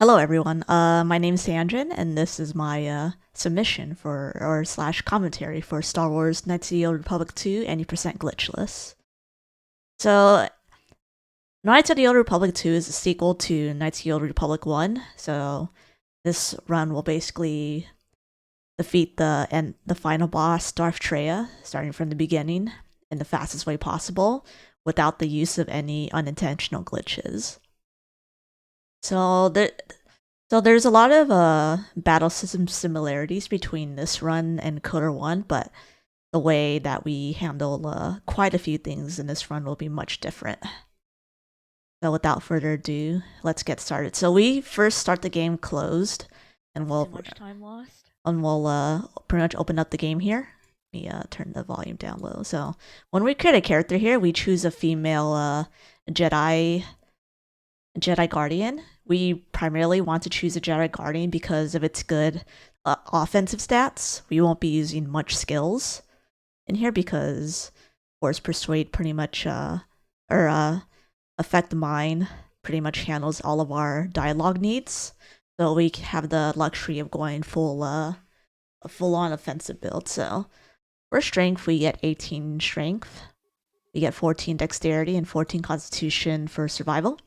Hello everyone. My name's Sandrin, and this is my submission for or slash commentary for Star Wars Knights of the Old Republic 2 Any Glitchless. So, Knights of the Old Republic 2 is a sequel to Knights of the Old Republic 1. So, this run will basically defeat the final boss, Darth Treya, starting from the beginning in the fastest way possible, without the use of any unintentional glitches. So there's a lot of battle system similarities between this run and KOTOR 1, but the way that we handle quite a few things in this run will be much different. So without further ado, let's get started. So we first start the game closed, and we'll Too much time lost. pretty much open up the game here. Let me turn the volume down low. So when we create a character here, we choose a female Jedi Guardian. We primarily want to choose a Jedi Guardian because of its good offensive stats. We won't be using much skills in here because Force Persuade pretty much, Affect Mind pretty much handles all of our dialogue needs. So we have the luxury of going a full-on offensive build. So for strength, we get 18 strength. We get 14 dexterity and 14 constitution for survival.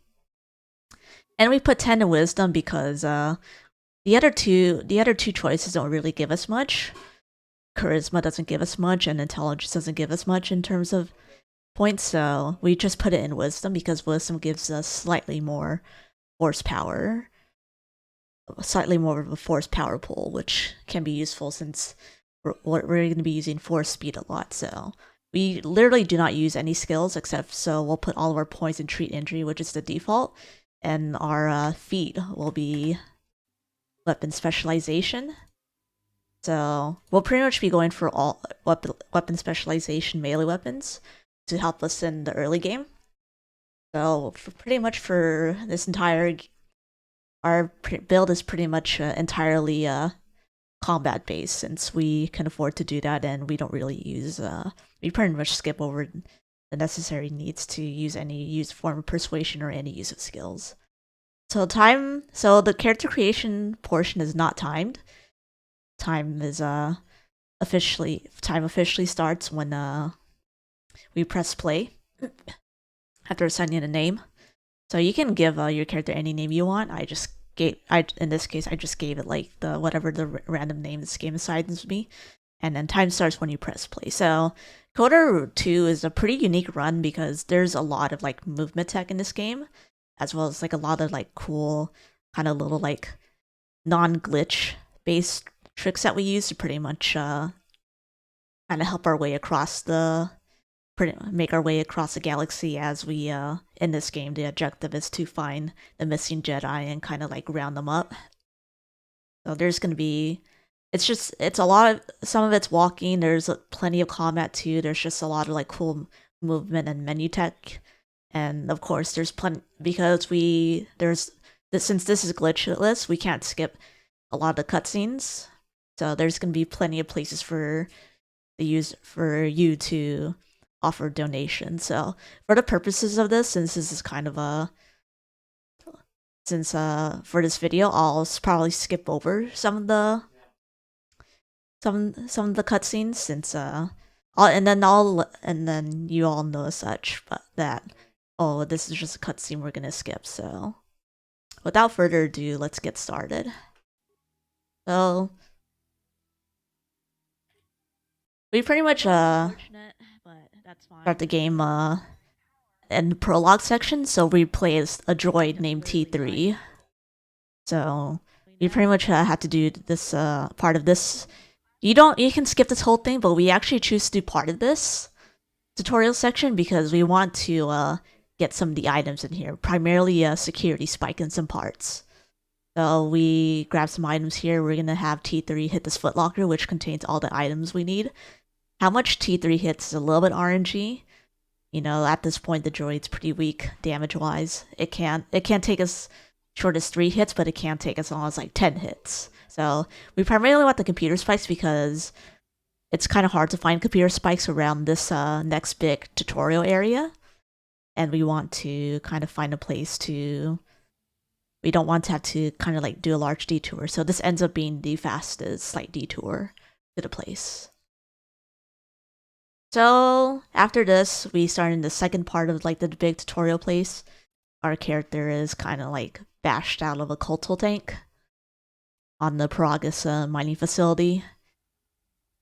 And we put 10 in wisdom because the other two choices don't really give us much. Charisma doesn't give us much, and intelligence doesn't give us much in terms of points. So we just put it in wisdom because wisdom gives us slightly more force power, slightly more of a force power pool, which can be useful since we're going to be using force speed a lot. So we literally do not use any skills so we'll put all of our points in treat injury, which is the default. And our feat will be weapon specialization. So we'll pretty much be going for all weapon specialization melee weapons to help us in the early game. So pretty much for this entire, our build is pretty much entirely combat based, since we can afford to do that, and we don't really use we pretty much skip over the necessary needs to use form of persuasion or any use of skills. So the character creation portion is not timed. Time officially starts when we press play after assigning a name. So you can give your character any name you want. In this case I just gave it like whatever the random name this game assigns me, and then time starts when you press play. So KOTOR 2 is a pretty unique run because there's a lot of like movement tech in this game, as well as like a lot of like cool kind of little like non-glitch based tricks that we use to pretty much kind of help our way make our way across the galaxy. As we in this game, the objective is to find the missing Jedi and kind of like round them up. So there's gonna be it's a lot of, some of it's walking, there's plenty of combat too, there's just a lot of like cool movement and menu tech. And of course there's plenty, because since this is glitchless, we can't skip a lot of the cutscenes. So there's gonna be plenty of places for you to offer donations. So for the purposes of this, since this is kind of for this video, I'll probably skip over some of the cutscenes, since and then you all know as such, but that this is just a cutscene we're gonna skip. So without further ado, let's get started. So we pretty much But that's fine. start the game in the prologue section. So we play as a droid named T3. So we pretty much have to do this part of this. You can skip this whole thing, but we actually choose to do part of this tutorial section because we want to get some of the items in here, primarily a security spike and some parts. So we grab some items here. We're gonna have T3 hit this footlocker, which contains all the items we need. How much T3 hits is a little bit RNG. You know, at this point the droid's pretty weak damage wise. It can't take as short as 3 hits, but it can take as long as like 10 hits. So we primarily want the computer spikes because it's kind of hard to find computer spikes around this next big tutorial area, and we want to kind of find a place to we don't want to have to kind of like do a large detour. So this ends up being the fastest slight detour to the place. So after this, we start in the second part of like the big tutorial place. Our character is kind of like bashed out of a KOTOR tank on the Paragus mining facility.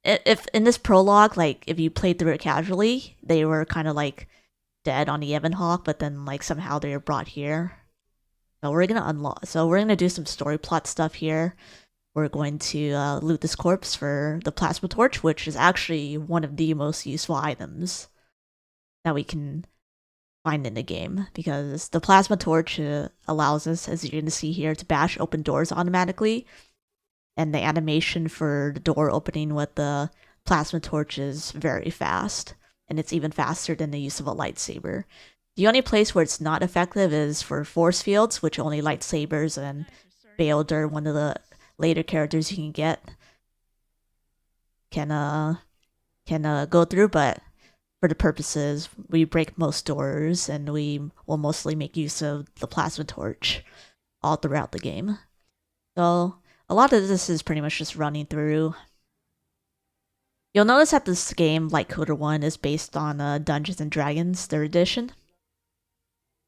If in this prologue, like if you played through it casually, they were kind of like dead on the Evanhawk, but then like somehow they were brought here. So we're gonna unlock. So we're gonna do some story plot stuff here. We're going to loot this corpse for the plasma torch, which is actually one of the most useful items that we can find in the game, because the plasma torch allows us, as you're going to see here, to bash open doors automatically, and the animation for the door opening with the plasma torch is very fast, and it's even faster than the use of a lightsaber. The only place where it's not effective is for force fields, which only lightsabers and Baelder, one of the later characters you can get, can go through, but for the purposes, we break most doors, and we will mostly make use of the plasma torch all throughout the game. So a lot of this is pretty much just running through. You'll notice that this game, like KOTOR 1, is based on Dungeons & Dragons 3rd edition.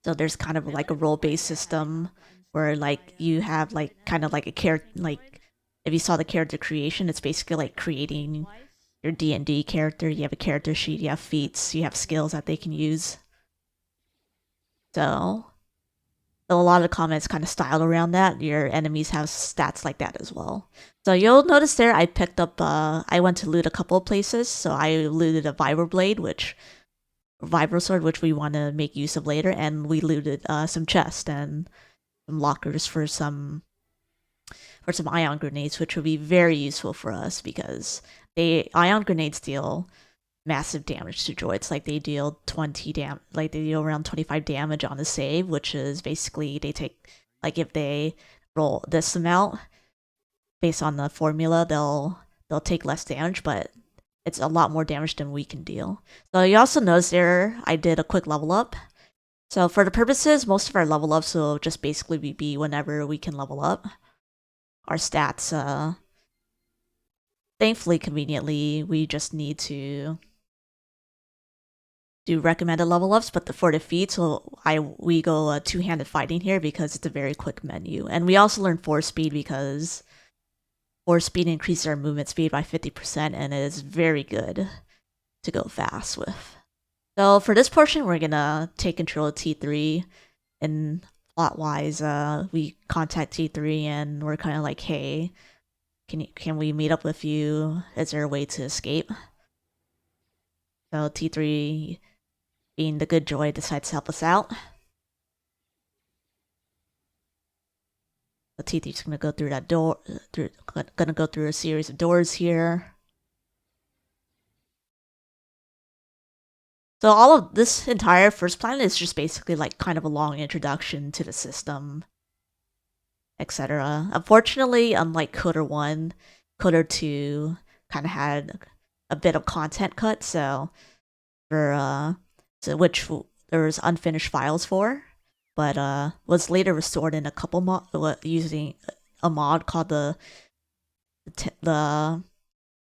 So there's kind of like a role-based system where like you have like kind of like a character, like if you saw the character creation, it's basically like creating your D&D character. You have a character sheet, you have feats, you have skills that they can use. So a lot of the comments kind of styled around that. Your enemies have stats like that as well. So you'll notice there I picked up, I went to loot a couple of places. So I looted a vibro sword, which we want to make use of later, and we looted some chests and some lockers for some ion grenades, which would be very useful for us because ion grenades deal massive damage to droids. Like they deal they deal around 25 damage on the save, which is basically they take, like if they roll this amount based on the formula, they'll take less damage, but it's a lot more damage than we can deal. So you also notice there I did a quick level up. So for the purposes, most of our level ups will just basically be whenever we can level up. Our stats, thankfully, conveniently, we just need to do recommended level ups, but for the feats, we go two-handed fighting here because it's a very quick menu. And we also learn force speed because force speed increases our movement speed by 50%, and it is very good to go fast with. So for this portion, we're gonna take control of T3, and plot-wise, we contact T3 and we're kind of like, hey, can we meet up with you? Is there a way to escape? So T3, being the good droid, decides to help us out. So T3's gonna go through that door, gonna go through a series of doors here. So all of this entire first planet is just basically like kind of a long introduction to the system, etc. Unfortunately, unlike KOTOR 1, KOTOR 2 kind of had a bit of content cut, so which there was unfinished files for, but was later restored in a couple using a mod called the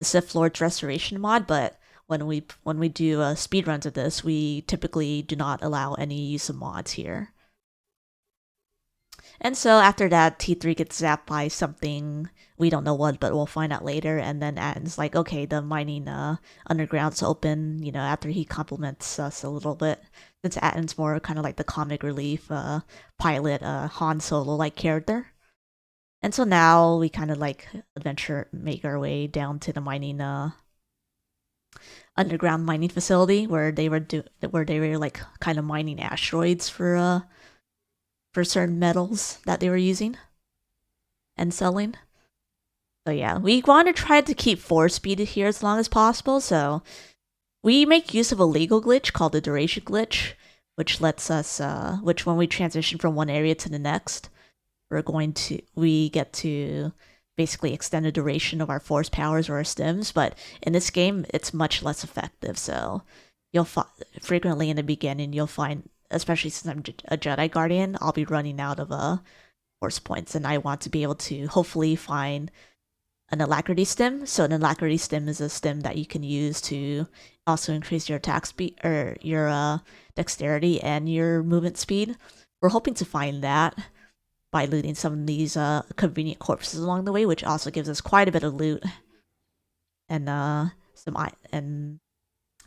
Sith Lord's Restoration mod. But when we do speedruns of this, we typically do not allow any use of mods here. And so after that, T3 gets zapped by something, we don't know what, but we'll find out later. And then Atton's like, okay, the mining underground's open, you know, after he compliments us a little bit. Since Atton's more kind of like the comic relief pilot, Han Solo-like character. And so now we kind of like make our way down to the mining underground mining facility where they were like kind of mining asteroids for certain metals that they were using and selling. So yeah, we want to try to keep force speed here as long as possible, so we make use of a legal glitch called the duration glitch, which lets us, which when we transition from one area to the next, we get to basically extend the duration of our force powers or our stims, but in this game, it's much less effective, so you'll frequently in the beginning, you'll find, especially since I'm a Jedi Guardian, I'll be running out of force points, and I want to be able to hopefully find an alacrity stem. So an alacrity stem is a stem that you can use to also increase your attack speed or your dexterity and your movement speed. We're hoping to find that by looting some of these convenient corpses along the way, which also gives us quite a bit of loot and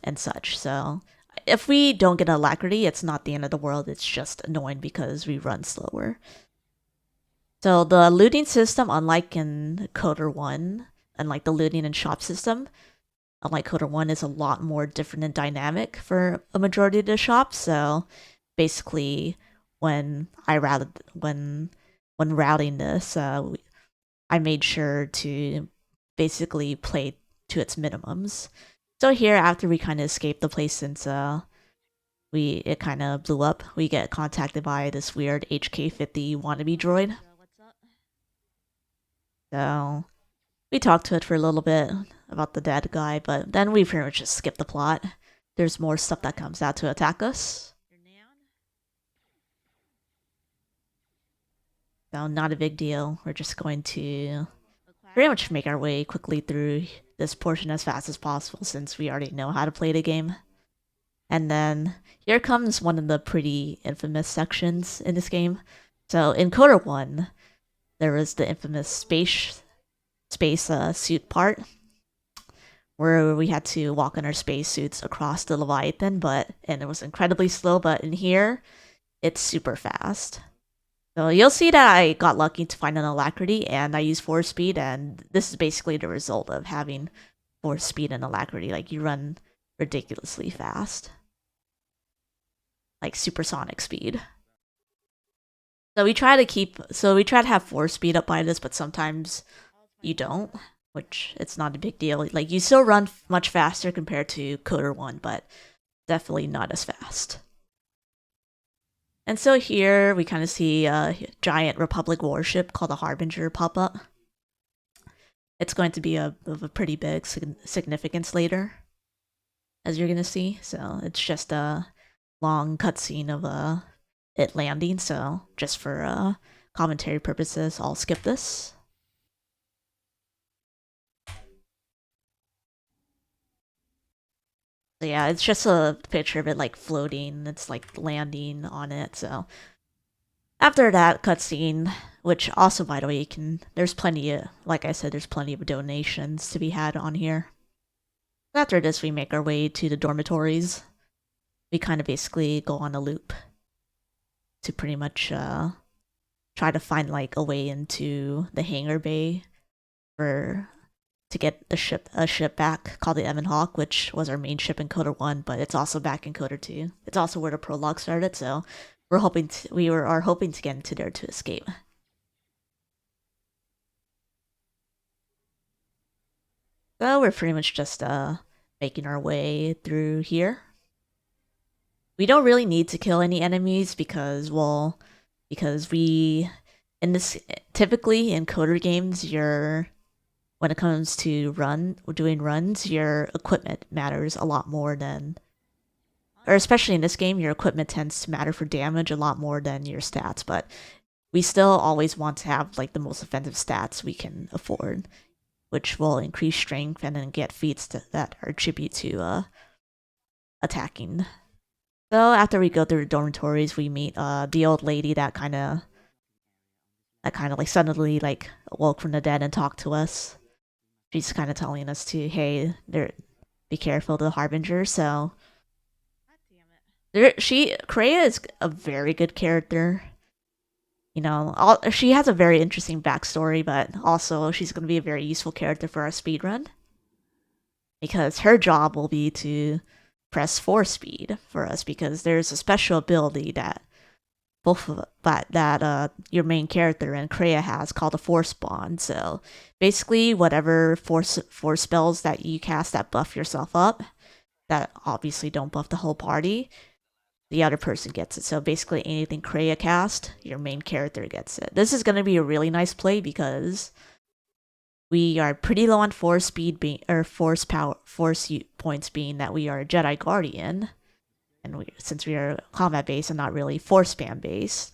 and such. So if we don't get alacrity, it's not the end of the world. It's just annoying because we run slower. So the looting system, unlike in KOTOR 1, unlike the looting and shop system, unlike KOTOR 1, is a lot more different and dynamic for a majority of the shops. So basically, when routing this, I made sure to basically play to its minimums. So here, after we kind of escape the place, since it kind of blew up, we get contacted by this weird HK-50 wannabe droid. What's up? So we talked to it for a little bit about the dead guy, but then we pretty much just skip the plot. There's more stuff that comes out to attack us. You're Nan? So not a big deal. We're just going to Look pretty much make our way quickly through this portion as fast as possible since we already know how to play the game. And then here comes one of the pretty infamous sections in this game. So in KOTOR 1, there was the infamous space suit part where we had to walk in our space suits across the Leviathan, and it was incredibly slow, but in here, it's super fast. So you'll see that I got lucky to find an alacrity, and I used force speed, and this is basically the result of having force speed and alacrity. Like, you run ridiculously fast. Like, supersonic speed. So we try to have force speed up by this, but sometimes you don't, which it's not a big deal. Like, you still run much faster compared to KOTOR 1, but definitely not as fast. And so here we kind of see a giant Republic warship called the Harbinger pop up. It's going to be of a pretty big significance later, as you're going to see. So it's just a long cutscene of it landing. So just for commentary purposes, I'll skip this. So yeah, it's just a picture of it like floating. It's like landing on it. So after that cutscene, which also, by the way, there's plenty of, like I said, there's plenty of donations to be had on here. After this, we make our way to the dormitories. We kind of basically go on a loop to pretty much try to find like a way into the hangar bay to get a ship back called the Evan Hawk, which was our main ship in KOTOR 1, but it's also back in KOTOR 2. It's also where the prologue started, so we are hoping to get into there to escape. So we're pretty much just making our way through here. We don't really need to kill any enemies because we typically in KOTOR games, when it comes to doing runs, your equipment matters a lot more than, or especially in this game, your equipment tends to matter for damage a lot more than your stats, but we still always want to have like the most offensive stats we can afford, which will increase strength and then get feats that are tribute to attacking. So after we go through the dormitories, we meet the old lady that kind of like suddenly like woke from the dead and talked to us. She's kind of telling us to, hey, be careful of the Harbinger. So Kreia is a very good character. You know, she has a very interesting backstory, but also she's going to be a very useful character for our speedrun. Because her job will be to press force speed for us, because there's a special ability that your main character and Kreia has called a force bond. So basically, whatever force spells that you cast that buff yourself up, that obviously don't buff the whole party, the other person gets it. So basically, anything Kreia cast, your main character gets it. This is going to be a really nice play because we are pretty low on force points, being that we are a Jedi Guardian. And since we are combat based and not really force spam based,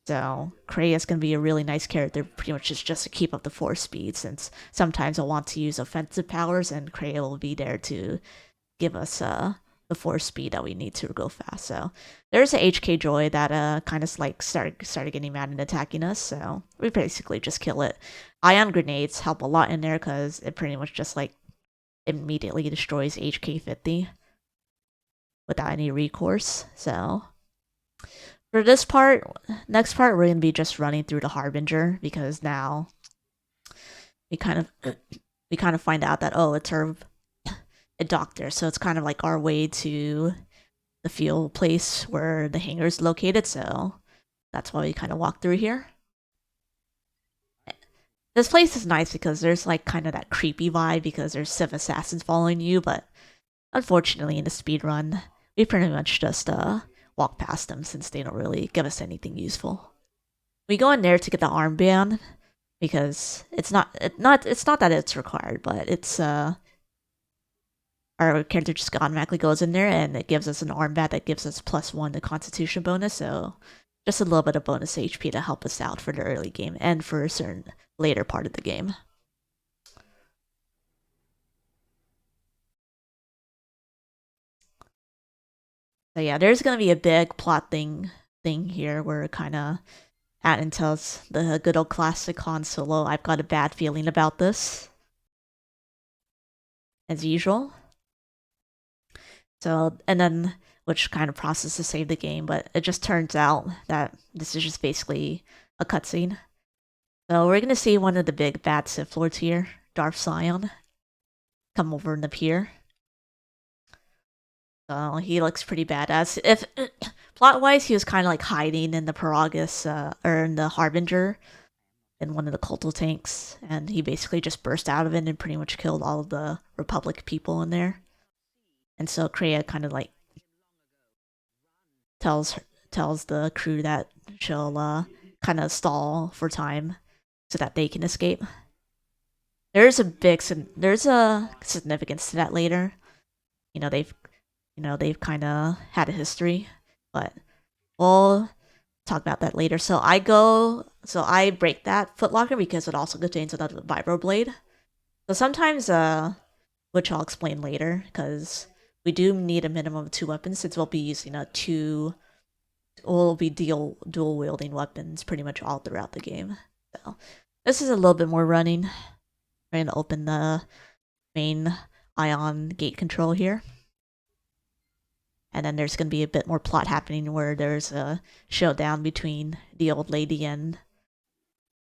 So Kreia gonna be a really nice character, pretty much just to keep up the force speed, since sometimes I'll want to use offensive powers, and Kreia will be there to give us the force speed that we need to go fast. So there's a HK Joy that kind of like started getting mad and attacking us. So we basically just kill it. Ion grenades help a lot in there because it pretty much just like immediately destroys HK 50 without any recourse. So for this part, next part, we're gonna be just running through the Harbinger because now we kind of find out that it's a doctor, so it's kind of like our way to the field place where the hangar is located. So that's why we kind of walk through here. This place is nice because there's like kind of that creepy vibe because there's Sith assassins following you, but unfortunately in the speedrun, we pretty much just walk past them since they don't really give us anything useful. We go in there to get the armband because it's not that it's required, but it's our character just automatically goes in there and it gives us an armband that gives us +1 to Constitution bonus, so just a little bit of bonus HP to help us out for the early game and for a certain later part of the game. So yeah, there's gonna be a big plot thing here where kind of Atten tells the good old classic Han Solo, "I've got a bad feeling about this," as usual. So and then which kind of process to save the game, but it just turns out that this is just basically a cutscene. So we're gonna see one of the big bad Sith Lords here, Darth Sion, come over and appear. So he looks pretty badass. If plot-wise, he was kind of like hiding in the Paragus, or in the Harbinger, in one of the KOTOR tanks, and he basically just burst out of it and pretty much killed all of the Republic people in there. And so Kreia kind of like tells the crew that she'll kind of stall for time so that they can escape. There's a significance to that later. They've kind of had a history, but we'll talk about that later. So I break that footlocker because it also contains another vibroblade. So sometimes, which I'll explain later, because we do need a minimum of 2 weapons since we'll be using dual wielding weapons pretty much all throughout the game. So this is a little bit more running. We're gonna open the main ion gate control here. And then there's going to be a bit more plot happening where there's a showdown between the old lady and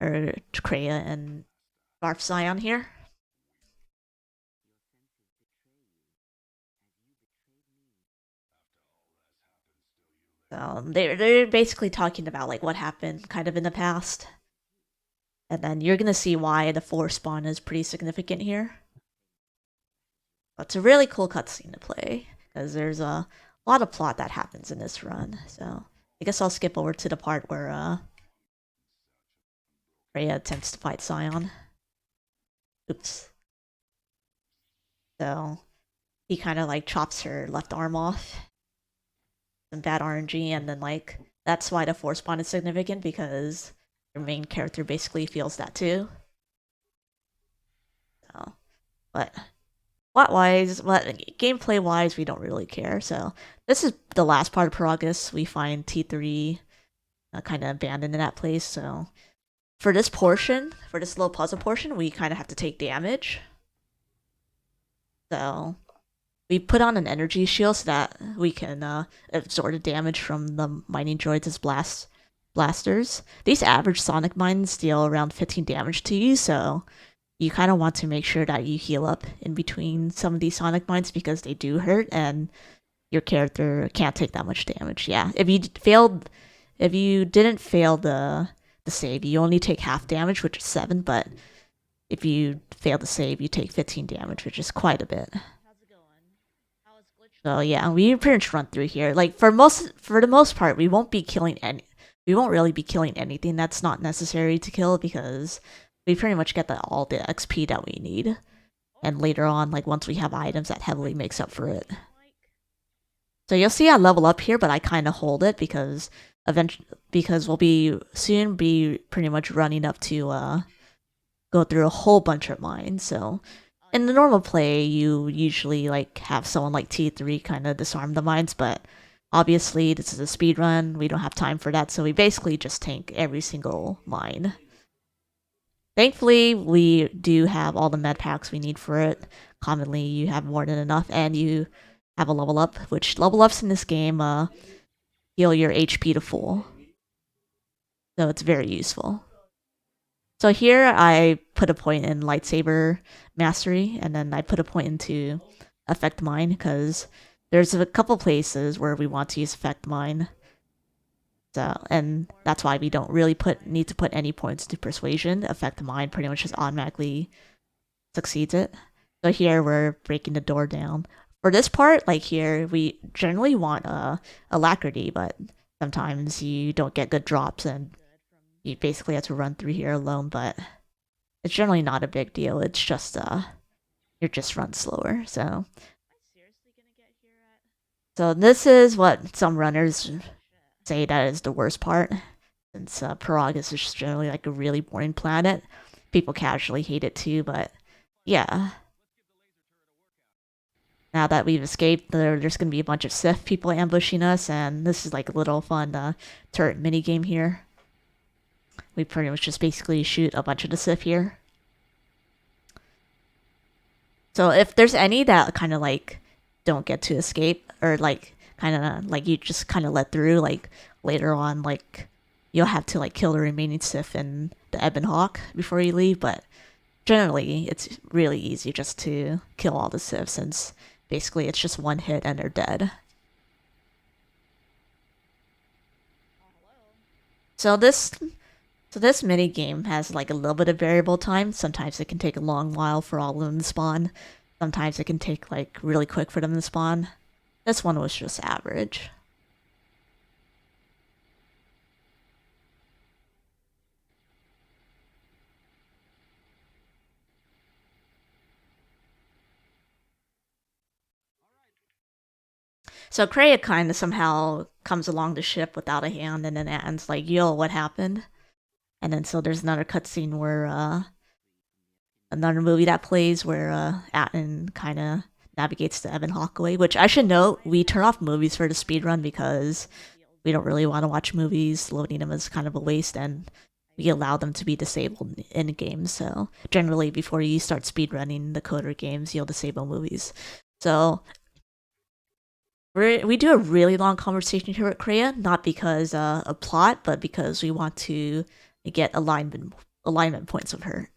Kreia and Darth Sion here. So they're basically talking about like what happened kind of in the past. And then you're going to see why the Force spawn is pretty significant here. But it's a really cool cutscene to play because there's a lot of plot that happens in this run. So I guess I'll skip over to the part where Kreia attempts to fight Sion. Oops. So he kind of like chops her left arm off. Some bad RNG, and then like that's why the Force spawn is significant because your main character basically feels that too. So, but plot-wise, but gameplay-wise, we don't really care. So this is the last part of Paragus. We find T3 kind of abandoned in that place. So for this little puzzle portion, we kind of have to take damage. So we put on an energy shield so that we can absorb the damage from the mining droids as blasters. These average sonic mines deal around 15 damage to you, so you kind of want to make sure that you heal up in between some of these sonic mines because they do hurt and your character can't take that much damage. Yeah, if you didn't fail the save, you only take half damage, which is 7, but if you fail the save, you take 15 damage, which is quite a bit. How's it going? How is glitch? So yeah, we pretty much run through here. Like for the most part, we won't really be killing anything that's not necessary to kill because we pretty much get all the XP that we need. And later on, like once we have items, that heavily makes up for it. So you'll see I level up here, but I kind of hold it because eventually, because we'll be soon be pretty much running up to go through a whole bunch of mines. So in the normal play, you usually like have someone like T3 kind of disarm the mines, but obviously this is a speed run. We don't have time for that, so we basically just tank every single mine. Thankfully, we do have all the med packs we need for it. Commonly, you have more than enough, and you have a level up, which level ups in this game heal your HP to full. So it's very useful. So here I put a point in lightsaber mastery, and then I put a point into affect mine, because there's a couple places where we want to use affect mine. So, and that's why we don't really need to put any points to persuasion. Affect mine pretty much just automatically succeeds it. So here we're breaking the door down. For this part, like here, we generally want alacrity, but sometimes you don't get good drops and you basically have to run through here alone, but it's generally not a big deal. It's just you're just run slower. So this is what some runners say that is the worst part, since Paragus is just generally like a really boring planet. People casually hate it too, but yeah. Now that we've escaped, there's gonna be a bunch of Sith people ambushing us, and this is like a little fun turret mini game here. We pretty much just basically shoot a bunch of the Sith here. So if there's any that kind of like don't get to escape, or like kind of like you just kind of let through, like later on, like you'll have to like kill the remaining Sith in the Ebon Hawk before you leave, but generally it's really easy just to kill all the Sith, since basically it's just one hit and they're dead. So this mini game has like a little bit of variable time. Sometimes it can take a long while for all of them to spawn. Sometimes it can take like really quick for them to spawn. This one was just average. So Kreia kind of somehow comes along the ship without a hand, and then Atten's like, yo, what happened? And then so there's another cutscene where another movie that plays where Atten kind of navigates the Ebon Hawkaway, which I should note, we turn off movies for the speedrun because we don't really want to watch movies. Loading them is kind of a waste, and we allow them to be disabled in games. So generally, before you start speedrunning the KOTOR games, you'll disable movies. So we do a really long conversation here with Kreia, not because of plot, but because we want to get alignment points of her.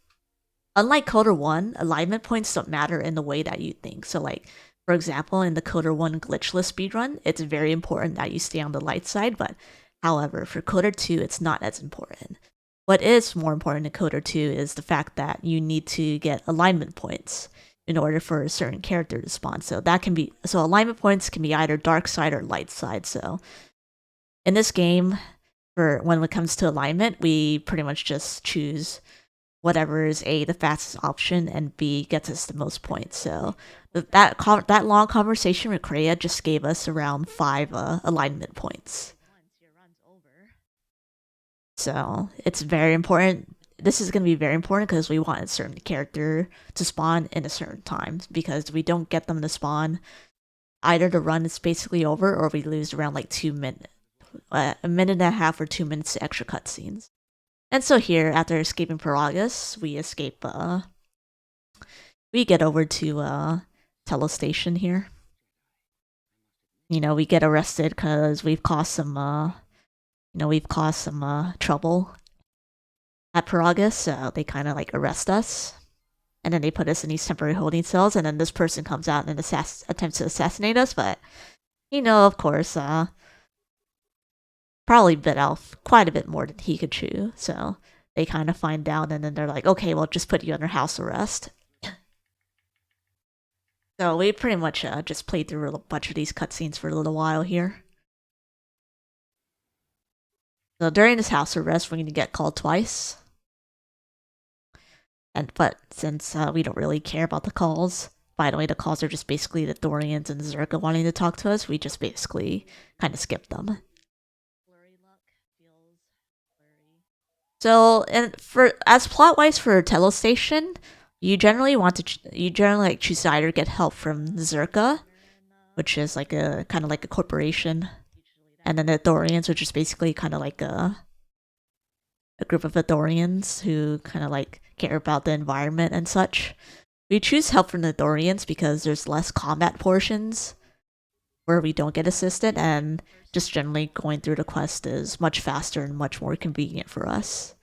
Unlike KOTOR 1, alignment points don't matter in the way that you think. So like, for example, in the KOTOR 1 glitchless speedrun, it's very important that you stay on the light side, but however, for KOTOR 2, it's not as important. What is more important in KOTOR 2 is the fact that you need to get alignment points in order for a certain character to spawn. So alignment points can be either dark side or light side. So in this game, for when it comes to alignment, we pretty much just choose whatever is A, the fastest option, and B, gets us the most points. So that long conversation with Kreia just gave us around 5 alignment points. So it's very important. This is going to be very important because we want a certain character to spawn in a certain time, because we don't get them to spawn, either the run is basically over or we lose around like 2 minutes, a minute and a half or 2 minutes to extra cutscenes. And so here, after escaping Paragus, we escape, we get over to Telestation here. You know, we get arrested because we've caused some, trouble at Paragus, so they kind of like arrest us. And then they put us in these temporary holding cells, and then this person comes out and attempts to assassinate us, but, of course, probably bit off quite a bit more than he could chew, so they kind of find out, and then they're like, okay, well, just put you under house arrest. So we pretty much just played through a bunch of these cutscenes for a little while here. So during this house arrest, we're going to get called twice. But since we don't really care about the calls, by the way, the calls are just basically the Thorians and Zerka wanting to talk to us, we just basically kind of skip them. So, and for as plot wise for Telos Station, you generally like choose to either get help from Zerka, which is like a kind of like a corporation, and then the Thorians, which is basically kind of like a group of Thorians who kind of like care about the environment and such. We choose help from the Thorians because there's less combat portions where we don't get assisted, and just generally going through the quest is much faster and much more convenient for us.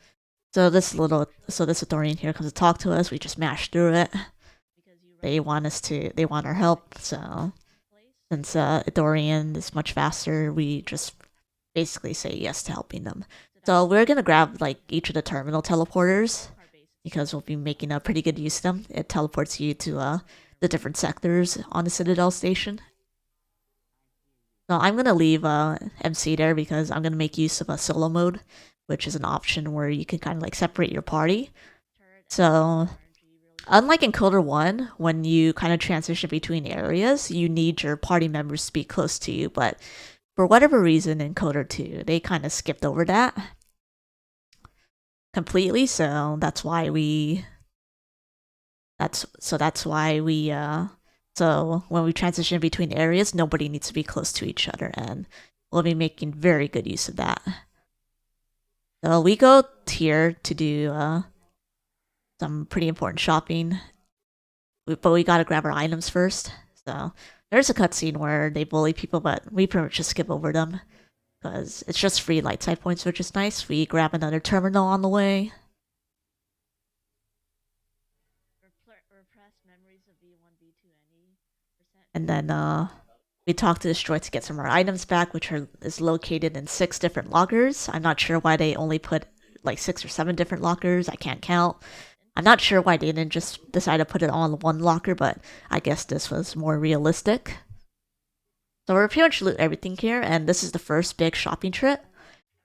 So this Thorian here comes to talk to us. We just mash through it. They want our help. So since Thorian is much faster, we just basically say yes to helping them. So we're gonna grab like each of the terminal teleporters because we'll be making a pretty good use of them. It teleports you to the different sectors on the Citadel station. So I'm gonna leave MC there because I'm gonna make use of a solo mode, which is an option where you can kind of like separate your party. So unlike in KOTOR 1, when you kind of transition between areas, you need your party members to be close to you, but for whatever reason in KOTOR 2, they kind of skipped over that completely, so that's why we so when we transition between areas, nobody needs to be close to each other, and we'll be making very good use of that. So we go here to do some pretty important shopping, but we gotta grab our items first. So there's a cutscene where they bully people, but we pretty much just skip over them because it's just free light side points, which is nice. We grab another terminal on the way. And then we talk to this droid to get some of our items back, which is located in 6 different lockers. I'm not sure why they only put like 6 or 7 different lockers. I can't count. I'm not sure why they didn't just decide to put it all in one locker, but I guess this was more realistic. So we're pretty much loot everything here, and this is the first big shopping trip.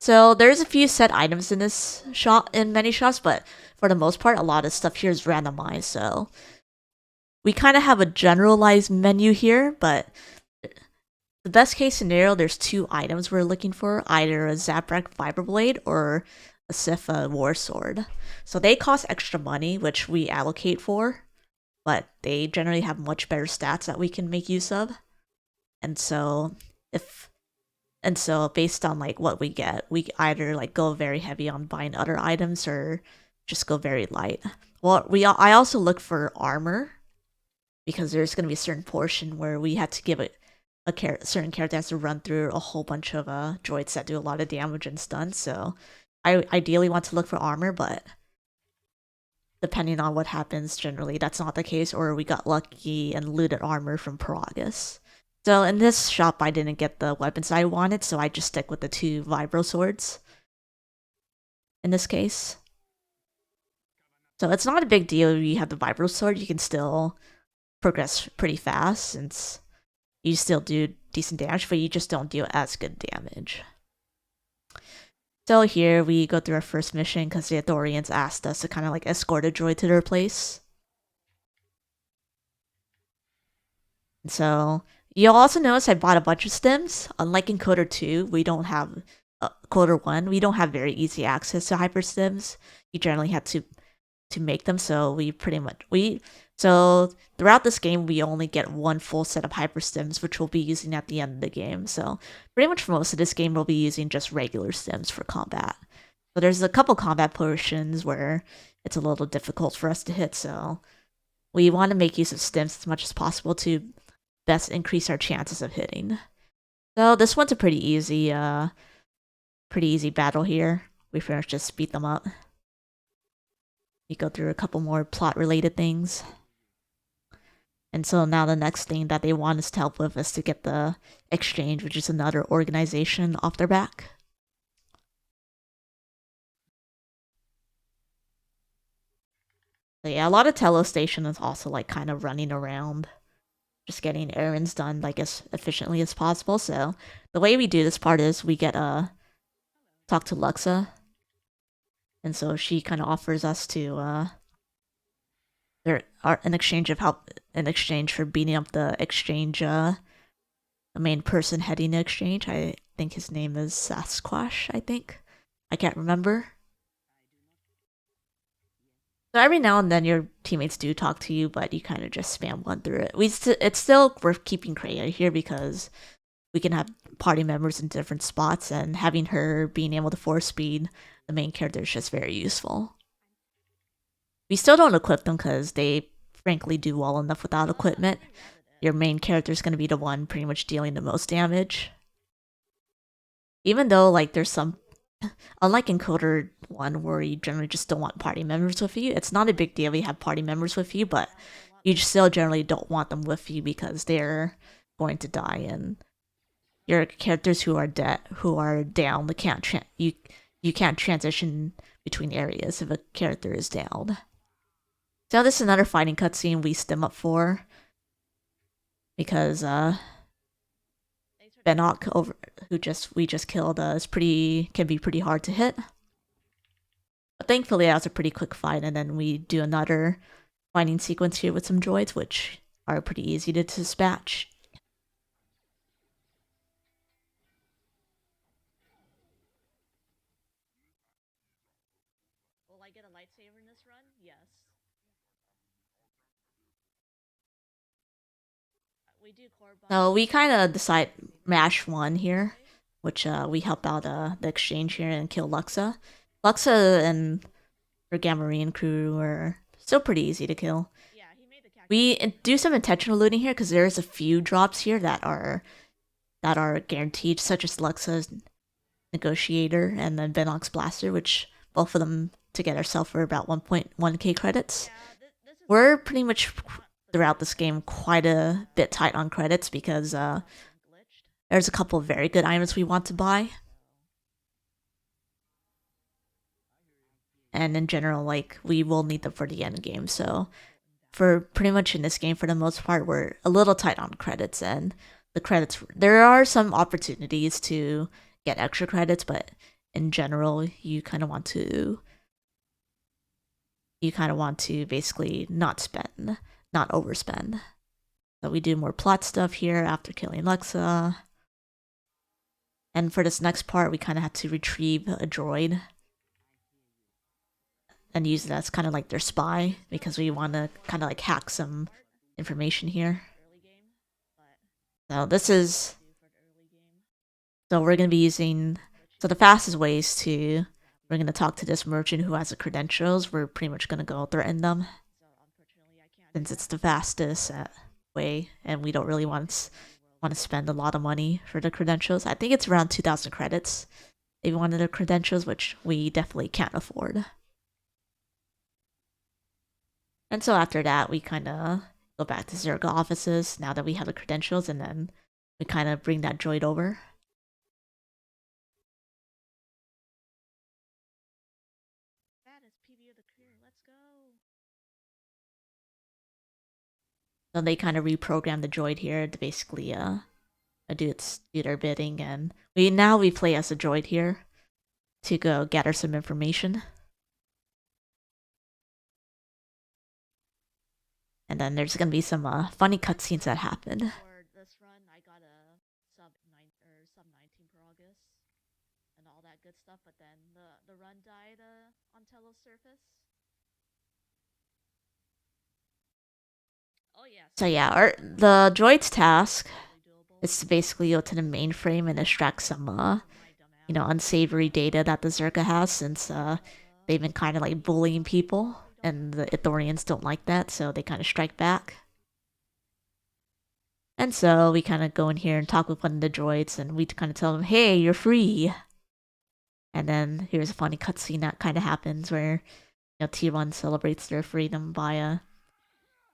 So there's a few set items in this shop, in many shops, but for the most part, a lot of stuff here is randomized. So we kind of have a generalized menu here, but the best case scenario, there's 2 items we're looking for, either a Zabrak Vibroblade or a Sith War Sword. So they cost extra money, which we allocate for, but they generally have much better stats that we can make use of. And so based on like what we get, we either like go very heavy on buying other items or just go very light. Well, I also look for armor because there's going to be a certain portion where we have to give it certain character has to run through a whole bunch of droids that do a lot of damage and stunts. So I ideally want to look for armor, but depending on what happens, generally that's not the case, or we got lucky and looted armor from Paragus. So in this shop, I didn't get the weapons I wanted, so I just stick with the 2 vibro swords in this case. So it's not a big deal if you have the vibro sword. You can still progress pretty fast since you still do decent damage, but you just don't do as good damage. So here we go through our first mission because the Thorians asked us to kind of like escort a droid to their place. And so you'll also notice I bought a bunch of stims. Unlike in KOTOR 2, we don't have KOTOR 1, we don't have very easy access to hyper stims. You generally have to make them, so so throughout this game we only get 1 full set of hyper stims, which we'll be using at the end of the game. So pretty much for most of this game we'll be using just regular stims for combat. So there's a couple combat portions where it's a little difficult for us to hit, so we want to make use of stims as much as possible to best increase our chances of hitting. So this one's a pretty easy battle here. We pretty much just beat them up. We go through a couple more plot related things. And so now the next thing that they want us to help with is to get the exchange, which is another organization off their back. So yeah, a lot of Telos Station is also like kind of running around, just getting errands done like as efficiently as possible. So the way we do this part is we get talk to Luxa. And so she kind of offers us to an exchange of help in exchange for beating up the exchange the main person heading the exchange. I think his name is Sasquatch, I think. I can't remember. So every now and then your teammates do talk to you, but you kind of just spam one through it. It's still worth keeping Kreia here because we can have party members in different spots, and having her being able to force speed the main character is just very useful. We still don't equip them because they frankly do well enough without equipment. Your main character is going to be the one pretty much dealing the most damage. Even though like there's some, unlike in KOTOR 1 where you generally just don't want party members with you, it's not a big deal if you have party members with you, but you still generally don't want them with you because they're going to die, and your characters who are dead, who are down, they can't you can't transition between areas if a character is down. So this is another fighting cutscene we stem up for because Benok over who we just killed is pretty can be pretty hard to hit. But thankfully that was a pretty quick fight, and then we do another fighting sequence here with some droids, which are pretty easy to dispatch. Will I get a lightsaber in this run? Yes. We do core bond. So we kind of decide mash one here, which we help out the exchange here and kill Luxa. Luxa and her Gamorrean crew are still pretty easy to kill. Yeah, he made the cactus. We do some intentional looting here because there's a few drops here that are guaranteed, such as Luxa's Negotiator and then Benok's Blaster, which both of them together sell for about 1.1k credits. Yeah, this is We're pretty much throughout this game quite a bit tight on credits because glitched. there's a couple of very good items we want to buy. And in general, like, we will need them for the end game. So for pretty much in this game, for the most part, we're a little tight on credits, and the credits, there are some opportunities to get extra credits, but in general, you kind of want to basically not spend, not overspend. So we do more plot stuff here after killing Luxa. And for this next part, we kind of have to retrieve a droid and use it as kind of like their spy because we want to kind of like hack some information here. Early game, but So this is, do for the early game. so we're going to be using, so the fastest way is to, we're going to talk to this merchant who has the credentials. We're pretty much going to go threaten them So unfortunately, I can't. since it's the fastest way, and we don't really want to spend a lot of money for the credentials. I think it's around 2,000 credits if you wanted the credentials, which we definitely can't afford. And so after that, we kind of go back to Zerga offices now that we have the credentials, and then we kind of bring that droid over. That is PB of the career. Let's go. So they kind of reprogram the droid here to basically do their bidding, and we play as a droid here to go gather some information. And then there's gonna be some funny cutscenes that happen. For this run, I got a sub 19 per August and all that good stuff. But then the run died on Telos surface. Oh yeah. So yeah, the droid's task Totally doable. is to basically go to the mainframe and extract some My dumbass. unsavory data that the Zerka has, since they've been kind of like bullying people, and the Ithorians don't like that, so they kind of strike back. And so we kind of go in here and talk with one of the droids, and we kind of tell them, "Hey, you're free." And then here's a funny cutscene that kind of happens where T1 celebrates their freedom by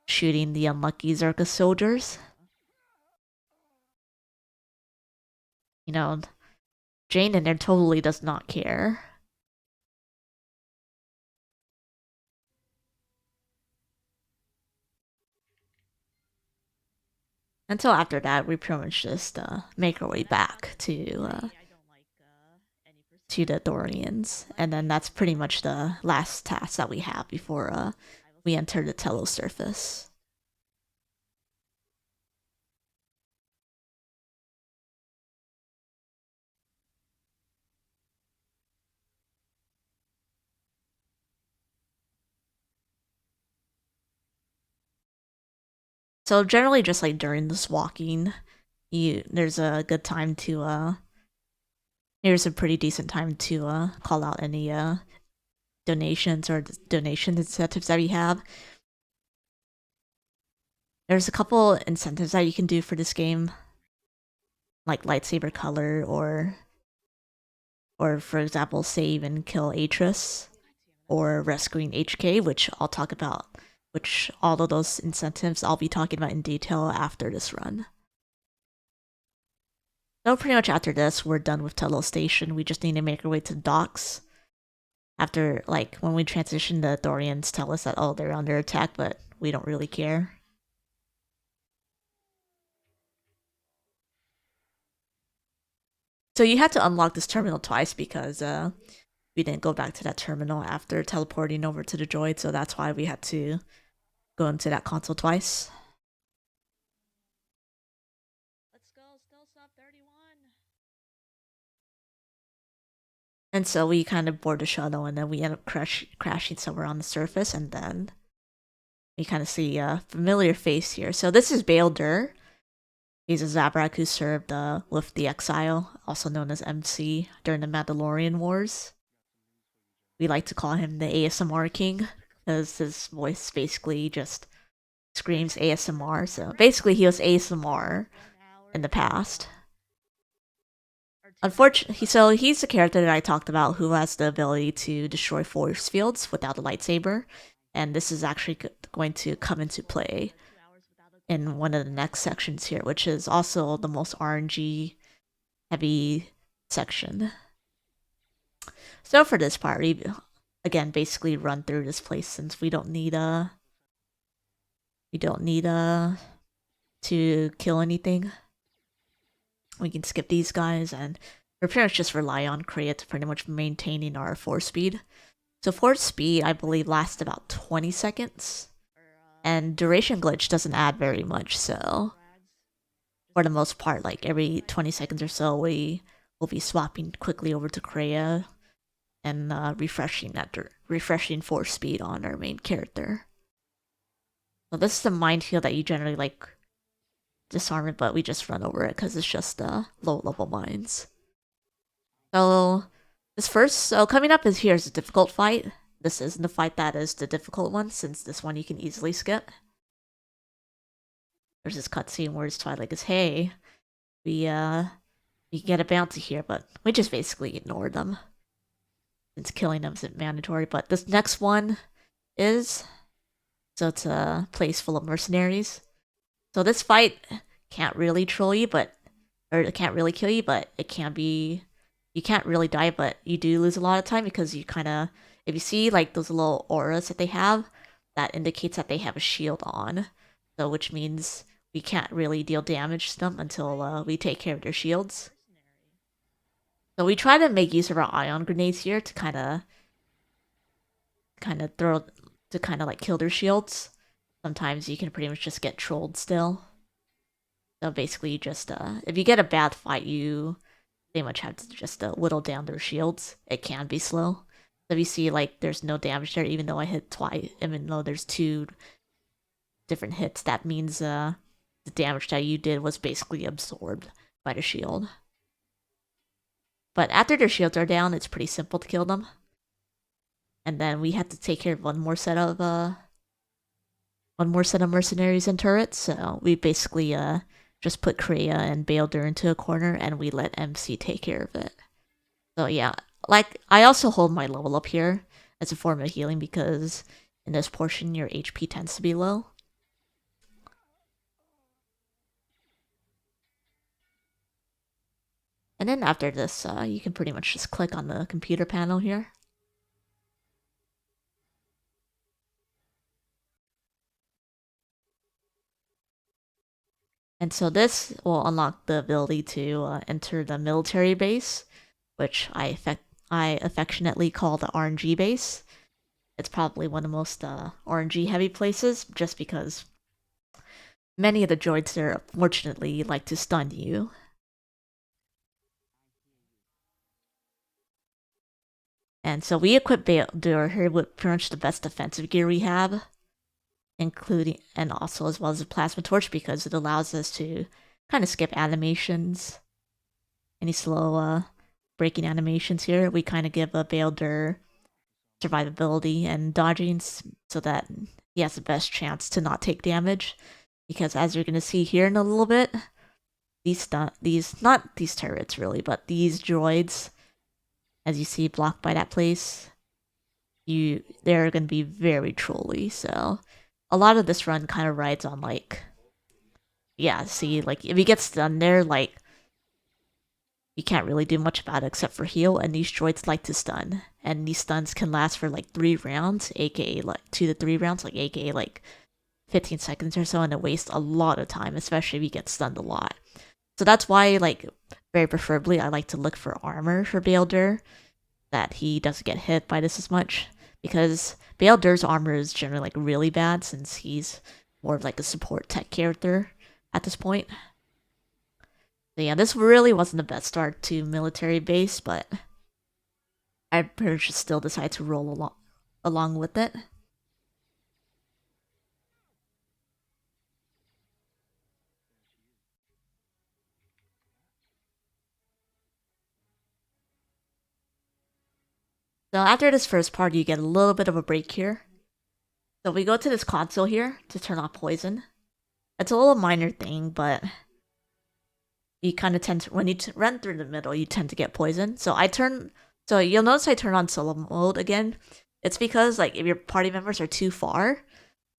shooting the unlucky Zerka soldiers. Jane in there totally does not care. Until after that, we pretty much just make our way back to the Dorians, and then that's pretty much the last task that we have before we enter the Telos surface. So generally, just like during this walking, there's a good time to here's a pretty decent time to call out any donations or donation incentives that we have. There's a couple incentives that you can do for this game, like lightsaber color or for example, save and kill Atris, or rescuing HK, which I'll talk about. Which all of those incentives I'll be talking about in detail after this run. So pretty much after this, we're done with Tuttle Station. We just need to make our way to the docks. After, like, when we transition, the Thorians tell us that, oh, they're under attack, but we don't really care. So you had to unlock this terminal twice because we didn't go back to that terminal after teleporting over to the droid, so that's why we had to go into that console twice. Let's go, still sub 31. And so we kind of board the shuttle, and then we end up crashing somewhere on the surface, and then we kind of see a familiar face here. So this is Bail Dur. He's a Zabrak who served with the Exile, also known as MC, during the Mandalorian Wars. We like to call him the ASMR King, because his voice basically just screams ASMR. So basically, he was ASMR in the past. Unfortunately, so he's the character that I talked about who has the ability to destroy force fields without a lightsaber, and this is actually going to come into play in one of the next sections here, which is also the most RNG heavy section. So for this part, we again basically run through this place since we don't need to kill anything. We can skip these guys, and we're pretty much just rely on Kreia to pretty much maintaining our force speed. So force speed, I believe, lasts about 20 seconds. And duration glitch doesn't add very much, so for the most part, like every 20 seconds or so, we will be swapping quickly over to Kreia and refreshing force speed on our main character. So this is the minefield that you generally like disarm it, but we just run over it because it's just low level mines. So coming up is a difficult fight. This isn't the fight that is the difficult one, since this one you can easily skip. There's this cutscene where it's Twilight is, hey, we can get a bounty here, but we just basically ignore them, since killing them isn't mandatory. But this next one is, so it's a place full of mercenaries. So this fight can't really troll you, or it can't really kill you, but it can be, you can't really die, but you do lose a lot of time because you kind of, if you see like those little auras that they have, that indicates that they have a shield on. So which means we can't really deal damage to them until we take care of their shields. So we try to make use of our ion grenades here to kind of like kill their shields. Sometimes you can pretty much just get trolled still. So basically, just if you get a bad fight, you pretty much have to just whittle down their shields. It can be slow. So if you see like there's no damage there, even though I hit twice, even though there's 2 different hits, that means the damage that you did was basically absorbed by the shield. But after their shields are down, it's pretty simple to kill them. And then we have to take care of one more set of mercenaries and turrets. So we basically just put Kreia and Bail Dur into a corner, and we let MC take care of it. So yeah, like I also hold my level up here as a form of healing because in this portion your HP tends to be low. And then after this, you can pretty much just click on the computer panel here. And so this will unlock the ability to enter the military base, which I affectionately call the RNG base. It's probably one of the most RNG heavy places, just because many of the droids there unfortunately like to stun you. And so we equip Bail Dur here with pretty much the best defensive gear we have. including and also as well as the plasma torch because it allows us to kind of skip animations, any slow breaking animations here. We kind of give a Baelder survivability and dodging so that he has the best chance to not take damage. Because as you're gonna see here in a little bit, these not these turrets really, but these droids, as you see blocked by that place, they're gonna be very trolly. So a lot of this run kind of rides on like, yeah, see, like if he gets stunned there, like you can't really do much about it except for heal, and these droids like to stun. And these stuns can last for like 3 rounds, aka like 2 to 3 rounds, like aka like 15 seconds or so, and it wastes a lot of time, especially if you get stunned a lot. So that's why, like, very preferably, I like to look for armor for Baelder, that he doesn't get hit by this as much. Because Baelder's armor is generally like really bad since he's more of like a support tech character at this point. So yeah, this really wasn't the best start to military base, but I pretty much still decided to roll along with it. So after this first part, you get a little bit of a break here. So we go to this console here to turn off poison. It's a little minor thing, but you kind of tend to, when you run through the middle, you tend to get poison. So you'll notice I turn on solo mode again. It's because like if your party members are too far,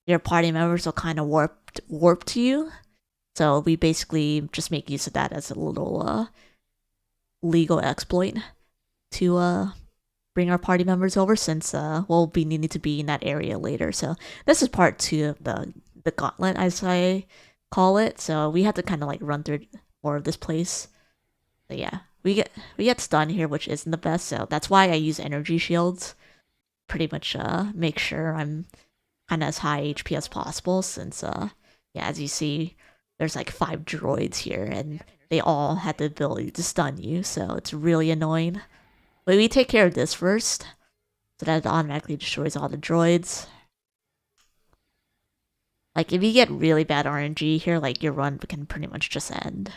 your party members will kind of warp to you. So we basically just make use of that as a little legal exploit to bring our party members over, since we'll be needing to be in that area later. So this is part 2 of the gauntlet, as I call it. So we have to kind of like run through more of this place. But yeah, we get stunned here, which isn't the best. So that's why I use energy shields. Pretty much make sure I'm kind of as high HP as possible, since yeah, as you see, there's like 5 droids here, and they all have the ability to stun you. So it's really annoying. But we take care of this first, so that it automatically destroys all the droids. Like, if you get really bad RNG here, like, your run can pretty much just end.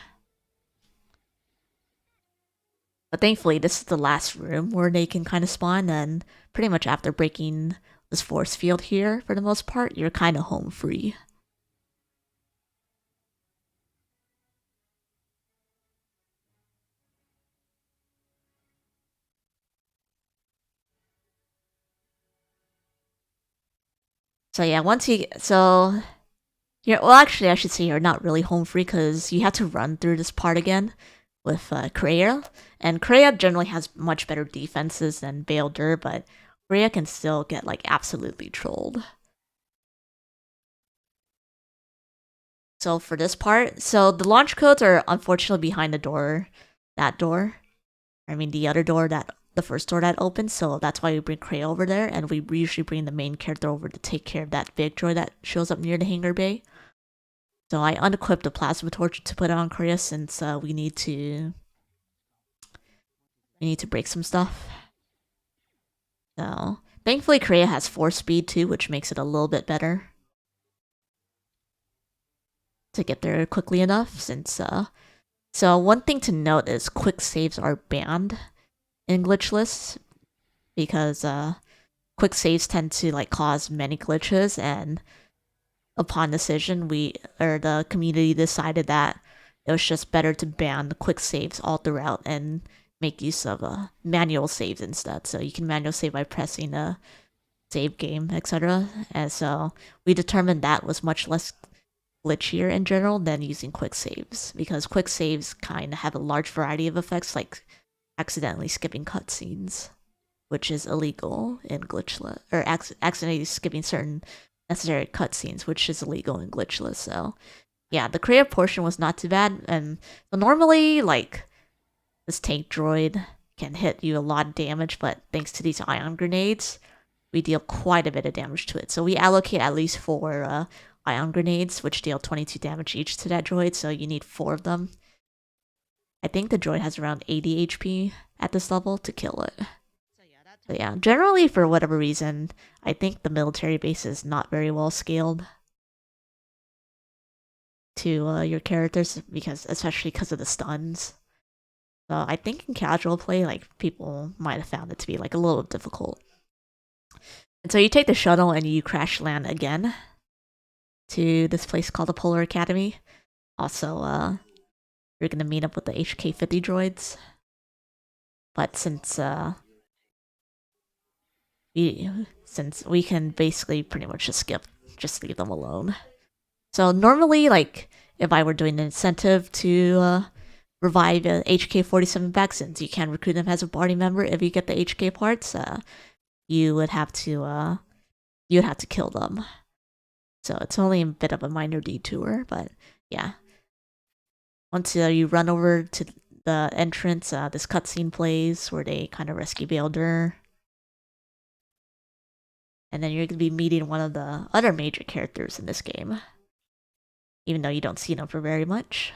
But thankfully, this is the last room where they can kind of spawn, and pretty much after breaking this force field here, for the most part, you're kind of home free. So yeah, well, actually, I should say you're not really home free because you have to run through this part again with Kreia. And Kreia generally has much better defenses than Baelder, but Kreia can still get like absolutely trolled. So for this part, so the launch codes are unfortunately behind the door, that door. I mean the other door, the first door that opens, so that's why we bring Kreia over there, and we usually bring the main character over to take care of that big droid that shows up near the hangar bay. So I unequipped the plasma torch to put on Kreia since we need to break some stuff. So thankfully Kreia has force speed too, which makes it a little bit better to get there quickly enough. Since so one thing to note is quick saves are banned in glitchless because quick saves tend to like cause many glitches, and upon decision the community decided that it was just better to ban the quick saves all throughout and make use of manual saves instead. So you can manual save by pressing a save game, etc. And so we determined that was much less glitchier in general than using quick saves, because quick saves kind of have a large variety of effects, like accidentally skipping cutscenes, which is illegal in glitchless, or accidentally skipping certain necessary cutscenes, which is illegal in glitchless. So yeah, the creative portion was not too bad, and so normally like this tank droid can hit you a lot of damage, but thanks to these ion grenades, we deal quite a bit of damage to it. So we allocate at least 4 ion grenades, which deal 22 damage each to that droid, so you need 4 of them. I think the droid has around 80 HP at this level to kill it. So yeah, that So yeah, generally for whatever reason, I think the military base is not very well scaled to your characters because, especially because of the stuns. So I think in casual play, like people might have found it to be like a little difficult. And so you take the shuttle and you crash land again to this place called the Polar Academy. Also, you're gonna meet up with the HK-50 droids. But since we can basically pretty much just leave them alone. So normally, like if I were doing an incentive to revive HK-47 back, since you can recruit them as a party member if you get the HK parts, you would have to kill them. So it's only a bit of a minor detour, but yeah. Once you run over to the entrance, this cutscene plays where they kind of rescue Bailder. And then you're going to be meeting one of the other major characters in this game, even though you don't see them for very much,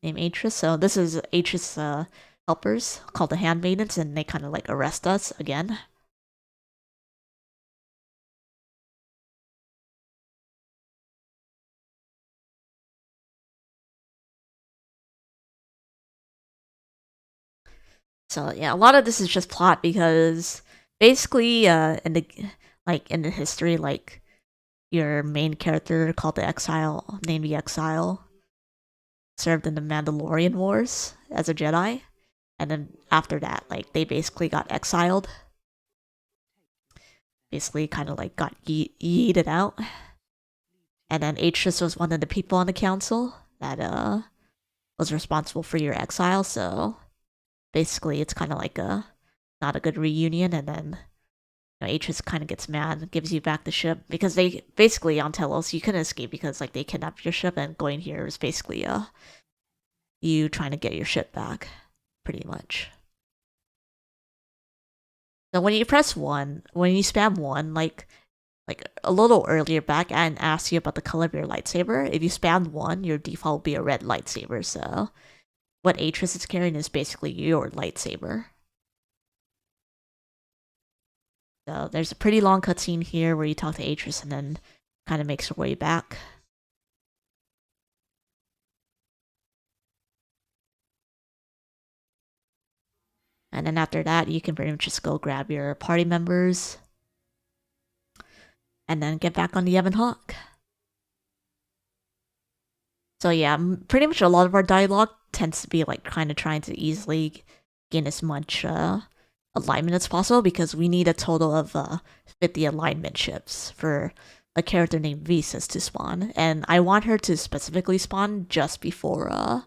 named Atris. So this is Atris' helpers called the Handmaidens, and they kind of like arrest us again. So yeah, a lot of this is just plot because basically, in the history, like your main character called the Exile, named the Exile, served in the Mandalorian Wars as a Jedi, and then after that, like they basically got exiled, basically kind of like got yeeted out, and then Atris was one of the people on the council that was responsible for your exile. So basically, it's kind of like a not a good reunion, and then Atris kind of gets mad and gives you back the ship because they basically on Telos you couldn't escape because like they kidnapped your ship, and going here is basically you trying to get your ship back, pretty much. So when you press one, when you spam one, like a little earlier back, I asked you about the color of your lightsaber. If you spammed one, your default will be a red lightsaber. So what Atris is carrying is basically your lightsaber. So there's a pretty long cutscene here where you talk to Atris and then kind of makes her way back. And then after that, you can pretty much just go grab your party members and then get back on the Ebon Hawk. So yeah, pretty much a lot of our dialogue tends to be like kind of trying to easily gain as much alignment as possible because we need a total of 50 alignment chips for a character named Visas to spawn, and I want her to specifically spawn just before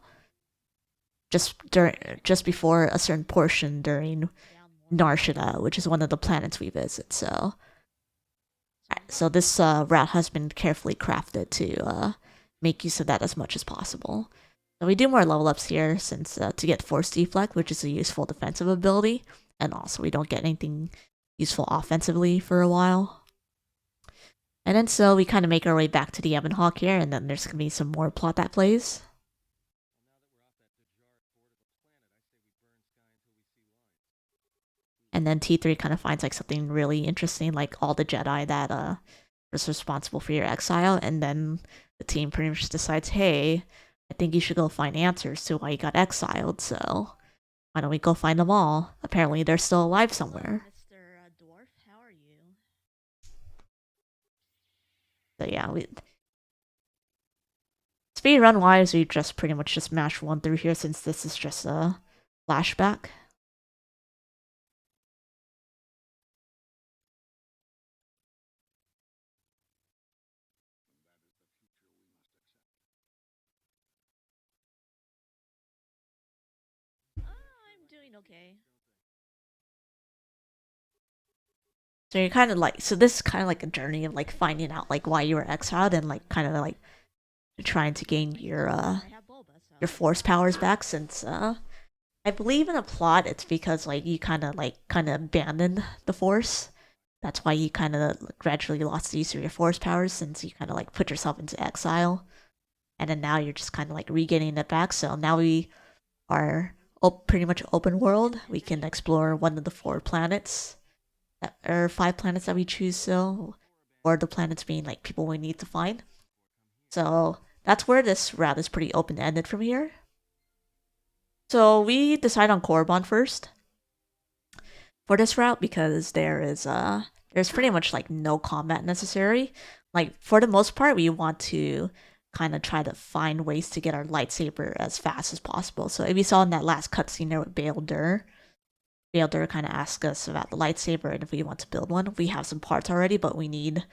just before a certain portion during Narshada, which is one of the planets we visit. So this route has been carefully crafted to make use of that as much as possible. So we do more level ups here since to get Force Deflect, which is a useful defensive ability, and also we don't get anything useful offensively for a while. And then so we kind of make our way back to the Ebon Hawk here, and then there's gonna be some more plot that plays. And then T3 kind of finds like something really interesting, like all the Jedi that was responsible for your exile, and then the team pretty much decides, hey, I think you should go find answers to why you got exiled, so why don't we go find them all? Apparently they're still alive somewhere. Mr. Dwarf, how are you? So yeah, speedrun wise, we just pretty much just mash one through here since this is just a flashback. I'm doing okay. So you're kind of like, so this is kind of like a journey of like finding out like why you were exiled and like kind of like trying to gain your force powers back since I believe in a plot it's because like you kind of abandoned the force. That's why you kind of gradually lost the use of your force powers since you kind of like put yourself into exile, and then now you're just kind of like regaining it back. So now we are pretty much open world. We can explore one of the 4 planets or 5 planets that we choose. So, or the planets being like people we need to find. So that's where this route is pretty open ended from here. So we decide on Korriban first for this route because there's pretty much like no combat necessary. Like for the most part, we want to kind of try to find ways to get our lightsaber as fast as possible. So if you saw in that last cutscene there with Bail Dur kind of asked us about the lightsaber and if we want to build one. We have some parts already, but we need,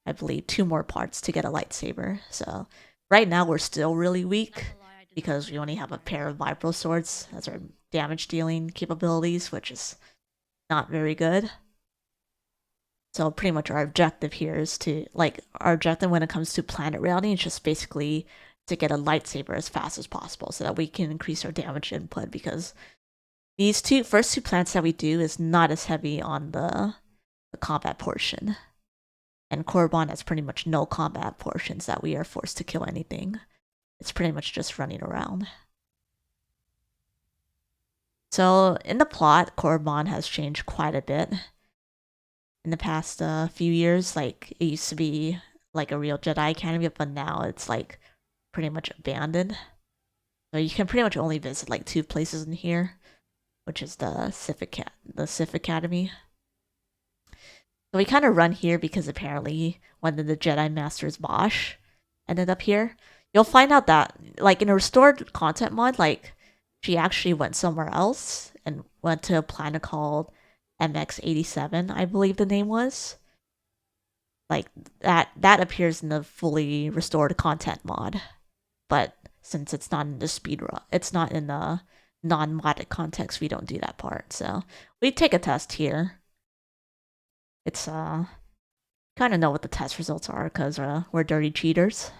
I believe, 2 more parts to get a lightsaber. So right now we're still really weak because we only have a pair of vibro swords as our damage dealing capabilities, which is not very good. So pretty much our objective here is to, like, our objective when it comes to planet routing is just basically to get a lightsaber as fast as possible so that we can increase our damage input, because these first two planets that we do is not as heavy on the combat portion. And Korriban has pretty much no combat portions that we are forced to kill anything. It's pretty much just running around. So in the plot, Korriban has changed quite a bit in the past few years. Like, it used to be like a real Jedi Academy, but now it's like pretty much abandoned. So you can pretty much only visit like 2 places in here, which is the Sith Academy. So we kind of run here because apparently one of the Jedi Masters, Bosch, ended up here. You'll find out that, like, in a restored content mod, like, she actually went somewhere else and went to a planet called MX87, I believe the name was. Like, that appears in the fully restored content mod. But since it's not in the speedrun, it's not in the non-modded context, we don't do that part. So we take a test here. It's kind of know what the test results are because we're dirty cheaters.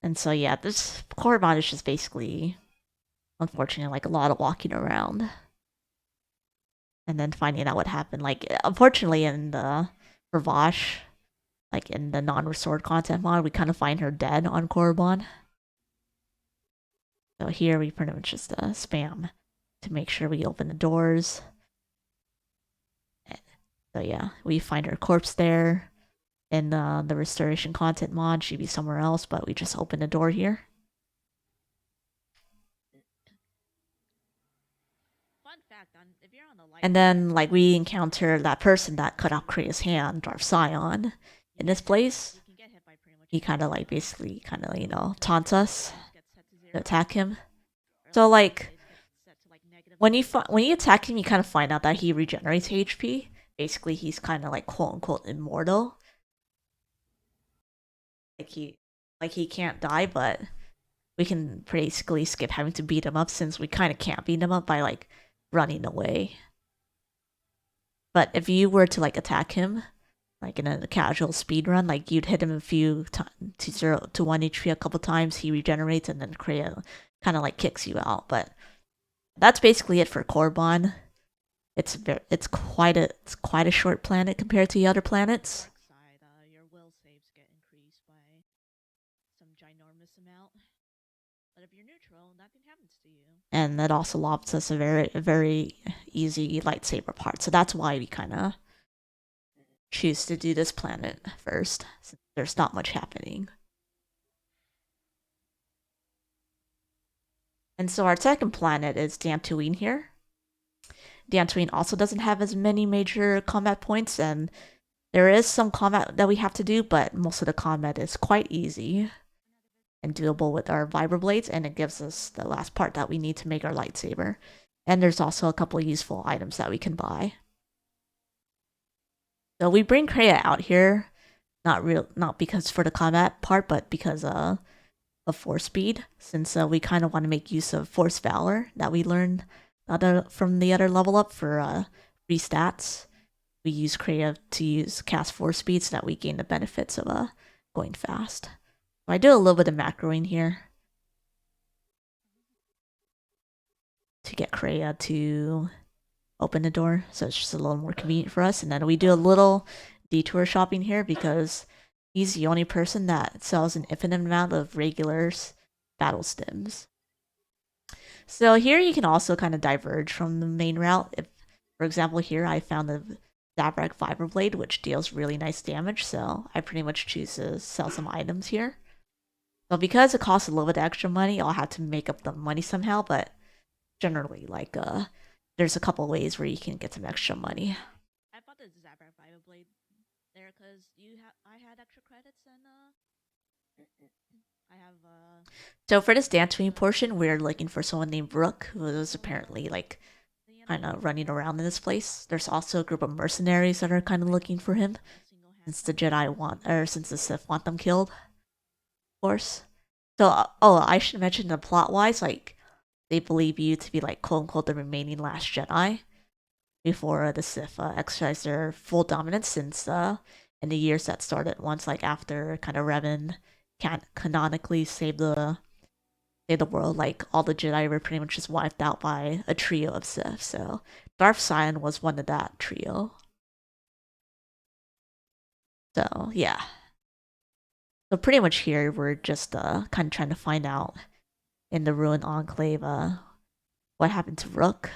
And so yeah, this core mod is just basically, unfortunately, like a lot of walking around and then finding out what happened. Like, unfortunately, in the for Vosh, like in the non-restored content mod, we kind of find her dead on Korriban. So here we pretty much just spam to make sure we open the doors. So yeah, we find her corpse there. In the restoration content mod, she'd be somewhere else, but we just open the door here. Fun fact: if you're on the light, and then like we encounter that person that cut off Kriya's hand, Darth Sion, in this place. He kind of like basically taunts us to attack him. So like when you attack him, you kind of find out that he regenerates HP. Basically, he's kind of like quote unquote immortal. Like he can't die, but we can basically skip having to beat him up since we kind of can't beat him up by like running away. But if you were to like attack him, like in a casual speed run, like you'd hit him a few times to 0 to 1 HP a couple times, he regenerates, and then Kriya kind of like kicks you out. But that's basically it for Korriban. It's quite a short planet compared to the other planets. Your will saves get increased by some ginormous amount. But if you're neutral, nothing happens to you. And that also lobs us a very easy lightsaber part. So that's why we kind of choose to do this planet first, since there's not much happening. And so our second planet is Dantooine here. Dantooine also doesn't have as many major combat points, and there is some combat that we have to do, but most of the combat is quite easy and doable with our vibroblades, and it gives us the last part that we need to make our lightsaber. And there's also a couple of useful items that we can buy. So we bring Kriya out here, not because for the combat part, but because of force speed, since we kind of want to make use of force valor that we learned from the other level up for free stats. We use Kriya to cast force speed so that we gain the benefits of going fast. So I do a little bit of macroing here to get Kriya to open the door, so it's just a little more convenient for us. And then we do a little detour shopping here because he's the only person that sells an infinite amount of regulars battle stims. So here you can also kind of diverge from the main route. If, for example, here I found the Zabrak Fiber Blade, which deals really nice damage, so I pretty much choose to sell some items here. So because it costs a little bit extra money, I'll have to make up the money somehow, but generally, like, there's a couple ways where you can get some extra money. I bought the Zabrak Fiber Blade there because I had extra credits and I have So for this dance team portion, we're looking for someone named Rook, who was apparently like kind of running around in this place. There's also a group of mercenaries that are kind of looking for him, since the Jedi want, or since the Sith want them killed, of course. So, oh, I should mention the plot wise, like they believe you to be like quote unquote the remaining last Jedi before the Sith exercise their full dominance, since in the years that started once like after kind of Revan can't canonically save the world, like all the Jedi were pretty much just wiped out by a trio of Sith. So Darth Sion was one of that trio. So yeah. So pretty much here we're just kind of trying to find out in the Ruined Enclave what happened to Rook.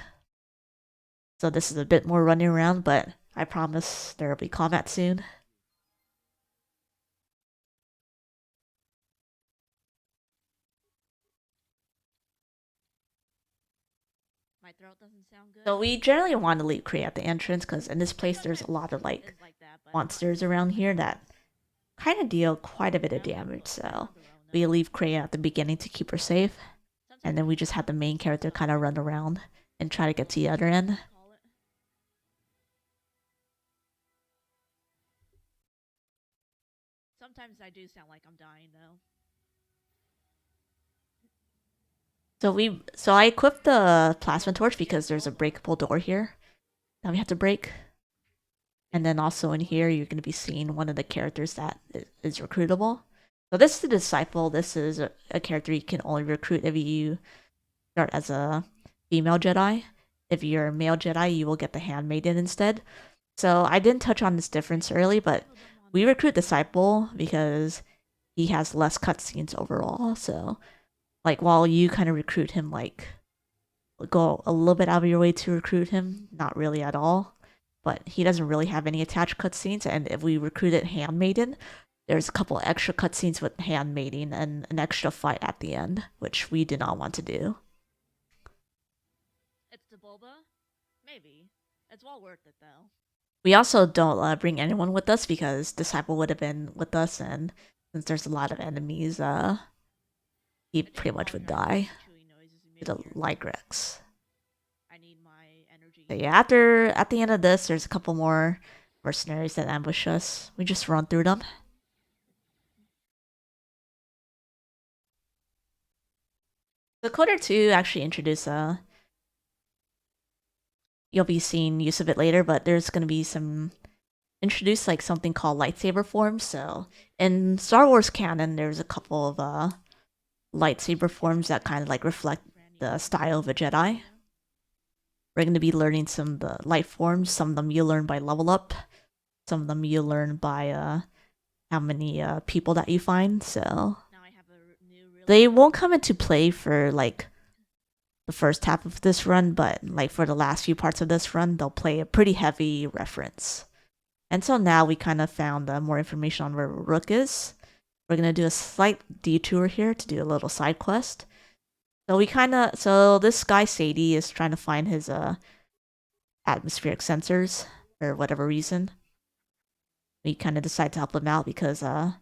So this is a bit more running around, but I promise there will be combat soon. my throat doesn't sound good. So we generally want to leave Kree at the entrance because in this place there's a lot of like monsters around here that kind of deal quite a bit of damage. So we leave Kree at the beginning to keep her safe, and then we just have the main character kind of run around and try to get to the other end. Sometimes I do sound like I'm dying though. So I equipped the plasma torch because there's a breakable door here that we have to break. And then also in here, you're going to be seeing one of the characters that is recruitable. So this is the Disciple. This is a character you can only recruit if you start as a female Jedi. If you're a male Jedi, you will get the Handmaiden instead. So I didn't touch on this difference early, but we recruit Disciple because he has less cutscenes overall. So like while you kind of recruit him, like go a little bit out of your way to recruit him, not really at all. But he doesn't really have any attached cutscenes, and if we recruited Handmaiden, there's a couple extra cutscenes with Handmaiden and an extra fight at the end, which we did not want to do. It's the boba? Maybe. It's well worth it though. We also don't bring anyone with us because Disciple would have been with us, and since there's a lot of enemies, he pretty much would die to the Ligrex. I need my energy. So yeah, at the end of this, there's a couple more mercenaries that ambush us. We just run through them. The KOTOR 2 actually introduced you'll be seeing use of it later, but there's gonna be some introduced like something called lightsaber forms. So in Star Wars canon, there's a couple of lightsaber forms that kind of like reflect the style of a Jedi. We're going to be learning some of the light forms. Some of them you learn by level up. Some of them you learn by how many people that you find. So they won't come into play for like the first half of this run, but like for the last few parts of this run, they'll play a pretty heavy reference. And so now we kind of found more information on where Rook is. We're gonna do a slight detour here to do a little side quest. So this guy Sadie is trying to find his atmospheric sensors for whatever reason. We kind of decide to help him out because the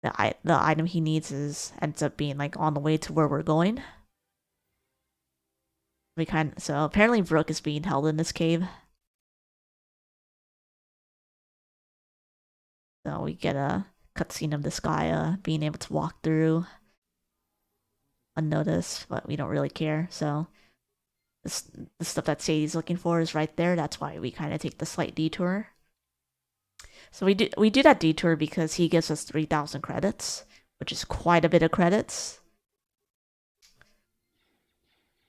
item he needs ends up being like on the way to where we're going. So apparently Brooke is being held in this cave. So we get a cutscene of this guy being able to walk through unnoticed, but we don't really care. So the stuff that Sadie's looking for is right there. That's why we kind of take the slight detour. So we do that detour because he gives us 3,000 credits, which is quite a bit of credits.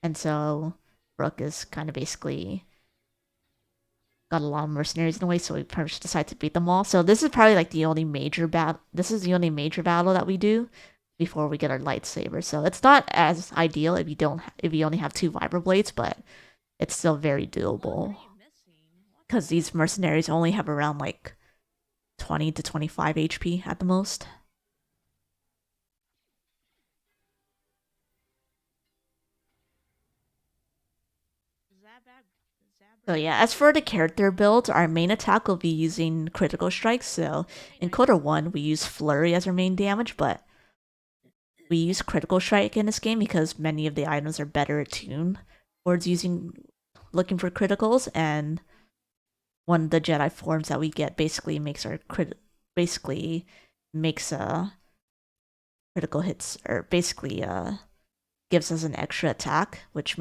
And so Brooke is kind of basically got a lot of mercenaries in the way, so we pretty much decide to beat them all. So this is probably like the only major battle. This is the only major battle that we do. before we get our lightsaber. So it's not as ideal if you only have 2 vibroblades, but it's still very doable. Because these mercenaries only have around like 20 to 25 HP at the most. So yeah, as for the character builds, our main attack will be using critical strikes. So in KOTOR 1, we use flurry as our main damage, but we use critical strike in this game because many of the items are better attuned towards looking for criticals, and one of the Jedi forms that we get basically makes critical hits, or basically gives us an extra attack, which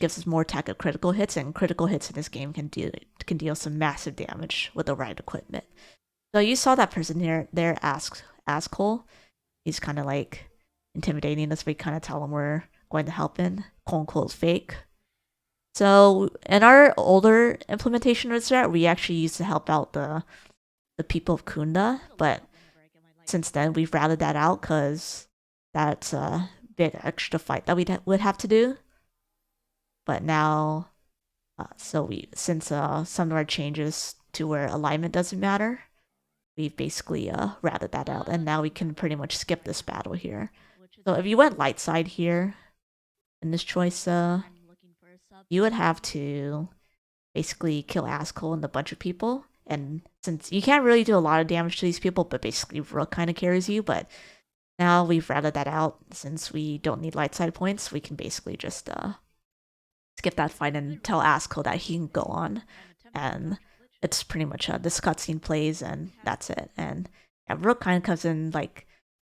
gives us more attack at critical hits, and critical hits in this game can deal some massive damage with the right equipment. So you saw that person there ask Cole. He's kind of like intimidating us. We kind of tell him we're going to help him. Quote unquote fake. So in our older implementation of that, we actually used to help out the people of Kunda, but since then we've routed that out because that's a big extra fight that we would have to do. But now, since some of our changes to where alignment doesn't matter, we've basically routed that out, and now we can pretty much skip this battle here. So if you went light side here in this choice, you would have to basically kill Askel and a bunch of people. And since you can't really do a lot of damage to these people, but basically Rook kind of carries you, but now we've routed that out. Since we don't need light side points, we can basically just skip that fight and tell Askel that he can go on. And it's pretty much this cutscene plays, and that's it. And yeah, Rook kind of comes in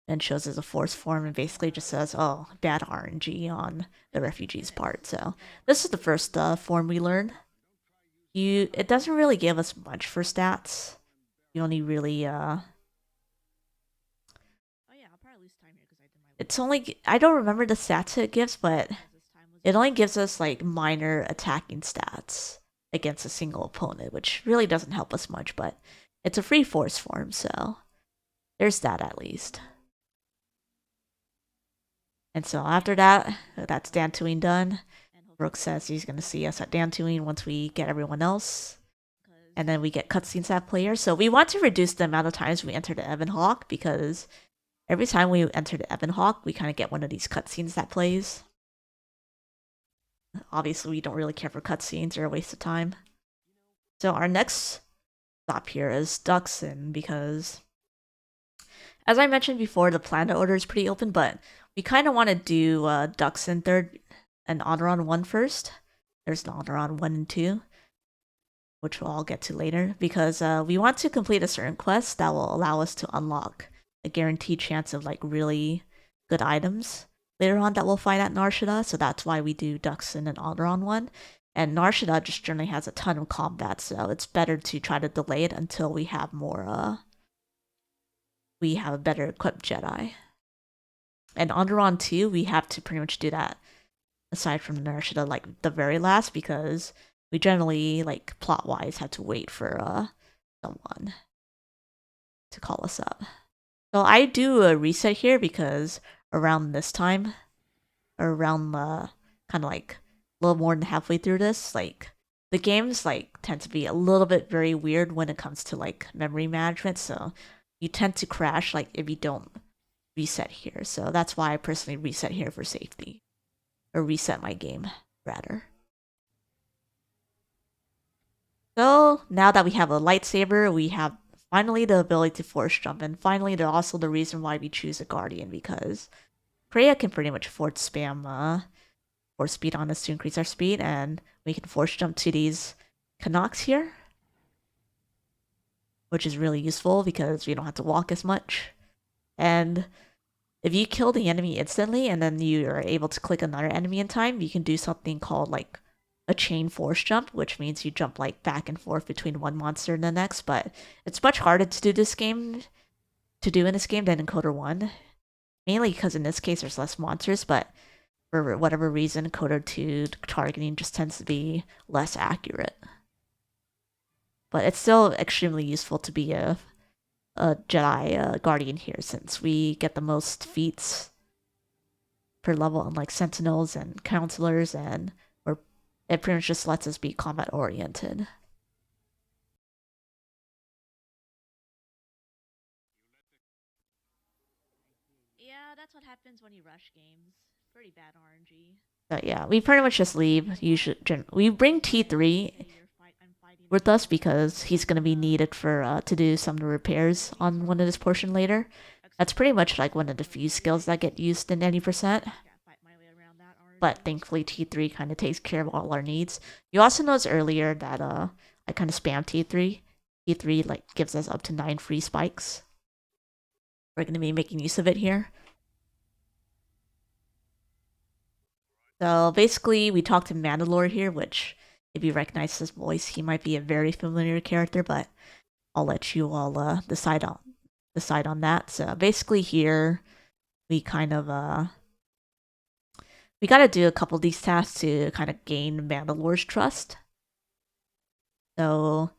and shows as a force form and basically just says, "Oh, bad RNG on the refugees' part." So this is the first form we learn. It doesn't really give us much for stats. You only really it's only, I don't remember the stats it gives, but it only gives us like minor attacking stats against a single opponent, which really doesn't help us much, but it's a free force form, so there's that at least. And so after that, that's Dantooine done. Rook says he's going to see us at Dantooine once we get everyone else. And then we get cutscenes that player. So we want to reduce the amount of times we enter the Evanhawk, because every time we enter the Evanhawk, we kind of get one of these cutscenes that plays. Obviously, we don't really care for cutscenes, they're a waste of time. So our next stop here is Duxon, because as I mentioned before, the planet order is pretty open, but we kind of want to do Duxon third and Honoron 1 first. There's an Honoron 1 and 2, which we'll all get to later, because we want to complete a certain quest that will allow us to unlock a guaranteed chance of like really good items later on that we'll find at Narshada. So that's why we do Duxon and Honoron 1. And Narshada just generally has a ton of combat, so it's better to try to delay it until we have more we have a better equipped Jedi. And Honoron 2, we have to pretty much do that aside from Narshada like the very last, because we generally like plot wise have to wait for someone to call us up. So I do a reset here because around this time, or around kind of like a little more than halfway through this, like the games like tend to be a little bit very weird when it comes to like memory management. So you tend to crash like if you don't reset here. So that's why I personally reset here for safety, or reset my game rather. So now that we have a lightsaber, we have finally the ability to force jump, and finally also the reason why we choose a guardian, because Kreia can pretty much force spam force speed on us to increase our speed, and we can force jump to these Canucks here, which is really useful because we don't have to walk as much. And if you kill the enemy instantly and then you are able to click another enemy in time, you can do something called like a chain force jump, which means you jump like back and forth between one monster and the next. But it's much harder to do in this game than in KOTOR 1, mainly because in this case there's less monsters, but for whatever reason KOTOR 2 targeting just tends to be less accurate. But it's still extremely useful to be a Jedi Guardian here, since we get the most feats per level on like Sentinels and Counselors, and it pretty much just lets us be combat oriented. Yeah, that's what happens when you rush games. Pretty bad RNG. But yeah, we pretty much just leave. We bring T3 with us because he's gonna be needed for to do some of the repairs on one of this portion later. That's pretty much like one of the few skills that get used in any percent. But thankfully T3 kind of takes care of all our needs. You also noticed earlier that I kind of spam T3. T3 like gives us up to 9 free spikes. We're gonna be making use of it here. So basically, we talked to Mandalore here, which if you recognize his voice, he might be a very familiar character, but I'll let you all decide on that. So basically, here we kind of we gotta do a couple of these tasks to kind of gain Mandalore's trust. So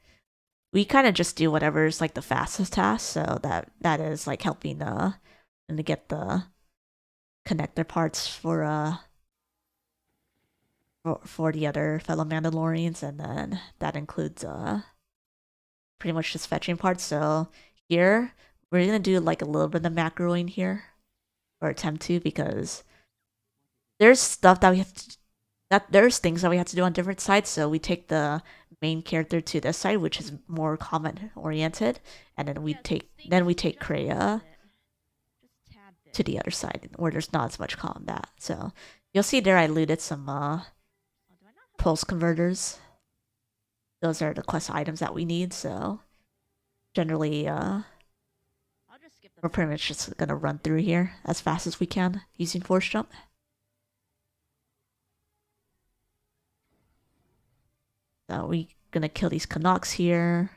we kind of just do whatever's like the fastest task. So that is like helping and to get the connector parts for the other fellow Mandalorians, and then that includes pretty much just fetching parts. So here we're gonna do like a little bit of macroing here, or attempt to, because there's stuff that we have to there's things that we have to do on different sides. So we take the main character to this side, which is more combat oriented, and then we take Kreia to the other side where there's not as much combat. So you'll see there I looted some pulse converters. Those are the quest items that we need, so generally we're pretty much just gonna run through here as fast as we can using force jump. So we gonna kill these Canucks here.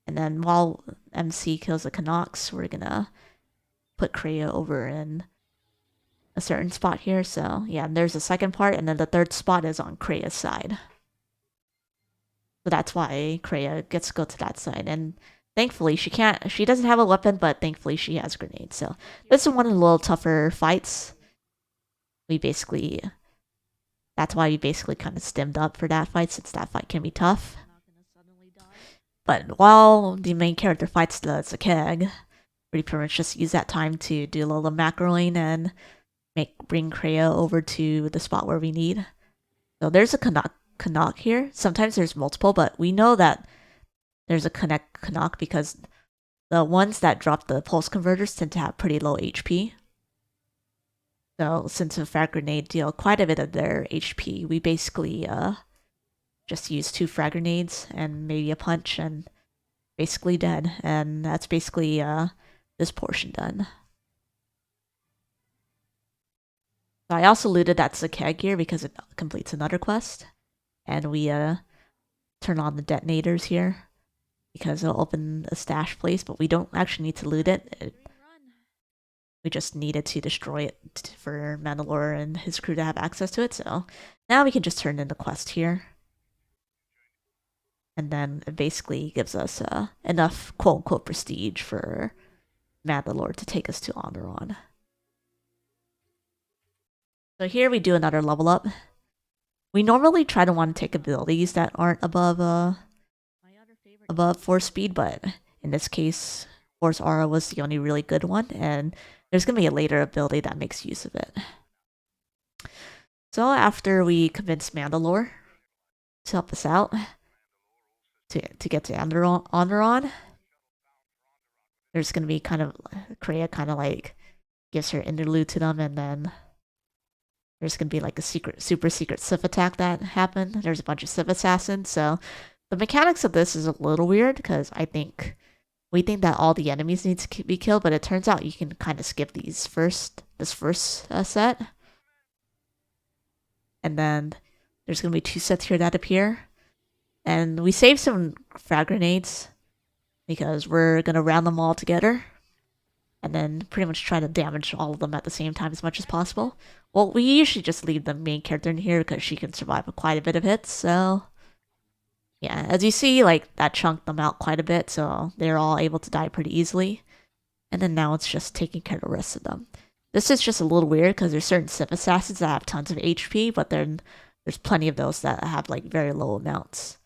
And then while MC kills the Canucks, we're gonna put Kreia over in a certain spot here. So yeah, and there's a second part, and then the third spot is on Kreia's side. So that's why Kreia gets to go to that side. And thankfully she doesn't have a weapon, but thankfully she has grenades. So this is one of the little tougher fights. That's why we basically kind of stemmed up for that fight, since that fight can be tough. But while the main character fights the Zakeg, we pretty much just use that time to do a little macroing and bring Kreia over to the spot where we need. So there's a Canuck here. Sometimes there's multiple, but we know that there's a Canuck because the ones that drop the pulse converters tend to have pretty low HP. So since a frag grenade deal quite a bit of their HP, we basically just use 2 frag grenades and maybe a punch and basically dead. And that's basically this portion done. So I also looted that Zakeg here because it completes another quest. And we turn on the detonators here because it'll open a stash place, but we don't actually need to loot it. We just needed to destroy it for Mandalore and his crew to have access to it. So now we can just turn in the quest here. And then it basically gives us enough quote-unquote prestige for Mandalore to take us to Onderon. So here we do another level up. We normally try to want to take abilities that aren't above 4 speed, but in this case, Force Aura was the only really good one, and there's gonna be a later ability that makes use of it. So after we convince Mandalore to help us out to get to Onderon, there's gonna be Kreia kind of like gives her interlude to them, and then there's gonna be like a super secret Sith attack that happened. There's a bunch of Sith assassins, so the mechanics of this is a little weird because we think that all the enemies need to be killed, but it turns out you can kind of skip this first set, and then there's gonna be 2 sets here that appear, and we save some frag grenades because we're gonna round them all together. and then pretty much try to damage all of them at the same time as much as possible. Well, we usually just leave the main character in here because she can survive with quite a bit of hits, so yeah, as you see, like, that chunked them out quite a bit, so they're all able to die pretty easily. And then now it's just taking care of the rest of them. This is just a little weird because there's certain Sith assassins that have tons of HP, but then there's plenty of those that have like very low amounts.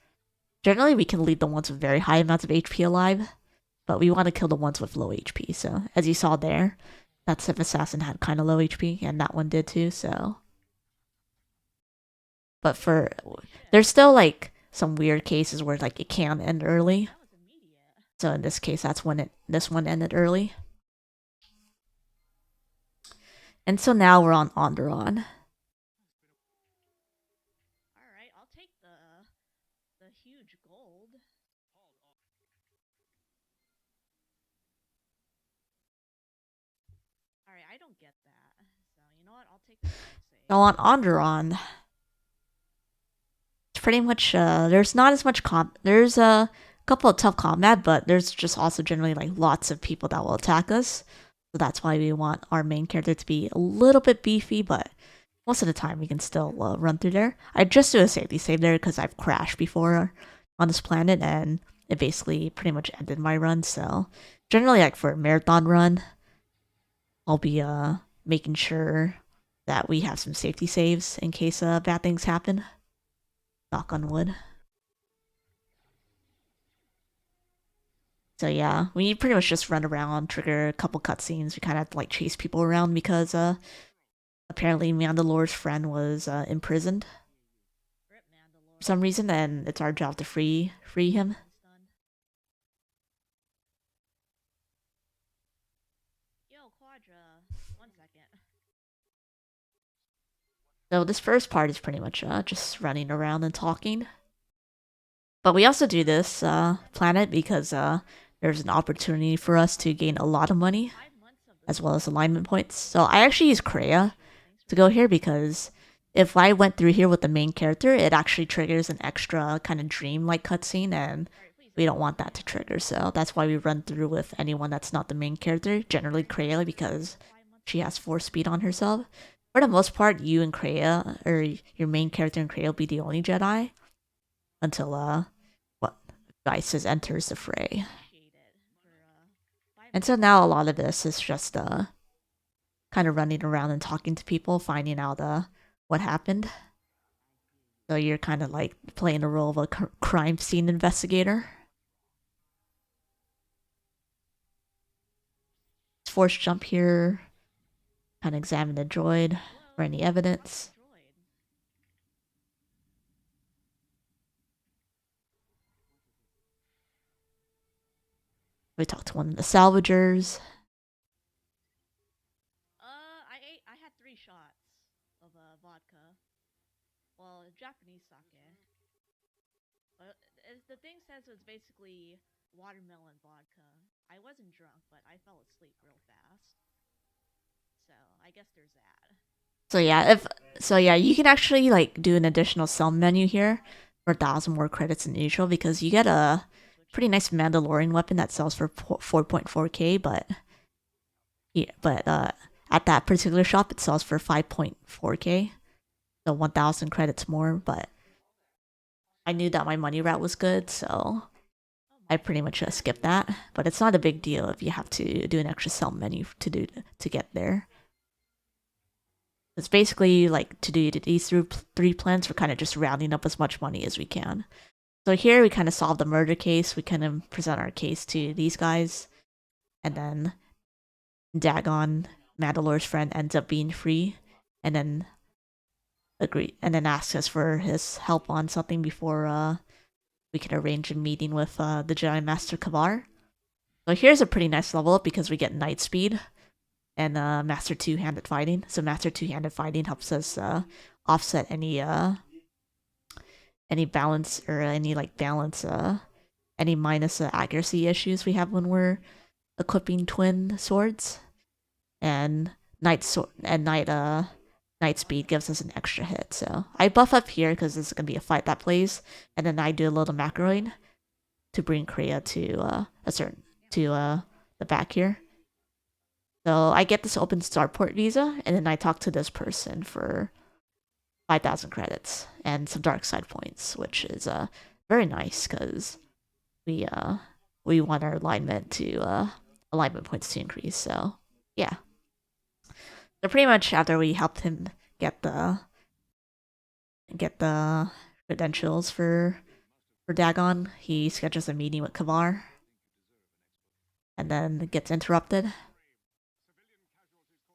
Generally, we can leave the ones with very high amounts of HP alive, but we want to kill the ones with low HP. So as you saw there, that Sith assassin had kind of low HP, and that one did too. So, but for there's still like some weird cases where like it can end early. That was immediate. So in this case, that's when this one ended early. And so now we're on Onderon. Alright, I'll take the huge gold. Alright, I don't get that. So you know what? I'll take the save. So on Onderon, it's pretty much there's not as much there's a couple of tough combat, but there's just also generally like lots of people that will attack us. So that's why we want our main character to be a little bit beefy, but most of the time we can still run through there. I just do a safety save there because I've crashed before on this planet and it basically pretty much ended my run. So generally, like for a marathon run, I'll be making sure that we have some safety saves in case bad things happen. Knock on wood. So yeah, we pretty much just run around, trigger a couple cutscenes. We kind of have to like chase people around because apparently Mandalore's friend was imprisoned Rip Mandalore. for some reason, and it's our job to free him. Yo, Quadra, 1 second. So this first part is pretty much just running around and talking. But we also do this planet because there's an opportunity for us to gain a lot of money 5 months of as well as alignment points. So I actually use Kreia to go here because if I went through here with the main character, it actually triggers an extra kind of dream-like cutscene, and we don't want that to trigger. So that's why we run through with anyone that's not the main character, generally Kreia, because she has 4 speed on herself. For the most part, you and Kreia, or your main character and Kreia, will be the only Jedi until Isis enters the fray. And so now a lot of this is just kind of running around and talking to people, finding out what happened. So you're kind of like playing the role of a crime scene investigator. Force jump here, kind of examine the droid for any evidence. We talked to one of the salvagers. I had 3 shots of vodka. Well, Japanese sake. But the thing says it's basically watermelon vodka. I wasn't drunk, but I fell asleep real fast. So I guess there's that. So yeah, you can actually like do an additional sell menu here for 1,000 more credits than usual because you get a pretty nice Mandalorian weapon that sells for 4.4k, but yeah, but at that particular shop it sells for 5.4k, so 1,000 credits more. But I knew that my money route was good, so I pretty much skipped that. But it's not a big deal if you have to do an extra sell menu to get there. It's basically like to do these 3 plans, we're kind of just rounding up as much money as we can. So here we kind of solve the murder case. We kind of present our case to these guys, and then Dagon, Mandalore's friend, ends up being free, and then asks us for his help on something before we can arrange a meeting with the Jedi Master Kavar. So here's a pretty nice level up because we get Night Speed and Master Two-Handed Fighting. So Master Two-Handed Fighting helps us offset any balance or any minus accuracy issues we have when we're equipping twin swords, and night speed gives us an extra hit. So I buff up here because this is gonna be a fight that plays, and then I do a little macroing to bring Kreia to the back here. So I get this open starport visa, and then I talk to this person for 5,000 credits and some dark side points, which is very nice because we uh we want our alignment points to increase. So yeah. So pretty much after we helped him get the credentials for Dagon, he schedules a meeting with Kamar and then gets interrupted.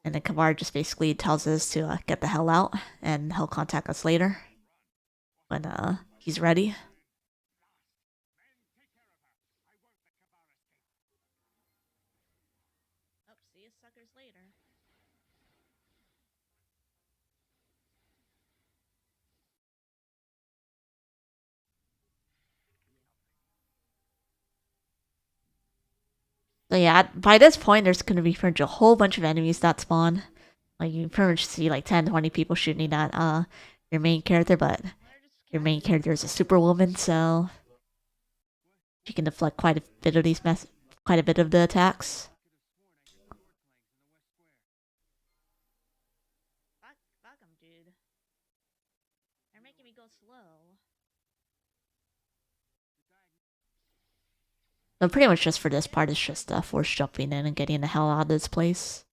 And then Kamar just basically tells us to get the hell out, and he'll contact us later when he's ready. Oh, see you suckers later. So yeah, by this point, there's gonna be pretty much a whole bunch of enemies that spawn. Like you pretty much see like 10, 20 people shooting at your main character, but your main character is a superwoman, so she can deflect quite a bit of the attacks. Fuck 'em, dude. They're making me go slow. So pretty much just for this part, it's just force jumping in and getting the hell out of this place.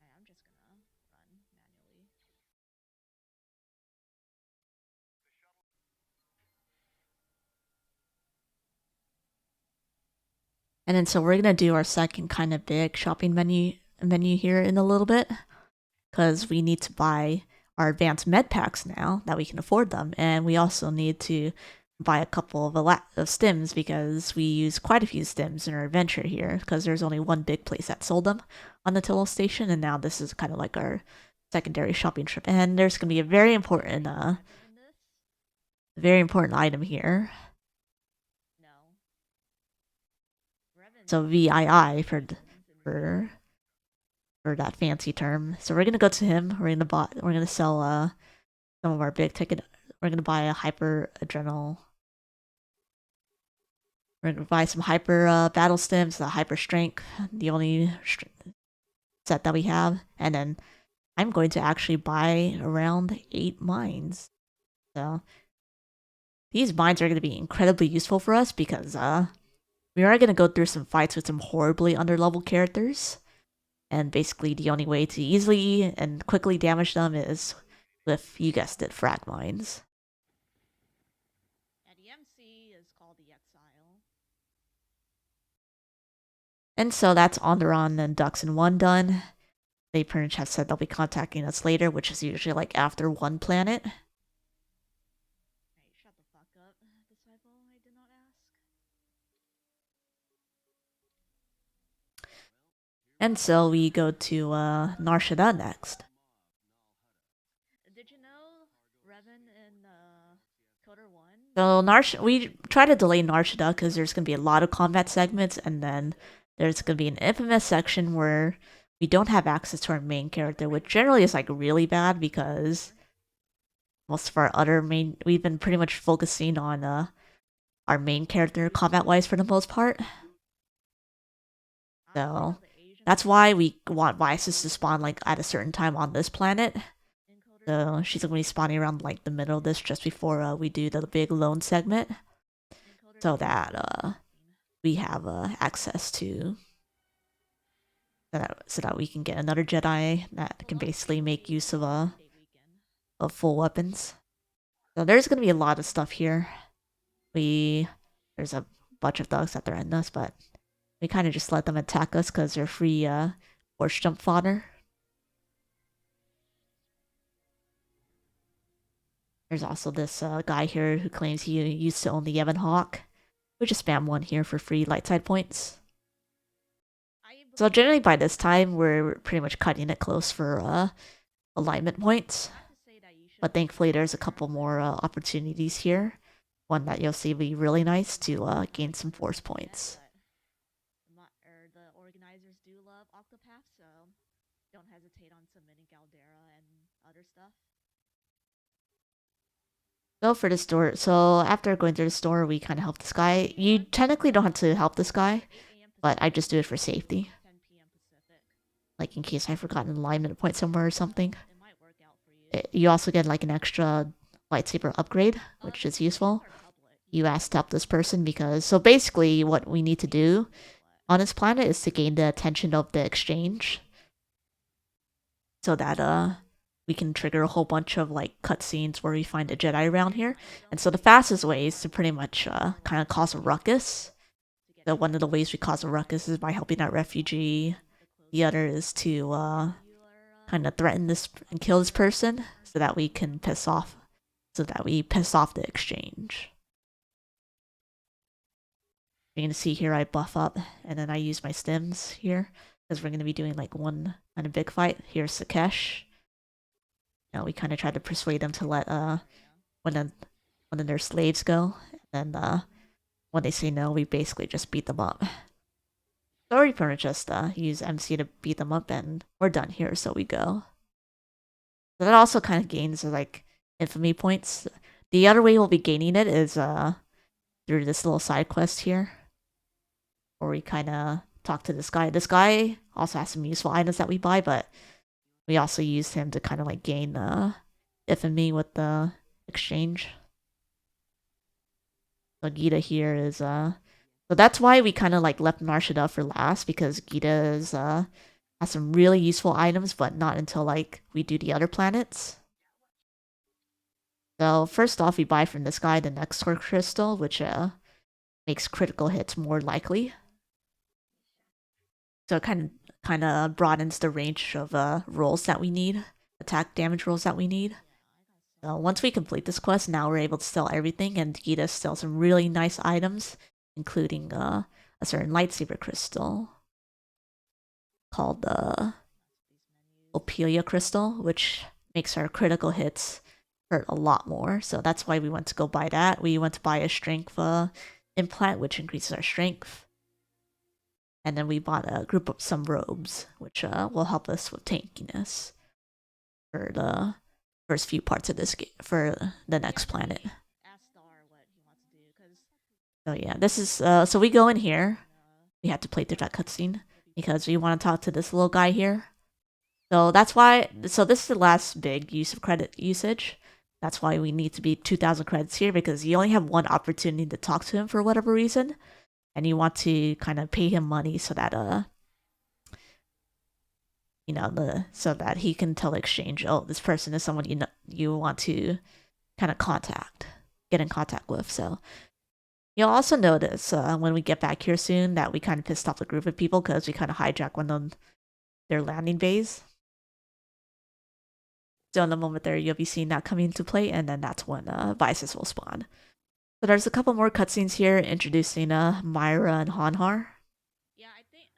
I'm just gonna run manually. And then so we're gonna do our second kind of big shopping menu here in a little bit, because we need to buy our advanced med packs now that we can afford them, and we also need to buy a couple of stims because we use quite a few stims in our adventure here because there's only one big place that sold them on the Tillo station, and now this is kind of like our secondary shopping trip. And there's gonna be a very important item here. No. Revan. So VII for that fancy term. So we're gonna go to him. We're gonna sell some of our big ticket. We're gonna buy a hyper adrenal. We're gonna buy some hyper battle stims, the hyper strength, the only set that we have, and then I'm going to actually buy around 8 mines. So these mines are gonna be incredibly useful for us because we are gonna go through some fights with some horribly underleveled characters. And basically, the only way to easily and quickly damage them is with, you guessed it, frag mines. Yeah, the MC is called the Exile. And so that's Onderon and Ducks in 1 done. They pretty much have said they'll be contacting us later, which is usually like after 1 planet. Hey, shut the fuck up, disciple. I did not ask. And so we go to Nar Shaddaa next. Did you know Revan in KOTOR 1? So we try to delay Nar Shaddaa because there's going to be a lot of combat segments, and then there's going to be an infamous section where we don't have access to our main character, which generally is like really bad because most of our other main, we've been pretty much focusing on our main character combat wise for the most part. So that's why we want Vices to spawn like at a certain time on this planet. So she's gonna be spawning around like the middle of this, just before we do the big loan segment, so that we have access to, so that we can get another Jedi that can basically make use of full weapons. So there's gonna be a lot of stuff here. There's a bunch of thugs that threaten us, but we kind of just let them attack us because they're free force jump fodder. There's also this guy here who claims he used to own the Yevon Hawk. We just spam 1 here for free light side points. So generally by this time, we're pretty much cutting it close for alignment points. But thankfully there's a couple more opportunities here. One that you'll see will be really nice to gain some force points. The organizers do love Octopath, so don't hesitate on submitting Caldera and other stuff. So for the store, so after going through the store, we kind of help this guy. You technically don't have to help this guy, but I just do it for safety. 10 p.m. Pacific. Like in case I forgot an alignment point somewhere or something. It might work out for you. You also get like an extra lightsaber upgrade, which is useful. You asked to help this person because so basically what we need to do on this planet is to gain the attention of the exchange so that we can trigger a whole bunch of like cutscenes where we find a Jedi around here. And so the fastest way is to pretty much kind of cause a ruckus. So one of the ways we cause a ruckus is by helping that refugee. The other is to kind of threaten this and kill this person so that we can piss off the exchange. You're gonna see here I buff up and then I use my stims here because we're gonna be doing like one kind of big fight. Here's Sakesh. Now we kind of try to persuade them to let one of their slaves go, and then when they say no, we basically just beat them up. So we pretty much just use MC to beat them up, and we're done here. So we go. So that also kind of gains like infamy points. The other way we'll be gaining it is through this little side quest here, where we kind of talk to this guy. This guy also has some useful items that we buy, but we also use him to kind of like gain infamy with the exchange. So Gita here is so that's why we kind of like left Narshada for last, because Gita is has some really useful items, but not until like we do the other planets. So first off, we buy from this guy the Nextor crystal, which makes critical hits more likely. So it kind of broadens the range of rolls that we need, attack damage rolls that we need. So once we complete this quest, now we're able to sell everything, and Gita sells some really nice items, including a certain lightsaber crystal called the Opelia crystal, which makes our critical hits hurt a lot more. So that's why we went to go buy that. We went to buy a strength implant, which increases our strength. And then we bought a group of some robes, which will help us with tankiness for the first few parts of this game, for the next planet. So yeah, this is so we go in here. We have to play through that cutscene because we want to talk to this little guy here. So that's why. So this is the last big use of credit usage. That's why we need to be 2,000 credits here, because you only have one opportunity to talk to him for whatever reason, and you want to kind of pay him money so that so that he can tell the exchange, oh, this person is someone you want to kind of get in contact with. So you'll also notice when we get back here soon that we kind of pissed off a group of people because we kind of hijacked one of their landing bays. So in the moment there, you'll be seeing that coming into play, and then that's when Vices will spawn. So there's a couple more cutscenes here introducing Myra and Hanhar. Yeah, I think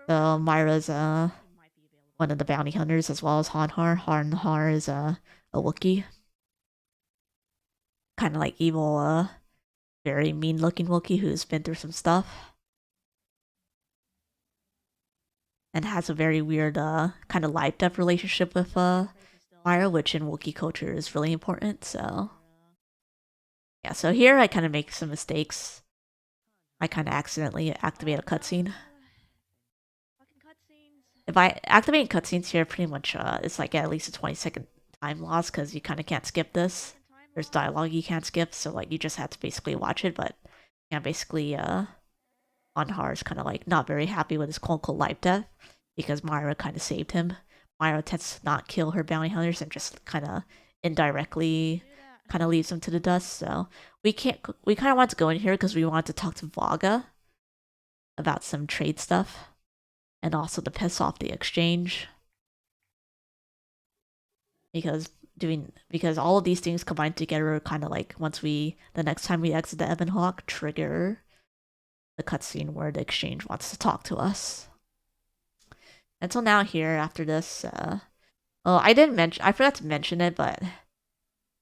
so Myra's one of the bounty hunters, as well as Hanhar. Hanhar is a Wookiee. Kind of like evil, very mean-looking Wookiee who's been through some stuff. And has a very weird kind of life-death relationship with Myra, which in Wookiee culture is really important, so yeah, so here I kind of make some mistakes. I kind of accidentally activate a cutscene. If I activate cutscenes here, pretty much it's like at least a 20-second time loss, because you kind of can't skip this. There's dialogue you can't skip, so like you just have to basically watch it, but yeah, basically Anhar is kind of like not very happy with his quote-unquote life death, because Myra kind of saved him. Myra tends to not kill her bounty hunters and just kind of indirectly kind of leaves them to the dust. So we kind of want to go in here because we want to talk to Vaga about some trade stuff, and also to piss off the exchange, because all of these things combined together kind of like the next time we exit the Ebon Hawk, trigger the cutscene where the exchange wants to talk to us. And so now here, after this, I forgot to mention it, but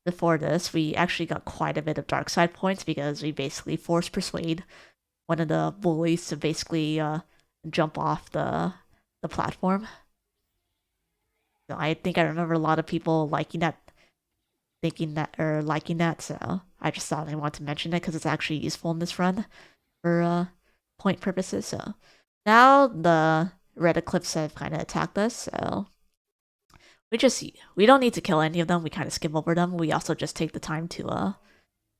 before this, we actually got quite a bit of dark side points because we basically force persuade one of the bullies to basically jump off the platform. So I think I remember a lot of people liking that, so I just thought I wanted to mention it because it's actually useful in this run for point purposes. So now the red eclipse have kind of attacked us, so we don't need to kill any of them. We kind of skim over them. We also just take the time to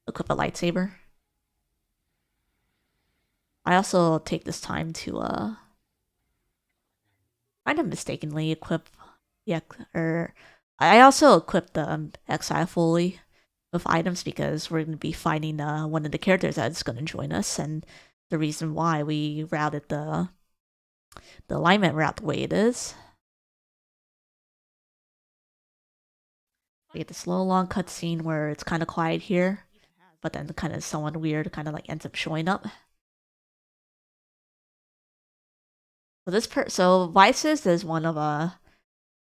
equip a lightsaber. I also take this time to kind of mistakenly equip yeah, or I also equip the exile fully with items because we're going to be finding one of the characters that's going to join us, and the reason why we routed the alignment route the way it is. We get the slow long cutscene where it's kind of quiet here, but then kind of someone weird kind of like ends up showing up. So so Vices is one of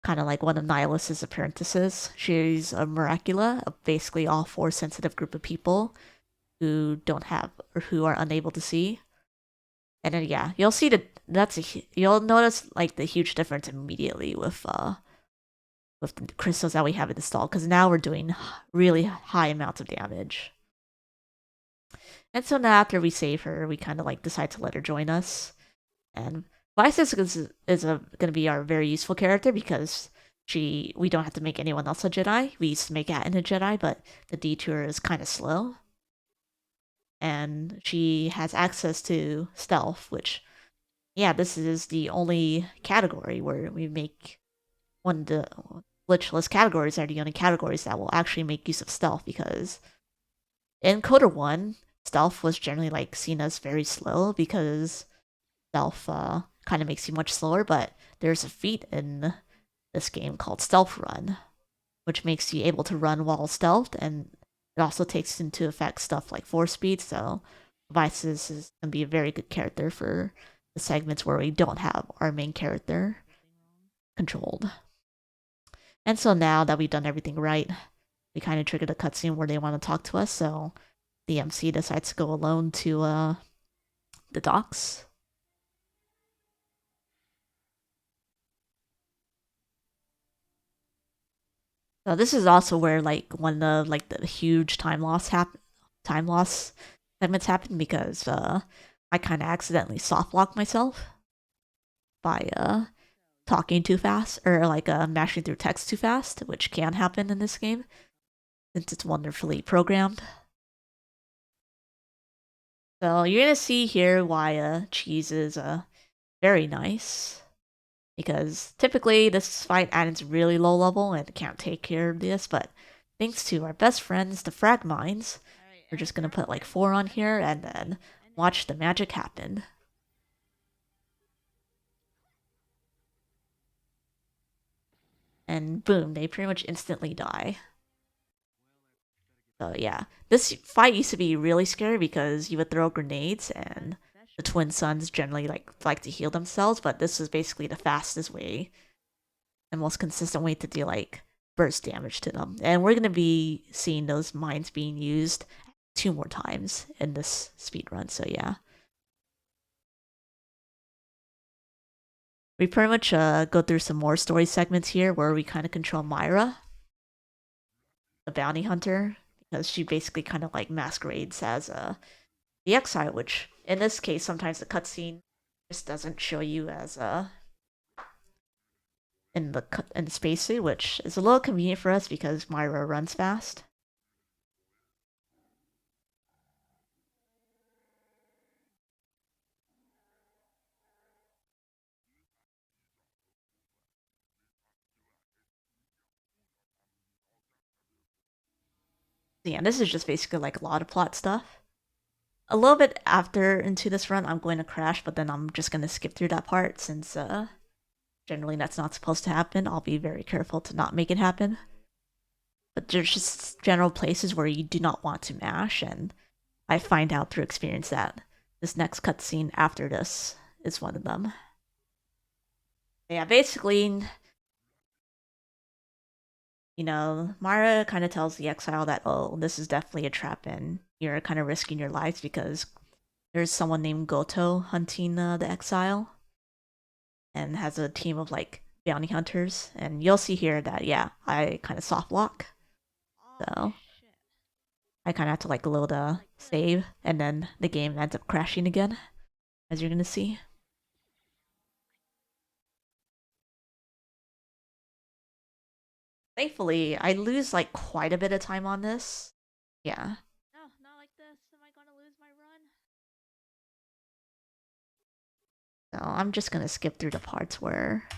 kind of like one of Nihilus's apprentices. She's a Miracula, basically all force sensitive group of people who don't have or who are unable to see. And then yeah, you'll see you'll notice like the huge difference immediately with the crystals that we have installed, because now we're doing really high amounts of damage. And so now after we save her, we kind of like decide to let her join us. And Vices is going to be our very useful character because we don't have to make anyone else a Jedi. We used to make Atten a Jedi, but the detour is kind of slow. And she has access to stealth, which, yeah, this is the only category where we make one of the glitchless categories are the only categories that will actually make use of stealth, because in KOTOR 1, stealth was generally like seen as very slow because stealth kind of makes you much slower, but there's a feat in this game called Stealth Run, which makes you able to run while stealthed, and it also takes into effect stuff like force speed, so Vices is going to be a very good character for the segments where we don't have our main character controlled. And so now that we've done everything right, we kind of triggered a cutscene where they want to talk to us, so the MC decides to go alone to the docks. So this is also where like one of like the huge time loss segments happen, because I kind of accidentally soft lock myself by talking too fast, or like mashing through text too fast, which can happen in this game since it's wonderfully programmed. So you're gonna see here why cheese is very nice, because typically this fight Adam's really low level and can't take care of this, but thanks to our best friends, the frag mines, we're just gonna put like 4 on here and then watch the magic happen. And boom, they pretty much instantly die. So yeah, this fight used to be really scary because you would throw grenades and the twin sons generally like to heal themselves, but this is basically the fastest way and most consistent way to deal like burst damage to them. And we're gonna be seeing those mines being used 2 more times in this speed run. So yeah, we pretty much go through some more story segments here where we kind of control Myra, the bounty hunter, because she basically kind of like masquerades as the exile, which in this case sometimes the cutscene just doesn't show you as in the spacesuit, which is a little convenient for us because Myra runs fast. Yeah, this is just basically like a lot of plot stuff. A little bit after into this run, I'm going to crash, but then I'm just going to skip through that part since generally that's not supposed to happen. I'll be very careful to not make it happen. But there's just general places where you do not want to mash, and I find out through experience that this next cutscene after this is one of them. Yeah, basically, Mara kind of tells the exile that, oh, this is definitely a trap and you're kind of risking your lives because there's someone named Goto hunting the exile and has a team of like bounty hunters. And you'll see here that, yeah, I kind of soft lock. So I kind of have to like load a save, and then the game ends up crashing again, as you're going to see. Thankfully, I lose like quite a bit of time on this. Yeah. No, not like this. Am I gonna lose my run? So I'm just gonna skip through the parts where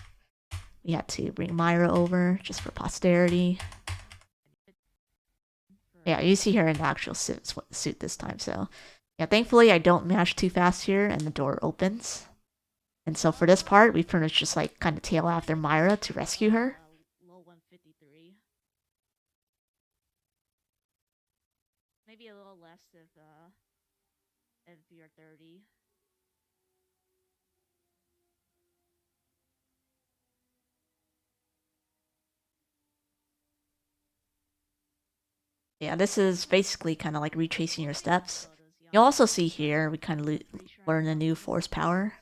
we had to bring Myra over just for posterity. Yeah, you see her in the actual suit this time. So, yeah, thankfully I don't mash too fast here, and the door opens. And so for this part, we pretty much just like kind of tail after Myra to rescue her. Low 153. Maybe a little less if you're 30. Yeah, this is basically kind of like retracing your steps. You'll also see here we kind of learn a new force power.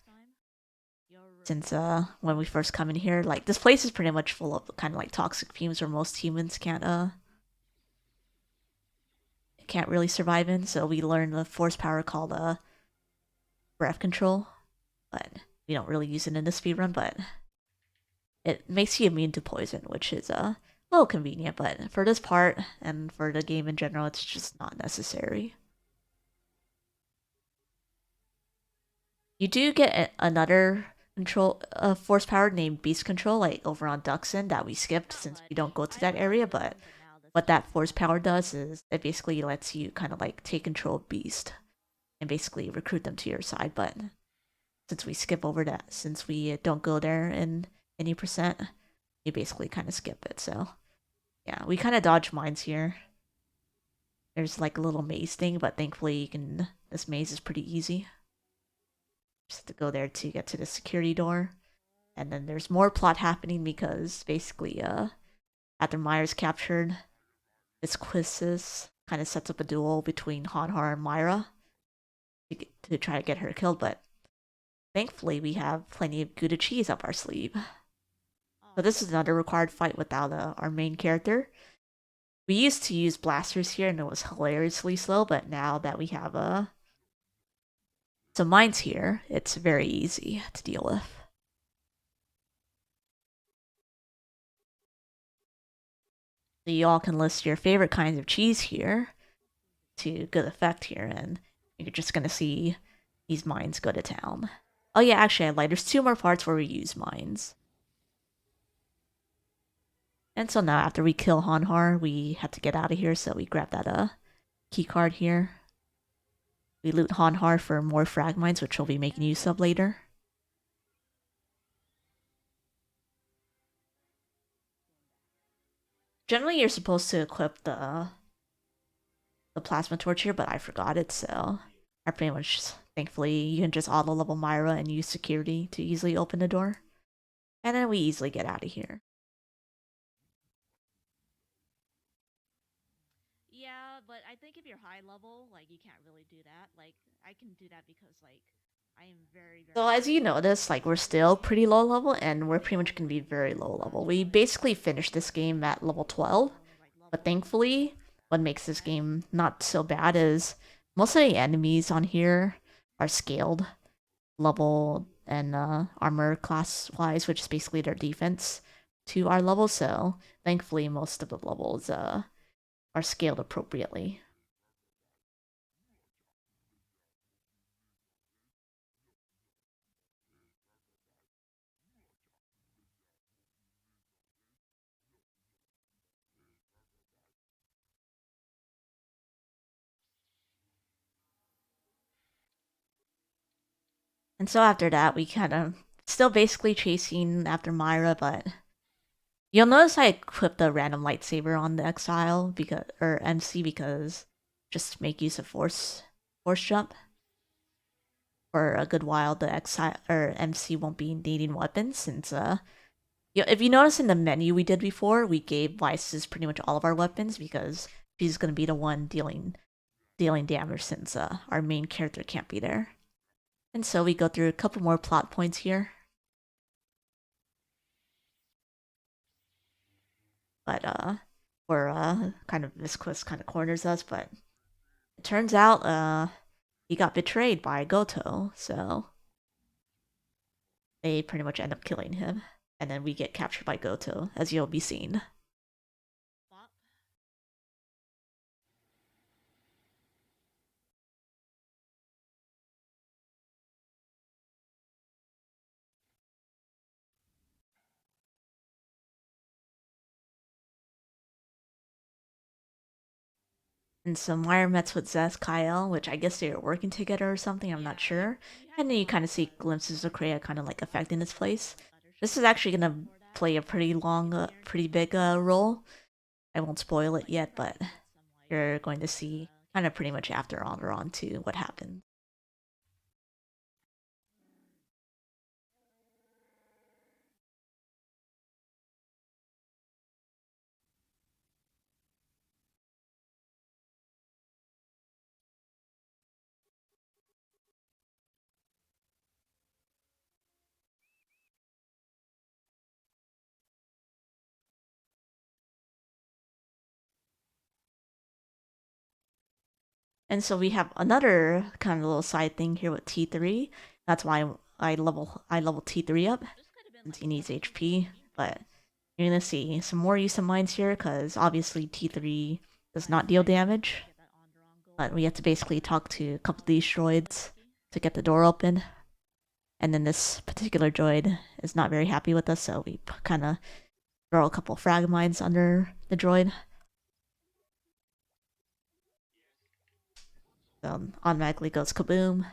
Since when we first come in here, like this place is pretty much full of kind of like toxic fumes where most humans can't really survive in. So we learn the force power called breath control, but we don't really use it in the speedrun. But it makes you immune to poison, which is a little convenient. But for this part and for the game in general, it's just not necessary. You do get another control force power named beast control, like over on Duxon, that we skipped since we don't go to that area. But what that force power does is it basically lets you kind of like take control of beast and basically recruit them to your side. But since we skip over that, since we don't go there in any percent, you basically kind of skip it. So yeah, we kind of dodge mines here. There's like a little maze thing, but thankfully you can. This maze is pretty easy. Just have to go there to get to the security door. And then there's more plot happening because basically, after Myra's captured, this quizzes kind of sets up a duel between Hanhar and Myra to try to get her killed. But thankfully, we have plenty of Gouda cheese up our sleeve. So this is another required fight without our main character. We used to use blasters here and it was hilariously slow, but now that we have some mines here, it's very easy to deal with. So you all can list your favorite kinds of cheese here to good effect here, and you're just gonna see these mines go to town. Oh yeah, actually I lied. There's two more parts where we use mines. And so now after we kill Hanhar, we have to get out of here, so we grab that key card here. We loot Hanhar for more frag mines, which we'll be making use of later. Generally you're supposed to equip the plasma torch here, but I forgot it, so I pretty much thankfully you can just auto level Myra and use security to easily open the door. And then we easily get out of here. Yeah, but I think if you're high level, like you can't really do that. Like I can do that because like I am So as you notice, like we're still pretty low level and we're pretty much gonna be very low level. We basically finished this game at level 12, but thankfully what makes this game not so bad is most of the enemies on here are scaled level and armor class wise, which is basically their defense to our level, so thankfully most of the levels are scaled appropriately. And so after that, we kind of still basically chasing after Myra, but you'll notice I equipped a random lightsaber on the Exile because or MC because just to make use of force jump. For a good while, the Exile or MC won't be needing weapons since if you notice in the menu we did before, we gave Vices pretty much all of our weapons because she's gonna be the one dealing damage since our main character can't be there. And so we go through a couple more plot points here. But we're kind of this quest kind of corners us, but it turns out he got betrayed by Goto, so they pretty much end up killing him. And then we get captured by Goto, as you'll be seeing. And so Meyer meets with Zeth Kyle, which I guess they were working together or something, I'm not sure. And then you kind of see glimpses of Kreia kind of like affecting this place. This is actually going to play a pretty long, pretty big role. I won't spoil it yet, but you're going to see kind of pretty much after on to what happened. And so we have another kind of little side thing here with T3. That's why I level T3 up since he needs HP. But you're gonna see some more use of mines here because obviously T3 does not deal damage. But we have to basically talk to a couple of these droids to get the door open. And then this particular droid is not very happy with us, so we kind of throw a couple frag mines under the droid. So automatically goes kaboom.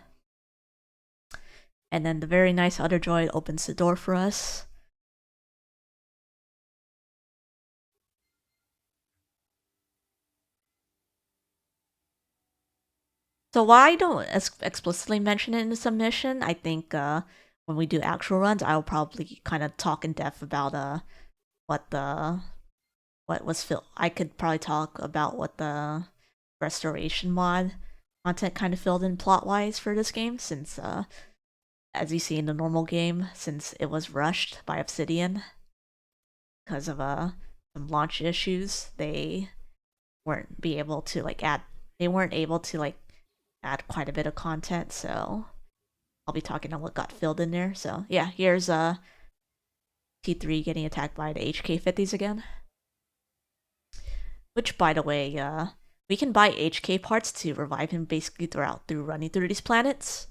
And then the very nice other droid opens the door for us. So while I don't explicitly mention it in the submission, I think when we do actual runs, I'll probably kind of talk in depth about what the what was filled. I could probably talk about what the restoration mod content kind of filled in plot wise for this game, since as you see in the normal game, since it was rushed by Obsidian because of some launch issues, they weren't able to like add quite a bit of content, so I'll be talking on what got filled in there. So yeah, here's T3 getting attacked by the HK50s again. Which, by the way, we can buy HK parts to revive him basically through running through these planets.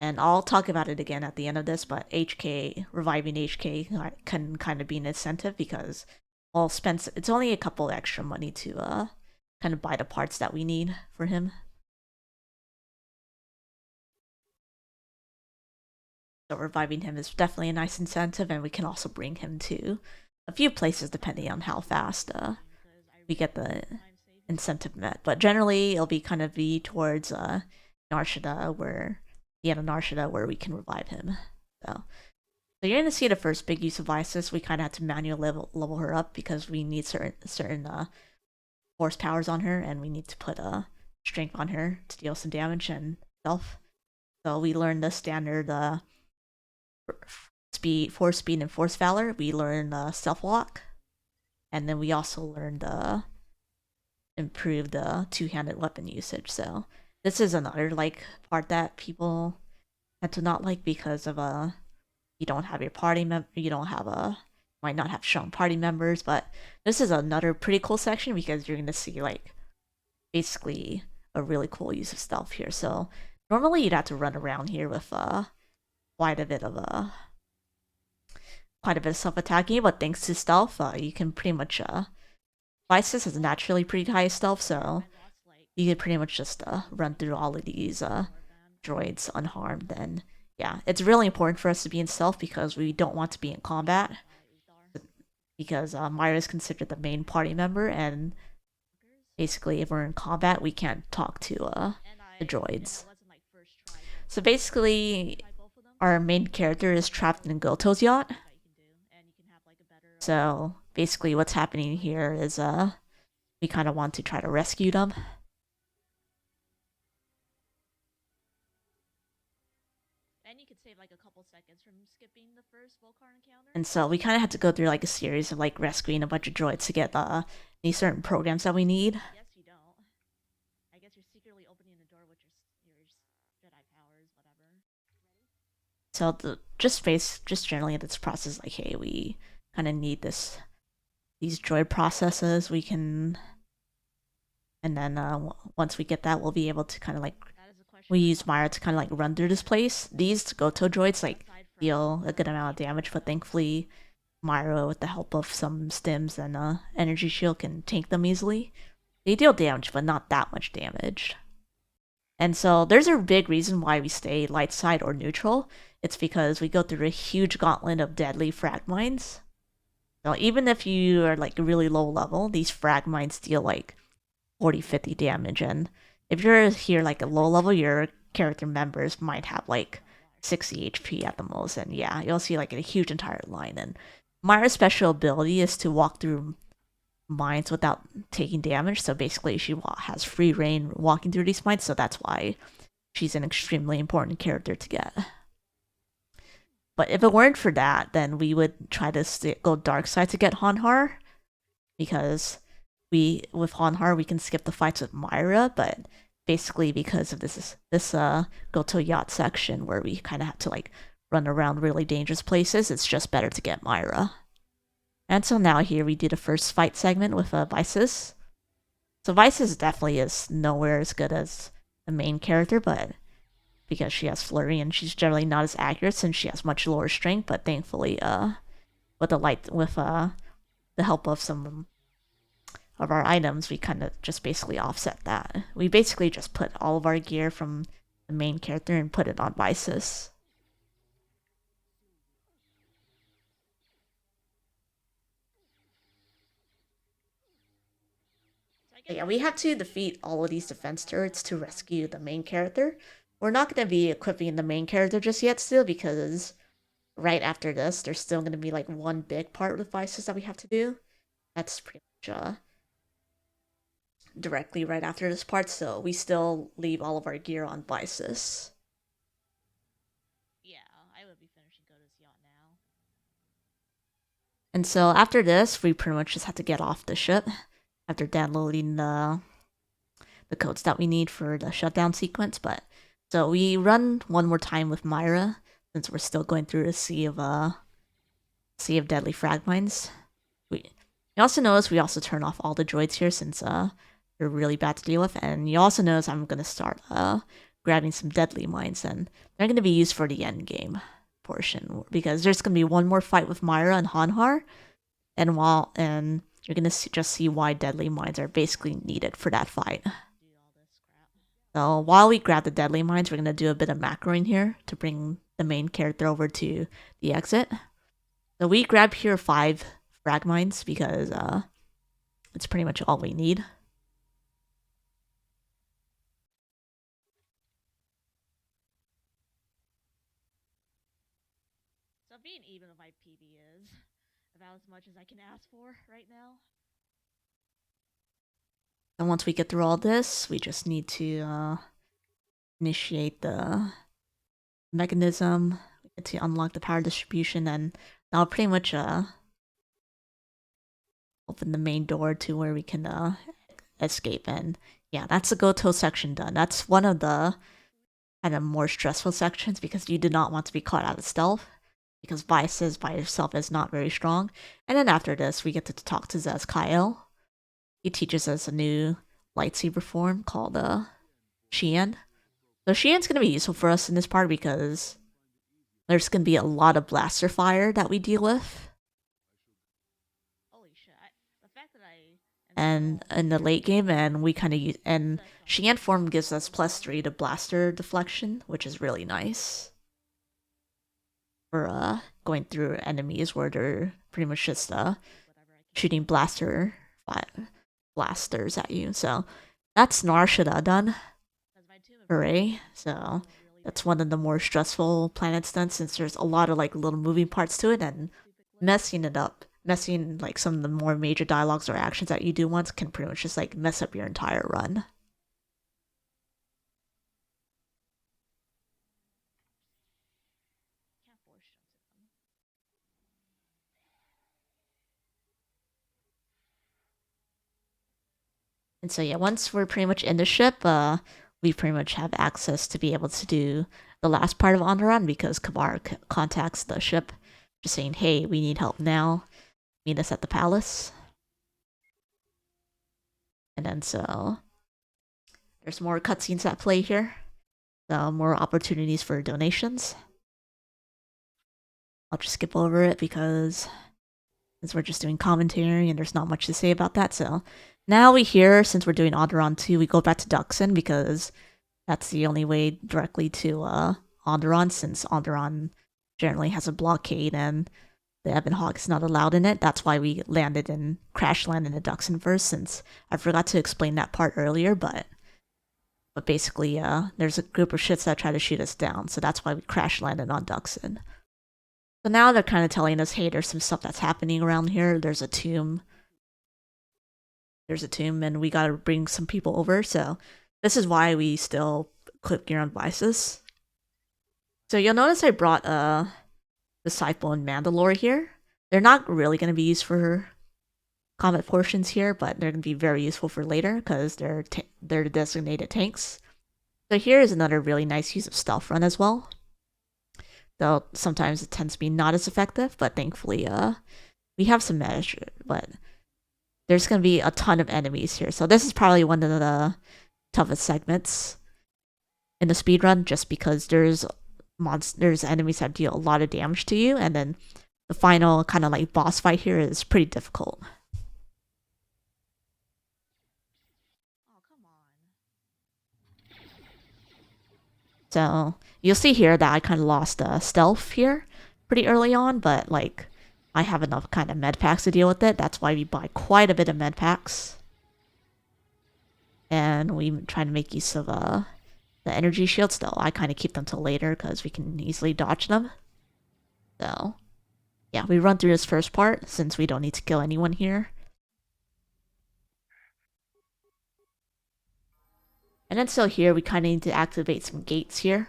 And I'll talk about it again at the end of this, but reviving HK can kind of be an incentive because it's only a couple extra money to kind of buy the parts that we need for him. So reviving him is definitely a nice incentive, and we can also bring him to a few places depending on how fast we get the incentive met. But generally, it'll be kind of be towards Narshada, the end of Narshada, where we can revive him. So you're gonna see the first big use of Isis. We kind of have to manually level her up because we need certain force powers on her, and we need to put strength on her to deal some damage and stuff. So we learned the standard force speed, and force valor. We learned stealth walk, and then we also learned improved two-handed weapon usage. So this is another like part that people tend to not like because of you don't have your party member, you don't have might not have strong party members. But this is another pretty cool section because you're gonna see like basically a really cool use of stealth here. So normally you'd have to run around here with quite a bit of self-attacking, but thanks to stealth, you can pretty much Isis is naturally pretty high stealth, so you can pretty much just run through all of these droids unharmed. And yeah, it's really important for us to be in stealth because we don't want to be in combat. Because Myra is considered the main party member, and basically, if we're in combat, we can't talk to the droids. So basically, our main character is trapped in Goto's yacht. So basically, what's happening here is we kind of want to try to rescue them. And you could save like a couple seconds from skipping the first Volcar encounter. And so we kind of had to go through like a series of like rescuing a bunch of droids to get these certain programs that we need. Yes, you don't. I guess you're secretly opening the door with your Jedi powers, whatever. So just generally this process, like, hey, we kind of need these droid processes. We can, and then once we get that, we'll be able to kind of like we use Myra to kind of like run through this place. These Goto droids like deal a good amount of damage, but thankfully Myra, with the help of some stims and energy shield, can tank them easily. They deal damage, but not that much damage. And so there's a big reason why we stay light side or neutral. It's because we go through a huge gauntlet of deadly frag mines. So even if you are like really low level, these frag mines deal like 40, 50 damage. And if you're here like a low level, your character members might have like 60 HP at the most. And yeah, you'll see like a huge entire line. And Myra's special ability is to walk through mines without taking damage. So basically, she has free reign walking through these mines. So that's why she's an extremely important character to get. But if it weren't for that, then we would try to go dark side to get Hanhar, because with Hanhar we can skip the fights with Myra, but basically because of this go to yacht section where we kind of have to like run around really dangerous places, it's just better to get Myra. And so now here we do the first fight segment with Vices. So Vices definitely is nowhere as good as the main character, but because she has flurry and she's generally not as accurate since she has much lower strength, but thankfully with the help of some of our items, we kind of just basically offset that. We basically just put all of our gear from the main character and put it on Vices. Yeah, we have to defeat all of these defense turrets to rescue the main character. We're not going to be equipping the main character just yet still, because right after this, there's still going to be like one big part with Vices that we have to do. That's pretty much directly right after this part, so we still leave all of our gear on Vices. Yeah, I would be finishing KOTOR's yacht now. And so after this, we pretty much just have to get off the ship after downloading the codes that we need for the shutdown sequence. But so we run one more time with Myra since we're still going through a sea of deadly frag mines. We also notice we also turn off all the droids here since they're really bad to deal with. And you also notice I'm gonna start grabbing some deadly mines, and they're gonna be used for the end game portion because there's gonna be one more fight with Myra and Hanhar, and you're gonna just see why deadly mines are basically needed for that fight. So while we grab the deadly mines, we're gonna do a bit of macroing here to bring the main character over to the exit. So we grab here 5 frag mines because it's pretty much all we need. So being even with my PB is about as much as I can ask for right now. And once we get through all this, we just need to initiate the mechanism to unlock the power distribution, and that'll pretty much open the main door to where we can escape. And yeah, that's the KOTOR section done. That's one of the kind of more stressful sections because you do not want to be caught out of stealth, because Vices by itself is not very strong. And then after this, we get to talk to Zez Kyle. He teaches us a new lightsaber form called Xian. So Xian's going to be useful for us in this part because there's going to be a lot of blaster fire that we deal with. Holy shit! The fact that I and in the late game, and we kind of use, and Xian form gives us +3 to blaster deflection, which is really nice for going through enemies where they're pretty much just shooting blasters at you. So that's Nar should have done. Hooray! So that's one of the more stressful planets done, since there's a lot of like little moving parts to it, and messing like some of the more major dialogues or actions that you do once can pretty much just like mess up your entire run. And so yeah, once we're pretty much in the ship, we pretty much have access to be able to do the last part of On the Run, because Kabar contacts the ship just saying, hey, we need help now. Meet us at the palace. And then so there's more cutscenes at play here. So more opportunities for donations. I'll just skip over it because since we're just doing commentary and there's not much to say about that. So Now we here, since we're doing Onderon 2, we go back to Duxon because that's the only way directly to Onderon, since Onderon generally has a blockade and the Ebon Hawk is not allowed in it. That's why we crash landed in Duxon first, since I forgot to explain that part earlier, but basically, there's a group of shits that try to shoot us down, so that's why we crash landed on Duxon. So now they're kind of telling us, hey, there's some stuff that's happening around here. There's a tomb, and we gotta bring some people over, so this is why we still clip gear on Vices. So you'll notice I brought Disciple and Mandalore here. They're not really going to be used for combat portions here, but they're going to be very useful for later because they're designated tanks. So here is another really nice use of stealth run as well. Though sometimes it tends to be not as effective, but thankfully we have some measure. But there's going to be a ton of enemies here, so this is probably one of the toughest segments in the speedrun, just because there's enemies that deal a lot of damage to you, and then the final kind of like boss fight here is pretty difficult. Oh, come on. So you'll see here that I kind of lost stealth here pretty early on, but like I have enough kind of med packs to deal with it. That's why we buy quite a bit of med packs, and we try to make use of the energy shields, though I kind of keep them till later because we can easily dodge them. So yeah, we run through this first part since we don't need to kill anyone here. And then so here we kind of need to activate some gates here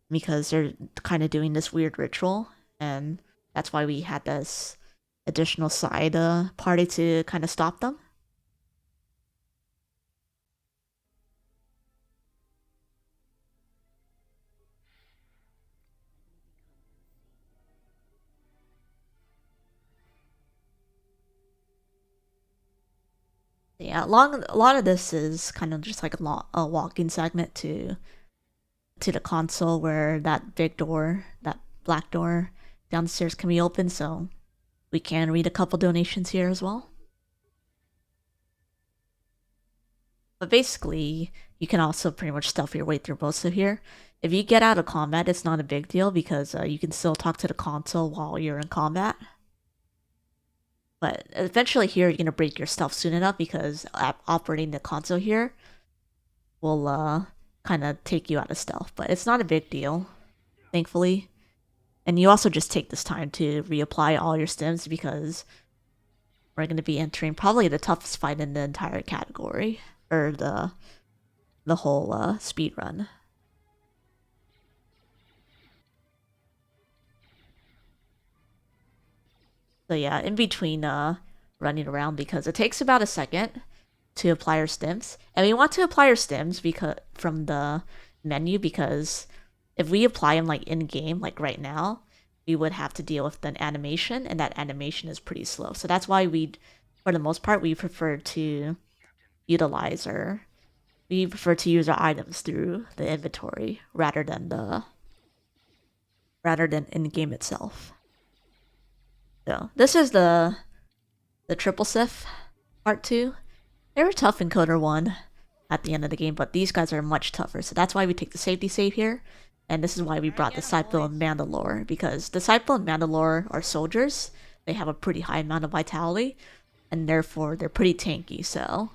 because they're kind of doing this weird ritual, and that's why we had this additional side party to kind of stop them. Yeah, a lot of this is kind of just like a walking segment to the console where that big door, that black door downstairs can be opened, so we can read a couple donations here as well. But basically, you can also pretty much stealth your way through most of here. If you get out of combat, it's not a big deal because you can still talk to the console while you're in combat. But eventually here, you're going to break your stealth soon enough because operating the console here will kind of take you out of stealth. But it's not a big deal, thankfully. And you also just take this time to reapply all your stims because we're going to be entering probably the toughest fight in the entire category, or the whole speed run. So yeah, in between running around, because it takes about a second to apply our stims, and we want to apply our stims because from the menu, because if we apply them like in game, like right now, we would have to deal with an animation, and that animation is pretty slow. So that's why for the most part, we prefer to use our items through the inventory rather than in game itself. So this is the triple Sith part 2. They were tough in KOTOR 1 at the end of the game, but these guys are much tougher. So that's why we take the safety save here. And this is why we brought Disciple and Mandalore, because Disciple and Mandalore are soldiers. They have a pretty high amount of vitality, and therefore they're pretty tanky. So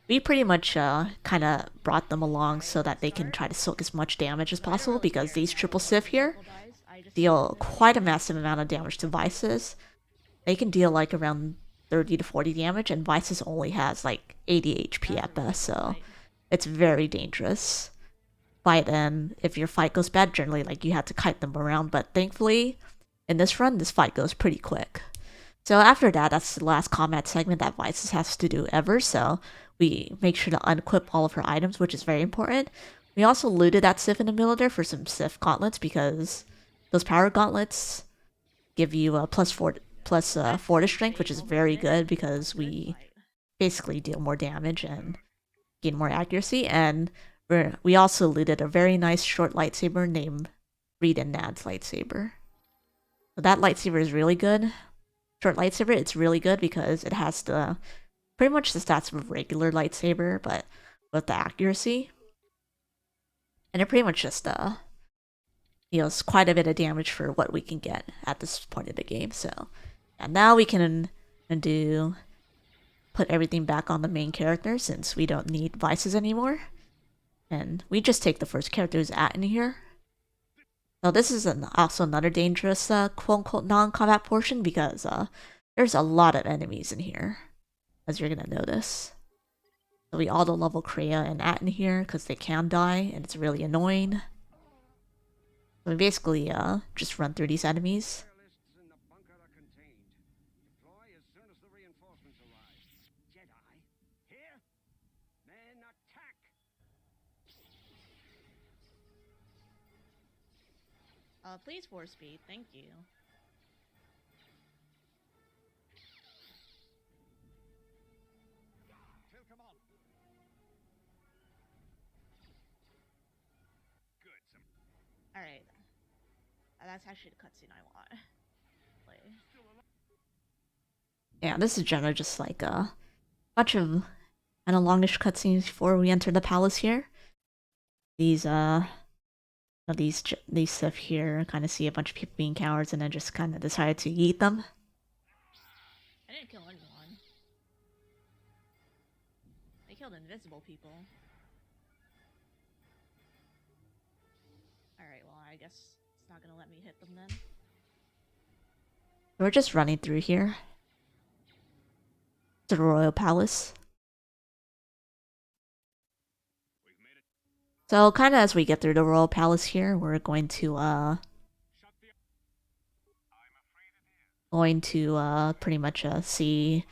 we pretty much kind of brought them along so that they can try to soak as much damage as possible, because these triple Sith here deal quite a massive amount of damage to Vices. They can deal like around 30 to 40 damage, and Vices only has like 80 HP at best, so it's very dangerous. Fight, and if your fight goes bad, generally like you have to kite them around, but thankfully in this run, this fight goes pretty quick. So after that, that's the last combat segment that Vices has to do ever, so we make sure to unequip all of her items, which is very important. We also looted that Sith in the middle there for some Sith gauntlets, because those power gauntlets give you a plus 4 to strength, which is very good because we basically deal more damage and gain more accuracy. And we also looted a very nice short lightsaber named Reed and Nad's lightsaber. So that lightsaber is really good. Short lightsaber, it's really good because it has the pretty much the stats of a regular lightsaber, but with the accuracy. And it pretty much just deals quite a bit of damage for what we can get at this point of the game. So, and now we can put everything back on the main character since we don't need vices anymore. And we just take the first character who's in here. So this is also another dangerous quote-unquote non-combat portion because there's a lot of enemies in here, as you're gonna notice. So we auto-level Kreia and Atten here because they can die and it's really annoying. So we basically just run through these enemies. Please force speed, thank you. Alright. That's actually the cutscene I want. Play. Yeah, this is generally just like a bunch of kind of longish cutscenes before we enter the palace here. These Sith here kind of see a bunch of people being cowards and then just kind of decided to eat them. I didn't kill anyone. They killed invisible people. Alright, well, I guess it's not gonna let me hit them then. We're just running through here to the royal palace. So kind of as we get through the royal palace here, we're going to pretty much see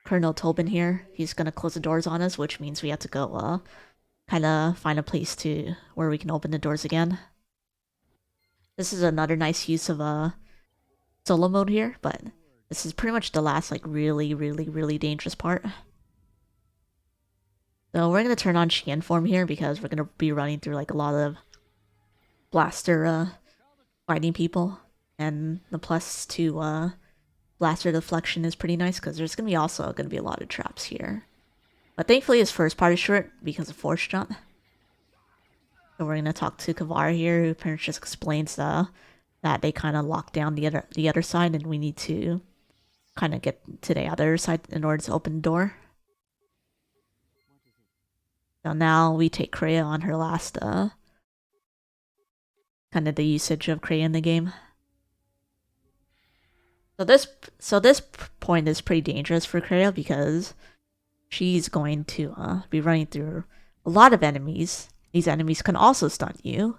Colonel Tobin here. He's gonna close the doors on us, which means we have to go kind of find a place where we can open the doors again. This is another nice use of solo mode here, but this is pretty much the last like really dangerous part. So we're gonna turn on Xian form here because we're gonna be running through like a lot of blaster fighting people, and the plus to blaster deflection is pretty nice because there's also gonna be a lot of traps here. But thankfully his first part is short because of force jump. So we're gonna talk to Kavar here, who pretty much just explains that they kind of lock down the other side, and we need to kind of get to the other side in order to open the door. So now we take Kreia on her last kind of the usage of Kreia in the game. So this point is pretty dangerous for Kreia because she's going to be running through a lot of enemies. These enemies can also stun you.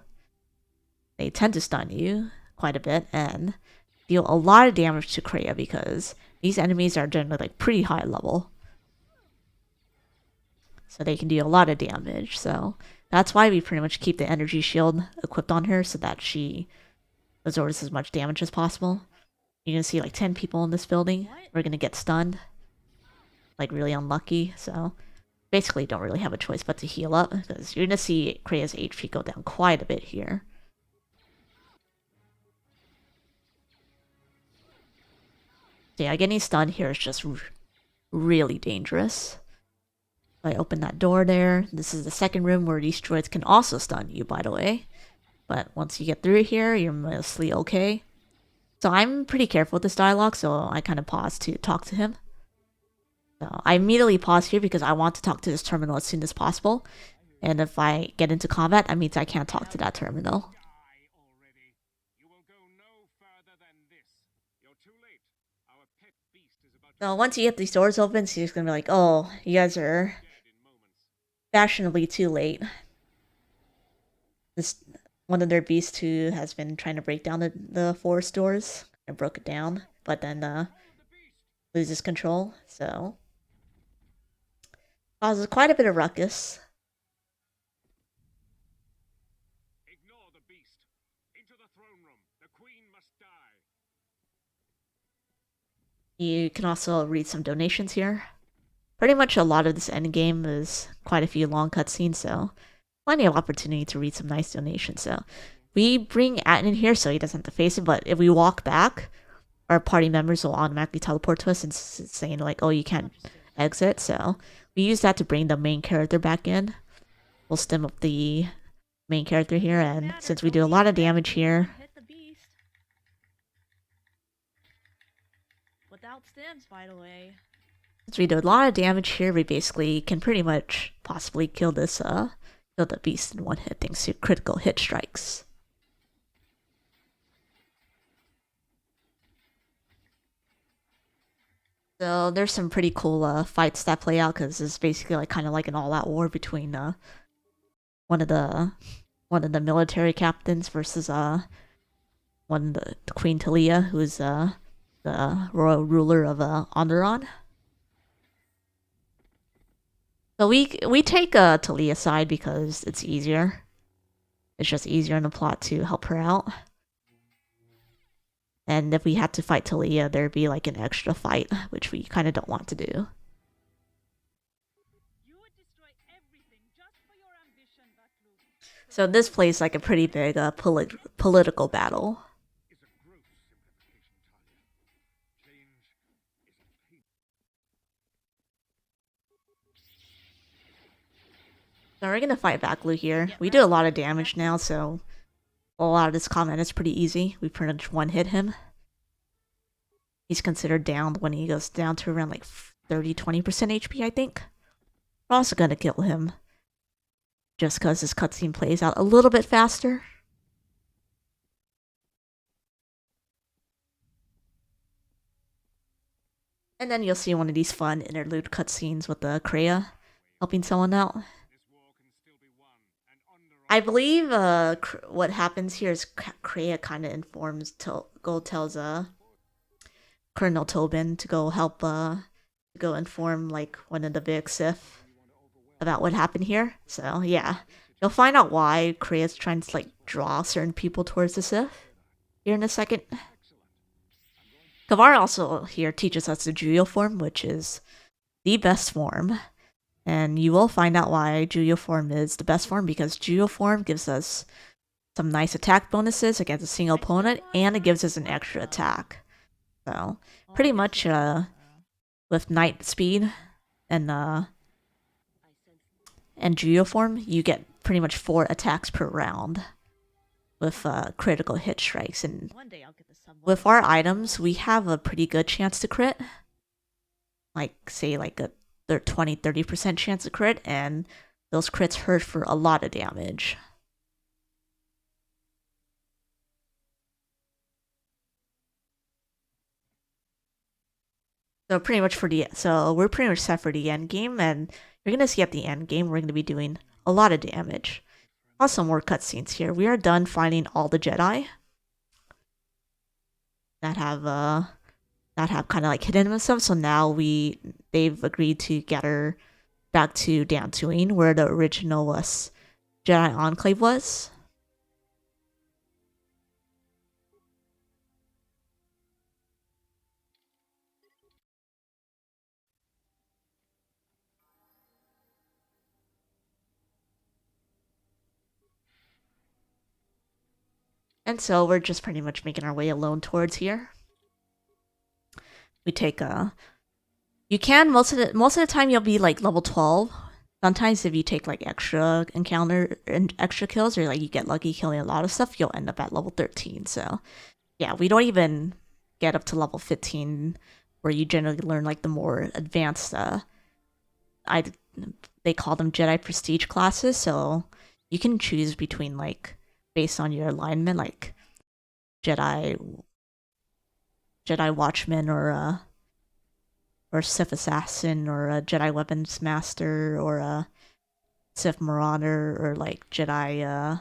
They tend to stun you quite a bit and deal a lot of damage to Kreia because these enemies are generally like pretty high level. So they can do a lot of damage. So that's why we pretty much keep the energy shield equipped on her so that she absorbs as much damage as possible. You're gonna see like 10 people in this building. We're gonna get stunned. Like really unlucky. So basically don't really have a choice but to heal up because you're gonna see Kreia's HP go down quite a bit here. So yeah, getting stunned here is just really dangerous. I open that door there. This is the second room where these droids can also stun you, by the way. But once you get through here, you're mostly okay. So I'm pretty careful with this dialogue, so I kind of pause to talk to him. So I immediately pause here because I want to talk to this terminal as soon as possible. And if I get into combat, that means I can't talk to that terminal. So once you get these doors open, she's gonna be like, oh, you guys are fashionably too late. This one of their beasts who has been trying to break down the forest doors and broke it down, but then loses control, so causes quite a bit of ruckus. Ignore the beast. Into the throne room. The queen must die. You can also read some donations here. Pretty much a lot of this endgame is quite a few long cutscenes, so plenty of opportunity to read some nice donations. So we bring Atten in here so he doesn't have to face it, but if we walk back, our party members will automatically teleport to us and saying like, oh, you can't exit, so we use that to bring the main character back in. We'll stem up the main character here, and since we do a lot of damage here, hit the beast. Without stems, by the way. since we do a lot of damage here, we basically can pretty much possibly kill this kill the beast in one hit thanks to critical hit strikes. So there's some pretty cool fights that play out because it's basically like kind of like an all-out war between one of the military captains versus the Queen Talia, who's the royal ruler of Onderon. So we take Talia's side because it's easier. It's just easier in the plot to help her out. And if we had to fight Talia, there'd be like an extra fight, which we kind of don't want to do. So this plays like a pretty big political battle. So we're gonna fight Vaklu here. We do a lot of damage now, so a lot of this combat is pretty easy. We pretty much one-hit him. He's considered down when he goes down to around like 30-20% HP, I think. We're also gonna kill him. Just because this cutscene plays out a little bit faster. And then you'll see one of these fun interlude cutscenes with the Kreia helping someone out. I believe what happens here is Kreia kind of informs tells Colonel Tobin to go help to go inform like one of the big Sith about what happened here. So yeah, you'll find out why Kreia's trying to like draw certain people towards the Sith here in a second. Kavar also here teaches us the Juyo form, which is the best form. And you will find out why Juyo form is the best form, because Juyo form gives us some nice attack bonuses against a single opponent, and it gives us an extra attack. So pretty much with Knight speed and Juyo form, you get pretty much 4 attacks per round with critical hit strikes. And with our items, we have a pretty good chance to crit. Like say like a 20-30% chance to crit, and those crits hurt for a lot of damage. So we're pretty much set for the end game, and you're gonna see at the end game we're gonna be doing a lot of damage. Also more cutscenes here. We are done finding all the Jedi that have kind of like hidden themselves. So now they've agreed to gather back to Dantooine, where the original Jedi Enclave was. And so we're just pretty much making our way alone towards here. We take you can most of the time you'll be like level 12. Sometimes if you take like extra encounter and extra kills, or like you get lucky killing a lot of stuff, you'll end up at level 13. So yeah, we don't even get up to level 15, where you generally learn like the more advanced they call them Jedi Prestige classes. So you can choose between like based on your alignment, like Jedi Watchman or Sith Assassin, or a Jedi Weapons Master, or a Sith Marauder, or like Jedi I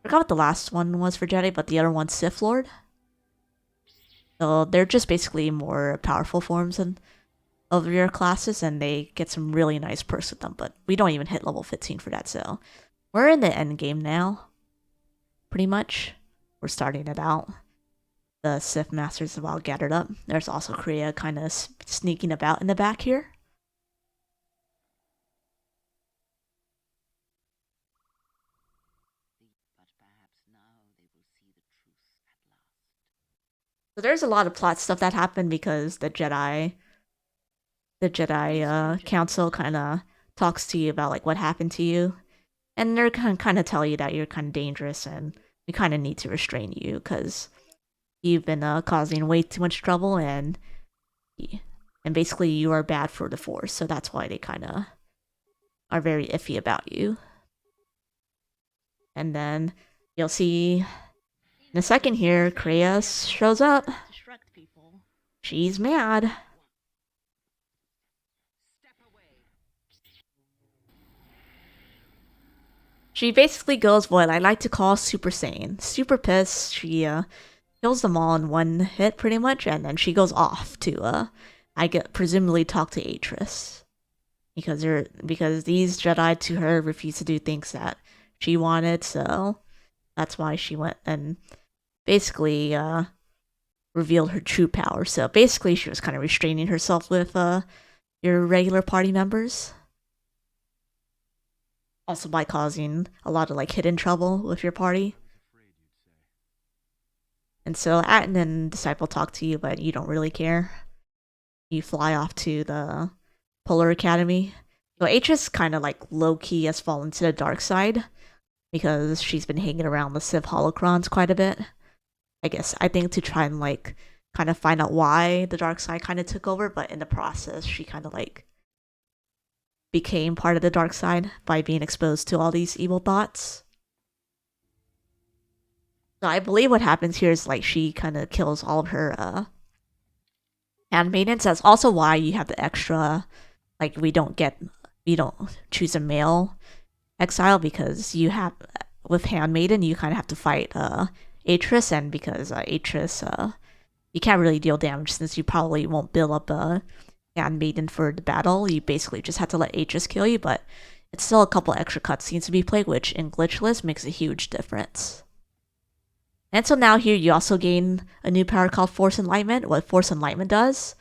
forgot what the last one was for Jedi, but the other one's Sith Lord. So they're just basically more powerful forms of your classes, and they get some really nice perks with them, but we don't even hit level 15 for that. So we're in the end game now. Pretty much. We're starting it out. The Sith Masters have all gathered up. There's also Kreia kind of sneaking about in the back here. So there's a lot of plot stuff that happened because the Jedi the Jedi Council kind of talks to you about like what happened to you, and they're kind of tell you that you're kind of dangerous and we kind of need to restrain you because you've been causing way too much trouble and basically you are bad for the Force, so that's why they kind of are very iffy about you. And then you'll see in a second here, Kreia shows up. Distract people. She's mad. She basically goes what I like to call Super Saiyan. Super pissed. She kills them all in one hit pretty much, and then she goes off to presumably talk to Atris. Because these Jedi to her refuse to do things that she wanted, so that's why she went and basically revealed her true power. So basically she was kind of restraining herself with your regular party members. Also by causing a lot of like hidden trouble with your party. And so Atten and Disciple talk to you, but you don't really care. You fly off to the Polar Academy. So Atris kind of like low-key has fallen to the dark side because she's been hanging around the Sith holocrons quite a bit. I think to try and like kind of find out why the dark side kind of took over, but in the process she kind of like became part of the dark side by being exposed to all these evil thoughts. So I believe what happens here is like she kind of kills all of her handmaidens. That's also why you have the extra, like we don't choose a male exile because you have with handmaiden you kind of have to fight Atris, and because Atris you can't really deal damage since you probably won't build up a handmaiden for the battle. You basically just have to let Atris kill you, but it's still a couple extra cutscenes to be played, which in Glitchless makes a huge difference. And so now here you also gain a new power called Force Enlightenment. What Force Enlightenment does,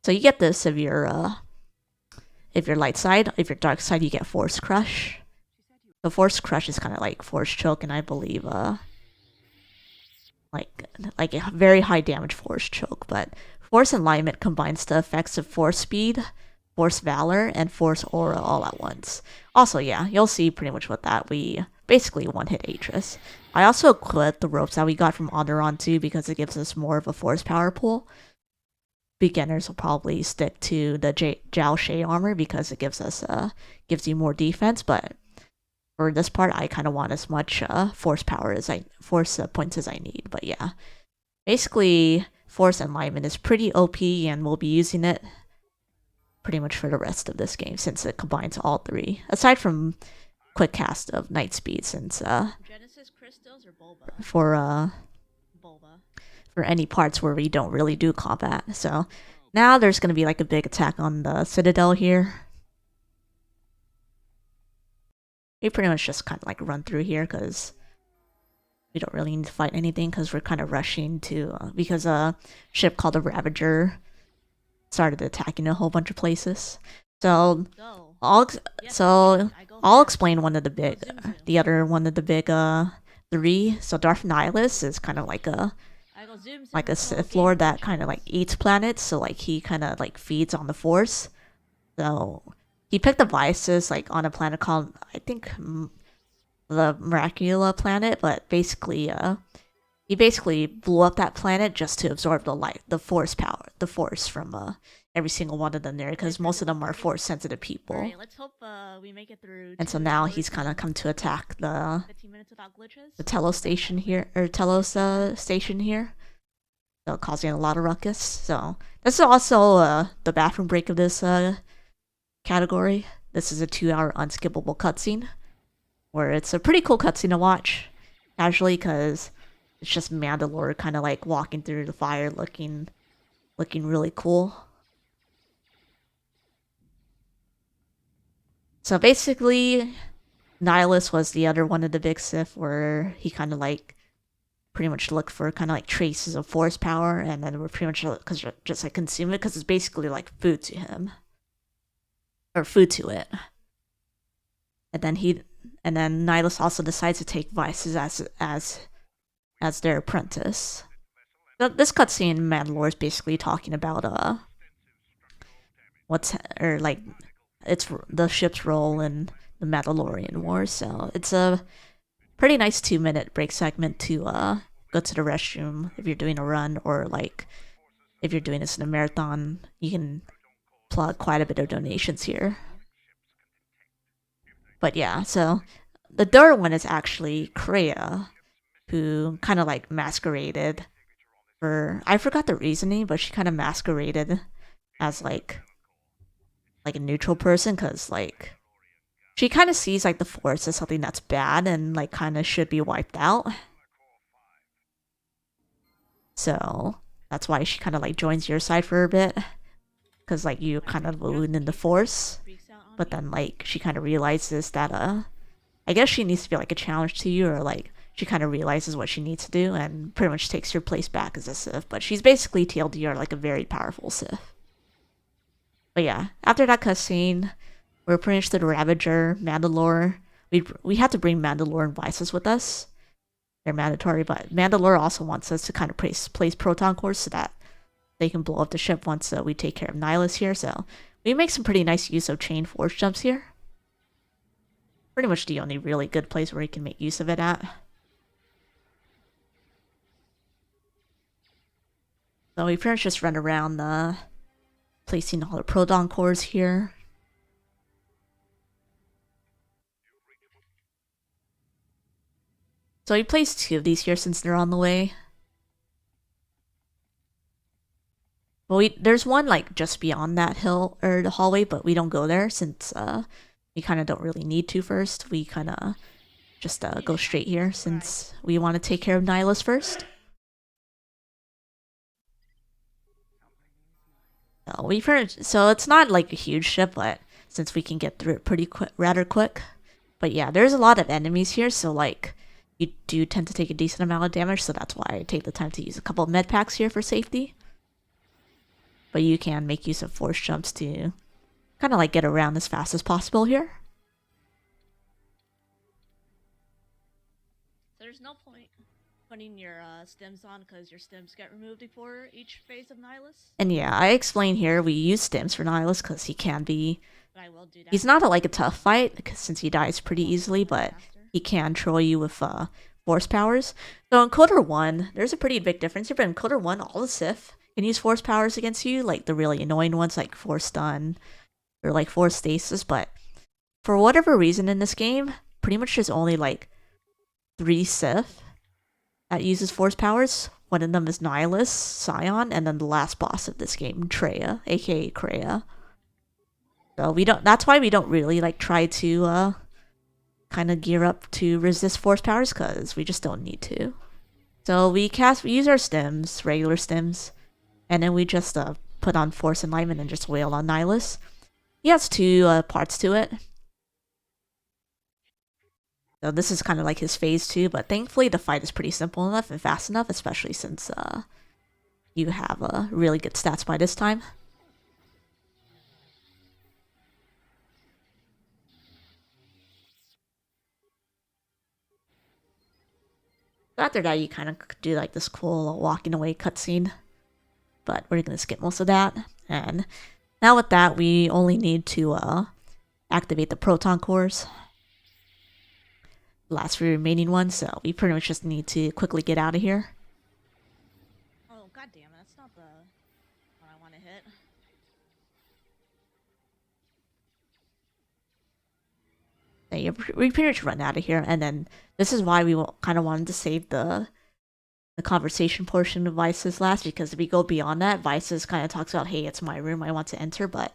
so you get this if you're light side. If you're dark side, you get Force Crush. The Force Crush is kind of like Force Choke, and I believe like a very high damage Force Choke. But Force Enlightenment combines the effects of Force Speed, Force Valor, and Force Aura all at once. Also, yeah, you'll see pretty much what that we basically one-hit Atris. I also equipped the ropes that we got from Onderon too because it gives us more of a force power pool. Beginners will probably stick to the Jiao Shay armor because it gives you more defense, but for this part I kind of want as much force points as I need. But yeah, basically Force Enlightenment is pretty OP and we'll be using it pretty much for the rest of this game since it combines all three, aside from quick cast of Night Speed, since Genesis crystals or Bulba? Bulba. For any parts where we don't really do combat. So now there's gonna be like a big attack on the Citadel here. We pretty much just kind of like run through here because we don't really need to fight anything because we're kind of rushing to because a ship called the Ravager started attacking a whole bunch of places. So I'll explain one of the big, the other one of the big three. So Darth Nihilus is kind of like a Sith Lord that kind of like eats planets. So like he kind of like feeds on the Force. So he picked the Vices like on a planet called I think the Miracula planet, but basically he basically blew up that planet just to absorb the Force from every single one of them there because most of them are Force sensitive people. Alright, let's hope we make it through. And so now he's kind of come to attack the 15 minutes without glitches. the Telos station here, or Telos station here, so causing a lot of ruckus. So this is also the bathroom break of this category. This is a 2-hour unskippable cutscene, where it's a pretty cool cutscene to watch casually because it's just Mandalore kind of like walking through the fire, looking really cool. So basically, Nihilus was the other one of the big Sith where he kind of like pretty much looked for kind of like traces of Force power, and then we're pretty much just like consume it because it's basically like food to him, or food to it. And then Nihilus also decides to take Vices as their apprentice. This cutscene, Mandalore is basically talking about like it's the ship's role in the Mandalorian War. So it's a pretty nice 2-minute break segment to go to the restroom if you're doing a run, or like if you're doing this in a marathon, you can plug quite a bit of donations here. But yeah, so the third one is actually Kreia, who kind of like masqueraded for, I forgot the reasoning, but she kind of masqueraded as like a neutral person, because like she kind of sees like the Force as something that's bad and like kind of should be wiped out. So that's why she kind of like joins your side for a bit, because like you kind of believe in the Force, but then like she kind of realizes that I guess she needs to be like a challenge to you, or like she kind of realizes what she needs to do and pretty much takes her place back as a Sith. But she's basically TLDR like a very powerful Sith. But yeah, after that cutscene, we're pretty much to the Ravager, Mandalore. We had to bring Mandalore and Vices with us. They're mandatory, but Mandalore also wants us to kind of place proton cores so that they can blow up the ship once we take care of Nihilus here. So we make some pretty nice use of chain force jumps here. Pretty much the only really good place where you can make use of it at. So we pretty much just run around placing all the proton cores here. So we placed 2 of these here since they're on the way. Well, there's one like just beyond that hill or the hallway, but we don't go there since we kind of don't really need to first. We kind of just go straight here since we want to take care of Nihilus first. So it's not like a huge ship, but since we can get through it pretty quick, rather quick. But yeah, there's a lot of enemies here, so like you do tend to take a decent amount of damage, so that's why I take the time to use a couple of med packs here for safety. But you can make use of force jumps to kind of like get around as fast as possible here. So there's no point putting your stims on because your stims get removed before each phase of Nihilus. And yeah, I explain here we use stims for Nihilus because he can be. But I will do that. He's not like a tough fight since he dies pretty easily, but he can troll you with force powers. So in KOTOR 1, there's a pretty big difference here, but in KOTOR 1, all the Sith can use force powers against you, like the really annoying ones like force stun or like force stasis, but for whatever reason in this game, pretty much there's only like 3 Sith that uses force powers. One of them is Nihilus, Scion, and then the last boss of this game, Treya, aka Kreia. So that's why we don't really like try to kind of gear up to resist force powers, because we just don't need to. So we use our stims, regular stims, and then we just put on force enlightenment and just wail on Nihilus. He has 2 parts to it. So this is kind of like his phase 2, but thankfully the fight is pretty simple enough and fast enough, especially since you have really good stats by this time. After that, you kind of do like this cool walking away cutscene, but we're gonna skip most of that. And now with that, we only need to activate the proton cores. The last 3 remaining ones, so we pretty much just need to quickly get out of here. Oh, god damn it, that's not the one I want to hit. Yeah, we pretty much run out of here, and then this is why we kind of wanted to save the conversation portion of Vices last, because if we go beyond that, Vices kind of talks about, hey, it's my room, I want to enter, but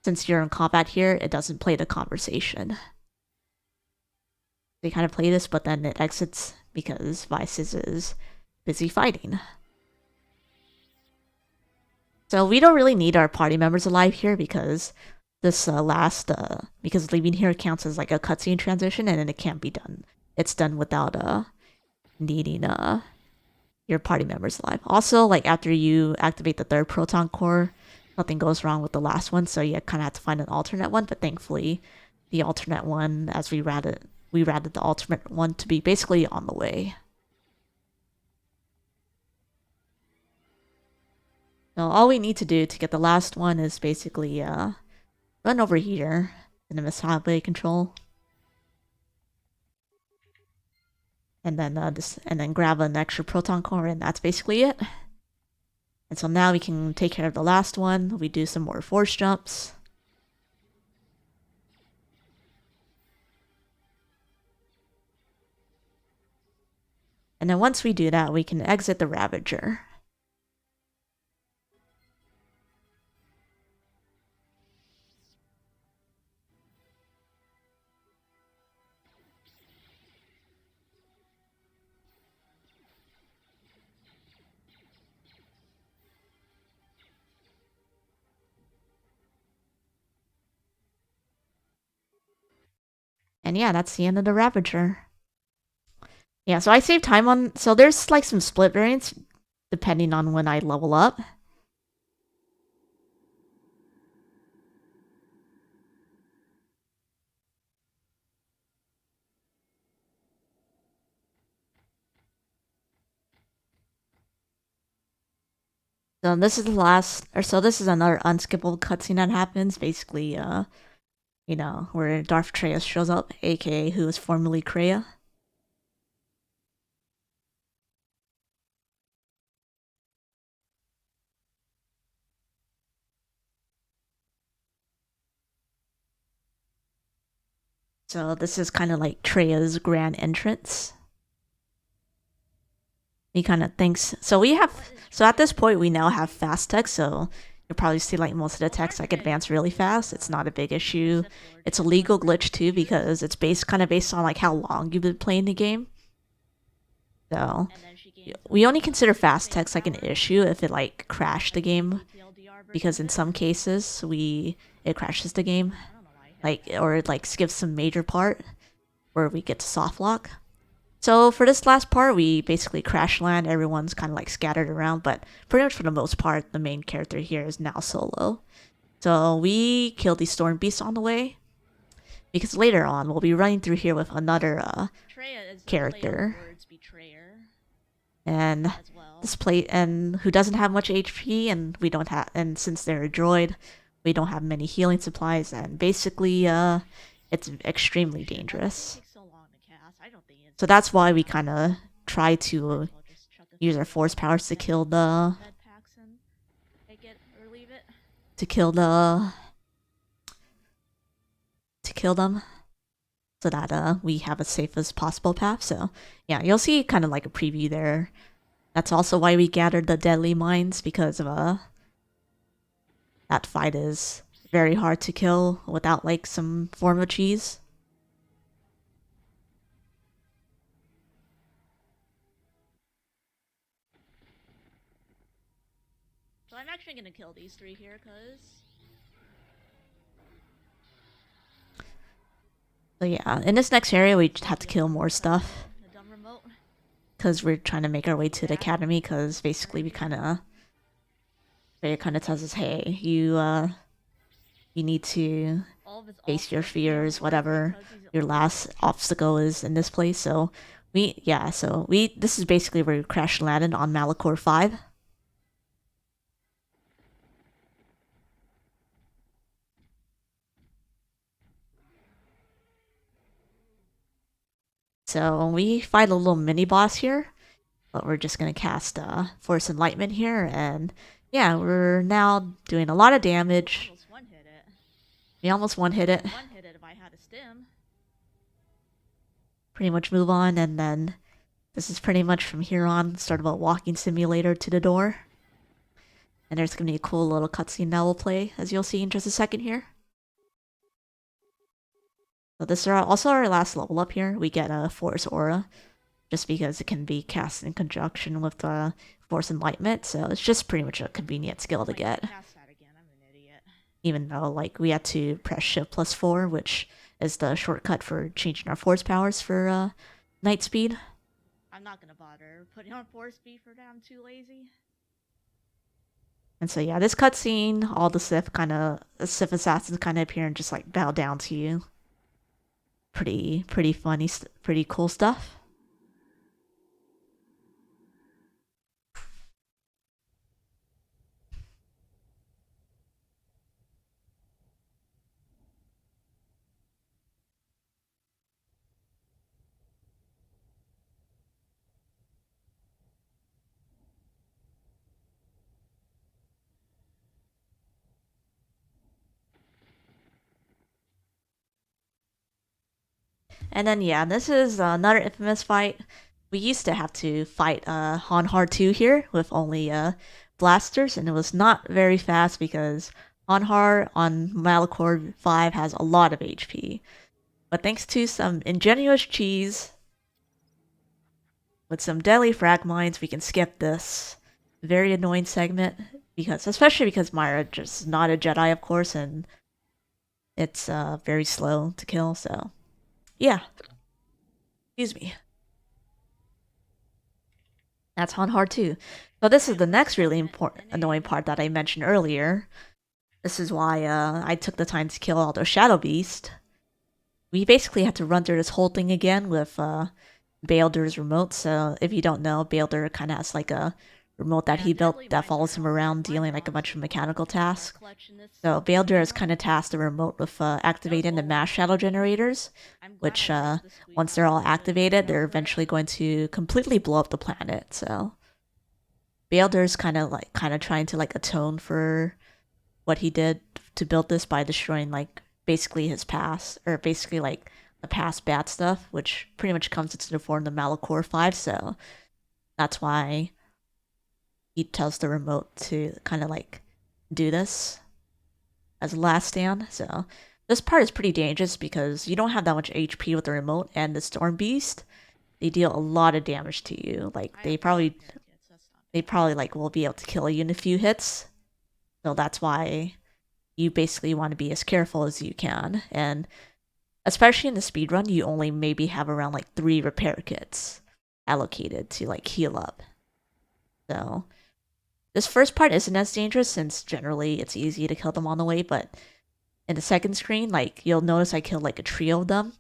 since you're in combat here, it doesn't play the conversation. They kind of play this, but then it exits because Vices is busy fighting. So we don't really need our party members alive here, because this because leaving here counts as like a cutscene transition, and then it can't be done. It's done without needing your party members alive. Also, like after you activate the 3rd proton core, nothing goes wrong with the last one, so you kind of have to find an alternate one. But thankfully, the alternate one, as we ratted the alternate one to be basically on the way. So all we need to do to get the last one is basically run over here in the Misabe control. And then grab an extra proton core, and that's basically it. And so now we can take care of the last one. We do some more force jumps. And then once we do that, we can exit the Ravager. And yeah, that's the end of the Ravager. Yeah, so I saved time on... So there's like some split variants depending on when I level up. So this is the last... So this is another unskippable cutscene that happens. Basically, you know, where Darth Atreus shows up, aka who was formerly Kreia. So this is kind of like Treia's grand entrance. He kind of thinks... So we have... So at this point, we now have fast text, so you'll probably see like most of the text like advance really fast. It's not a big issue. It's a legal glitch too because it's kind of based on like how long you've been playing the game. So we only consider fast text like an issue if it like crashed the game, because in some cases it crashes the game, like, or it like skips some major part where we get to soft lock. So for this last part, we basically crash land. Everyone's kind of like scattered around, but pretty much for the most part, the main character here is now solo. So we kill these storm beasts on the way, because later on we'll be running through here with another character, and this plate, and who doesn't have much HP, and we don't have, and since they're a droid, we don't have many healing supplies, and basically it's extremely dangerous. So that's why we kind of try to use our force powers to kill them, so that we have as safe as possible path. So yeah, you'll see kind of like a preview there. That's also why we gathered the deadly mines, because of that fight is very hard to kill without like some form of cheese. So I'm actually gonna kill these three here, cause... So yeah, in this next area we just have to kill more stuff, because we're trying to make our way to the academy, because basically it kind of tells us, hey, you need to face your fears, whatever your last obstacle is in this place. So this is basically where we crash landed on Malachor 5. So we fight a little mini boss here, but we're just gonna cast Force Enlightenment here, and yeah, we're now doing a lot of damage. We almost one-hit it. If I had a stim. Pretty much move on, and then this is pretty much from here on sort of a walking simulator to the door. And there's gonna be a cool little cutscene that will play, as you'll see in just a second here. So this is also our last level up here. We get a Force Aura, just because it can be cast in conjunction with Force Enlightenment, so it's just pretty much a convenient skill to get. Even though like we had to press Shift +4, which is the shortcut for changing our force powers for night speed. I'm not gonna bother putting on force speed for that. I'm too lazy. And so yeah, this cutscene, all the Sith assassins kind of appear and just like bow down to you. Pretty funny, pretty cool stuff. And then yeah, this is another infamous fight. We used to have to fight Hanhar 2 here with only blasters, and it was not very fast because Hanhar on Malachor 5 has a lot of HP. But thanks to some ingenious cheese with some deadly frag mines, we can skip this very annoying segment because, especially because Myra just not a Jedi, of course, and it's very slow to kill. So yeah, excuse me. That's on hard too. So this is the next really important, annoying part that I mentioned earlier. This is why I took the time to kill all those Shadow Beasts. We basically had to run through this whole thing again with Baelder's remote. So if you don't know, Baelder kind of has like a remote that he built that follows him around dealing like a bunch of mechanical tasks. So Baelder has kind of tasked the remote with activating the mass shadow generators, which once they're all activated, they're eventually going to completely blow up the planet. So Baelder's kind of trying to like atone for what he did to build this by destroying like basically his past, or basically like the past bad stuff, which pretty much comes into the form of the Malachor 5. So that's why he tells the remote to kind of like do this as a last stand. So this part is pretty dangerous because you don't have that much HP with the remote, and the Storm Beast, they deal a lot of damage to you. Like they probably like will be able to kill you in a few hits. So that's why you basically want to be as careful as you can. And especially in the speedrun, you only maybe have around like 3 repair kits allocated to like heal up. So this first part isn't as dangerous since generally it's easy to kill them on the way, but in the second screen, like you'll notice I killed like a trio of them.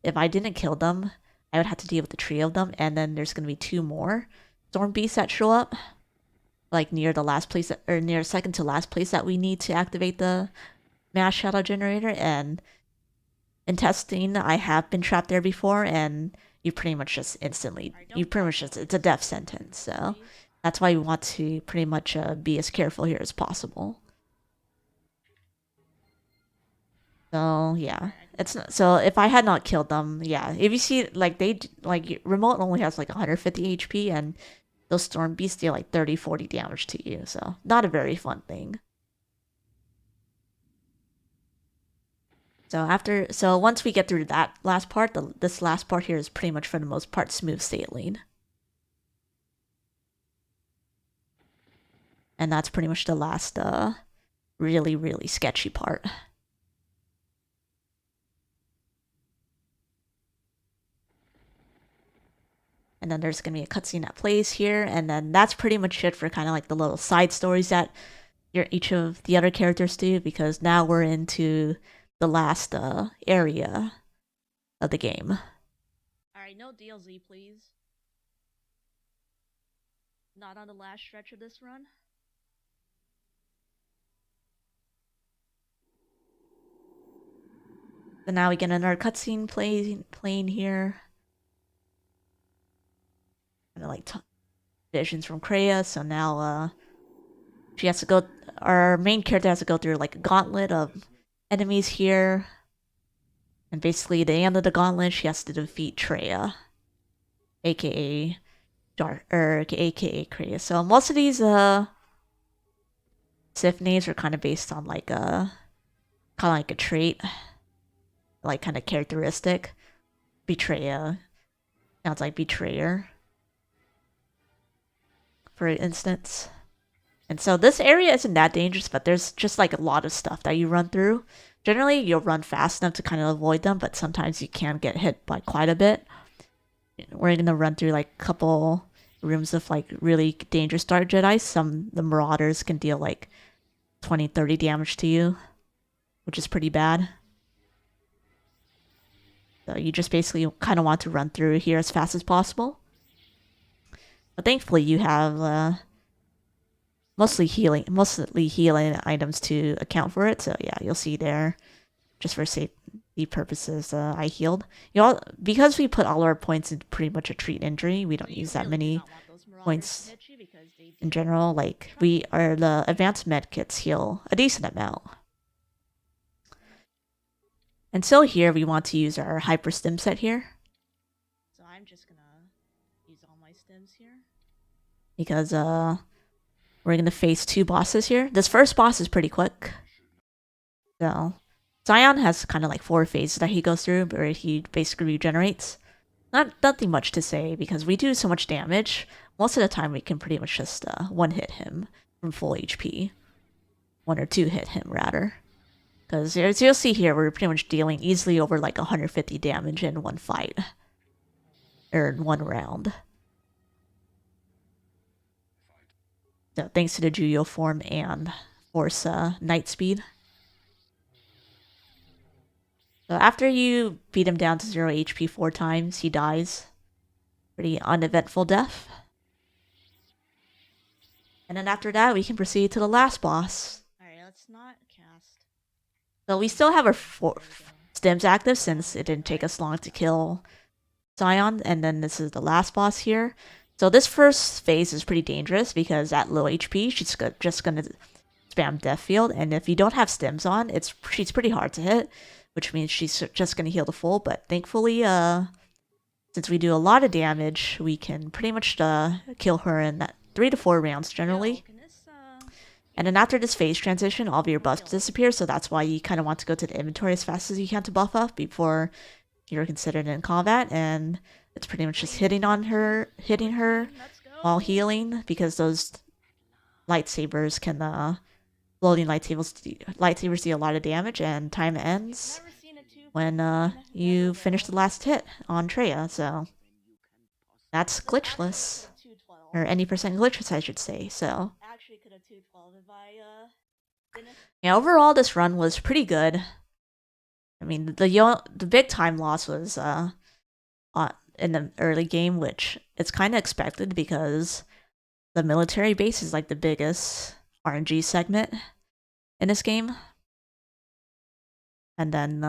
If I didn't kill them, I would have to deal with the trio of them, and then there's gonna be 2 more Storm Beasts that show up, like near the last place, or near second to last place that we need to activate the mass shadow generator. And in testing, I have been trapped there before, and you pretty much just instantly, it's a death sentence. So that's why you want to pretty much be as careful here as possible. So yeah, it's not, so if I had not killed them, yeah, if you see like they like remote only has like 150 HP, and those storm beasts deal like 30-40 damage to you. So not a very fun thing. So once we get through that last part, this last part here is pretty much for the most part smooth sailing. And that's pretty much the last really, really sketchy part. And then there's gonna be a cutscene that plays here, and then that's pretty much it for kind of like the little side stories that each of the other characters do, because now we're into the last area of the game. Alright, no DLC, please. Not on the last stretch of this run. So now we get another cutscene playing here. Kind of like visions from Kreia. So now she has to go. Our main character has to go through like a gauntlet of enemies here, and basically at the end of the gauntlet, she has to defeat Treya, aka aka Kreia. So most of these Sith names are kind of based on like a trait, like kind of characteristic. Betrayer sounds like betrayer, for instance. And so this area isn't that dangerous, but there's just like a lot of stuff that you run through. Generally, you'll run fast enough to kind of avoid them, but sometimes you can get hit by quite a bit. We're gonna run through like a couple rooms of like really dangerous Dark Jedi. The Marauders can deal like 20-30 damage to you, which is pretty bad. So you just basically kind of want to run through here as fast as possible. But thankfully, you have mostly healing items to account for it. So yeah, you'll see there, just for safety purposes, I healed. Because we put all our points into pretty much a treat injury, we don't use that many points in general. Like the advanced med kits heal a decent amount. And so here we want to use our hyper stim set here. So I'm just gonna use all my stims here. Because we're gonna face 2 bosses here. This first boss is pretty quick. So Zion has kind of like 4 phases that he goes through where he basically regenerates. Nothing much to say because we do so much damage. Most of the time we can pretty much just one hit him from full HP. 1 or 2 hit him rather. Because as you'll see here, we're pretty much dealing easily over like 150 damage in one fight. Or in one round. So thanks to the Juyo form and Force Night Speed. So after you beat him down to 0 HP 4 times, he dies. Pretty uneventful death. And then after that, we can proceed to the last boss. Alright, let's not cast. So we still have our stims active since it didn't take us long to kill Zion. And then this is the last boss here. So this first phase is pretty dangerous because at low HP, she's just going to spam Death Field. And if you don't have stims on, she's pretty hard to hit, which means she's just going to heal the full. But thankfully, since we do a lot of damage, we can pretty much kill her in that 3 to 4 rounds generally. And then after this phase transition, all of your buffs disappear, so that's why you kind of want to go to the inventory as fast as you can to buff up before you're considered in combat. And it's pretty much just hitting her while healing, because those lightsabers can floating lightsabers do a lot of damage, and time ends when you finish the last hit on Treya. So that's glitchless, or any percent glitchless, I should say. So Actually, could have 212 if I didn't. yeah, overall this run was pretty good. I mean, the big time loss was in the early game, which it's kind of expected because the military base is like the biggest RNG segment in this game. And then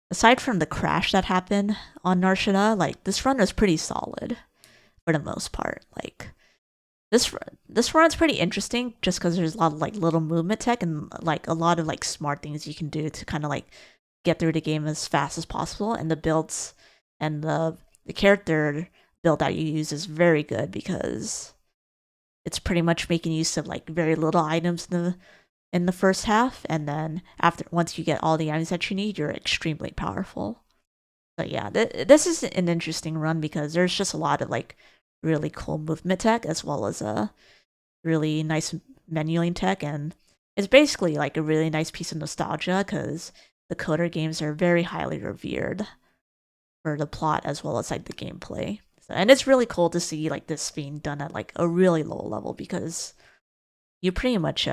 aside from the crash that happened on Narshada, like this run was pretty solid for the most part. Like this run's pretty interesting just because there's a lot of like little movement tech and like a lot of like smart things you can do to kind of like get through the game as fast as possible. And the builds and the character build that you use is very good because it's pretty much making use of like very little items in the first half, and then once you get all the items that you need, you're extremely powerful. But yeah, this is an interesting run because there's just a lot of like really cool movement tech as well as a really nice menuing tech, and it's basically like a really nice piece of nostalgia because the KOTOR games are very highly revered for the plot as well as like the gameplay. So, and it's really cool to see like this being done at like a really low level because you pretty much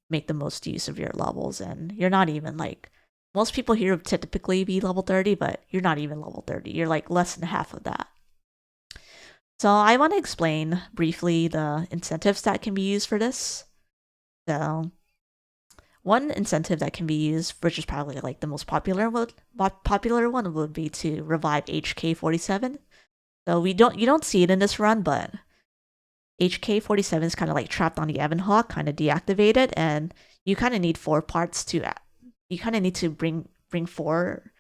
make the most use of your levels, and you're not even like, most people here would typically be level 30, but you're not even level 30. You're like less than half of that. So I want to explain briefly the incentives that can be used for this. So one incentive that can be used, which is probably like the most popular one, would be to revive HK47. So you don't see it in this run, but HK47 is kind of like trapped on the Evanhawk, kind of deactivated, and you kind of need 4 parts to you kind of need to bring 4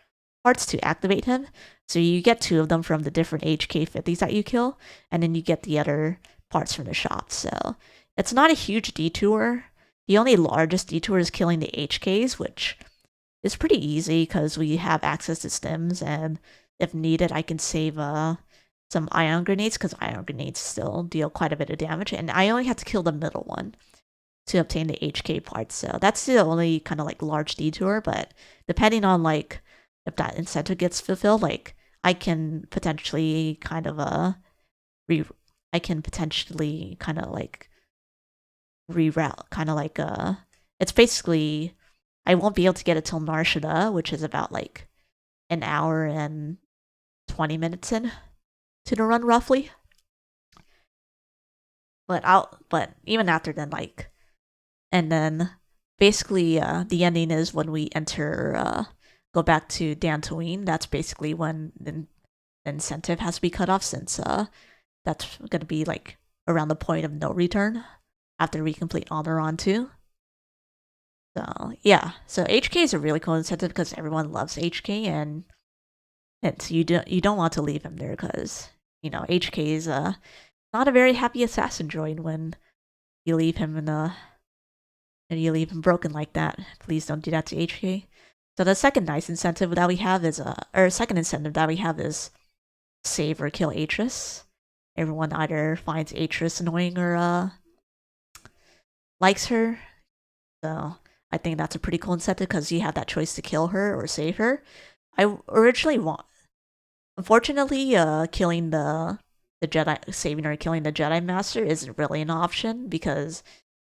parts to activate him. So you get 2 of them from the different HK50s that you kill, and then you get the other parts from the shop. So it's not a huge detour. The only largest detour is killing the HKs, which is pretty easy because we have access to stims, and if needed, I can save some ion grenades because ion grenades still deal quite a bit of damage, and I only had to kill the middle one to obtain the HK parts. So that's the only kind of like large detour, but depending on like if that incentive gets fulfilled, like I can potentially kind of reroute, kind of like it's basically, I won't be able to get it till Narshada, which is about like an hour and 20 minutes in to the run roughly. But even after then, like, and then basically the ending is when we go back to Dantooine. That's basically when the incentive has to be cut off, since that's gonna be like around the point of no return after we complete Alderaan 2. So yeah, so HK is a really cool incentive because everyone loves HK, and you don't want to leave him there because HK is not a very happy assassin droid when you leave him broken like that. Please don't do that to HK. So the second nice incentive that we have is second incentive that we have is save or kill Atris. Everyone either finds Atris annoying or likes her. So I think that's a pretty cool incentive because you have that choice to kill her or save her. I originally unfortunately, killing the Jedi, saving or killing the Jedi Master isn't really an option because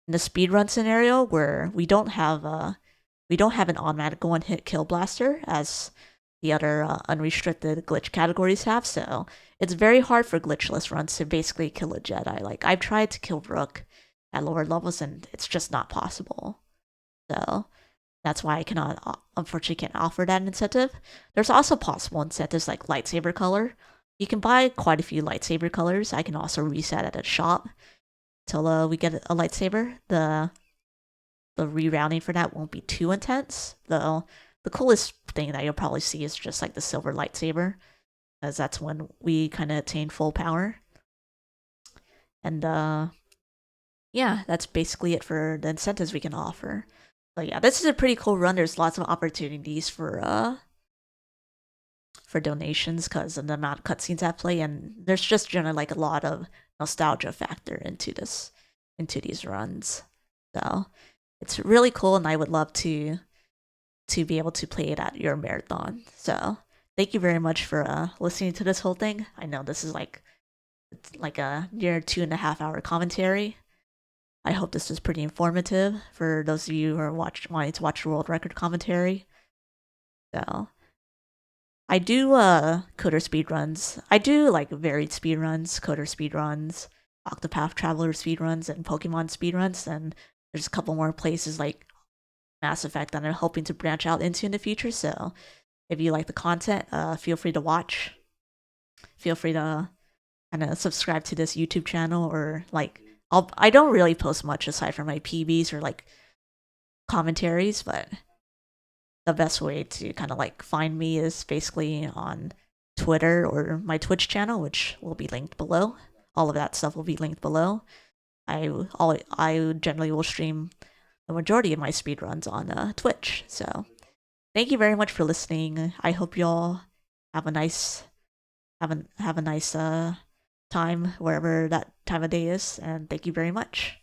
in the speedrun scenario where we don't have an automatic one hit kill blaster as the other unrestricted glitch categories have, so it's very hard for glitchless runs to basically kill a Jedi. Like I've tried to kill Rook at lower levels and it's just not possible. So that's why I cannot, unfortunately, can't offer that incentive. There's also possible incentives like lightsaber color. You can buy quite a few lightsaber colors. I can also reset at a shop till we get a lightsaber. The rerouting for that won't be too intense, though. The coolest thing that you'll probably see is just like the silver lightsaber, as that's when we kind of attain full power. And yeah, that's basically it for the incentives we can offer. So yeah, this is a pretty cool run. There's lots of opportunities for donations because of the amount of cutscenes at play, and there's just generally like a lot of nostalgia factor into these runs. So it's really cool, and I would love to be able to play it at your marathon. So thank you very much for listening to this whole thing. I know this is like a near 2.5 hour commentary. I hope this was pretty informative for those of you who are wanting to watch world record commentary. So I do KOTOR speedruns. I do like varied speedruns, KOTOR speedruns, Octopath Traveler speedruns, and Pokemon speedruns. And there's a couple more places like Mass Effect that I'm hoping to branch out into in the future. So if you like the content, feel free to watch. Feel free to kind of subscribe to this YouTube channel or like I don't really post much aside from my PBs or like commentaries, but the best way to kind of like find me is basically on Twitter or my Twitch channel, which will be linked below. All of that stuff will be linked below. I generally will stream the majority of my speedruns on Twitch. So thank you very much for listening. I hope y'all have a nice time wherever that time of day is, and thank you very much.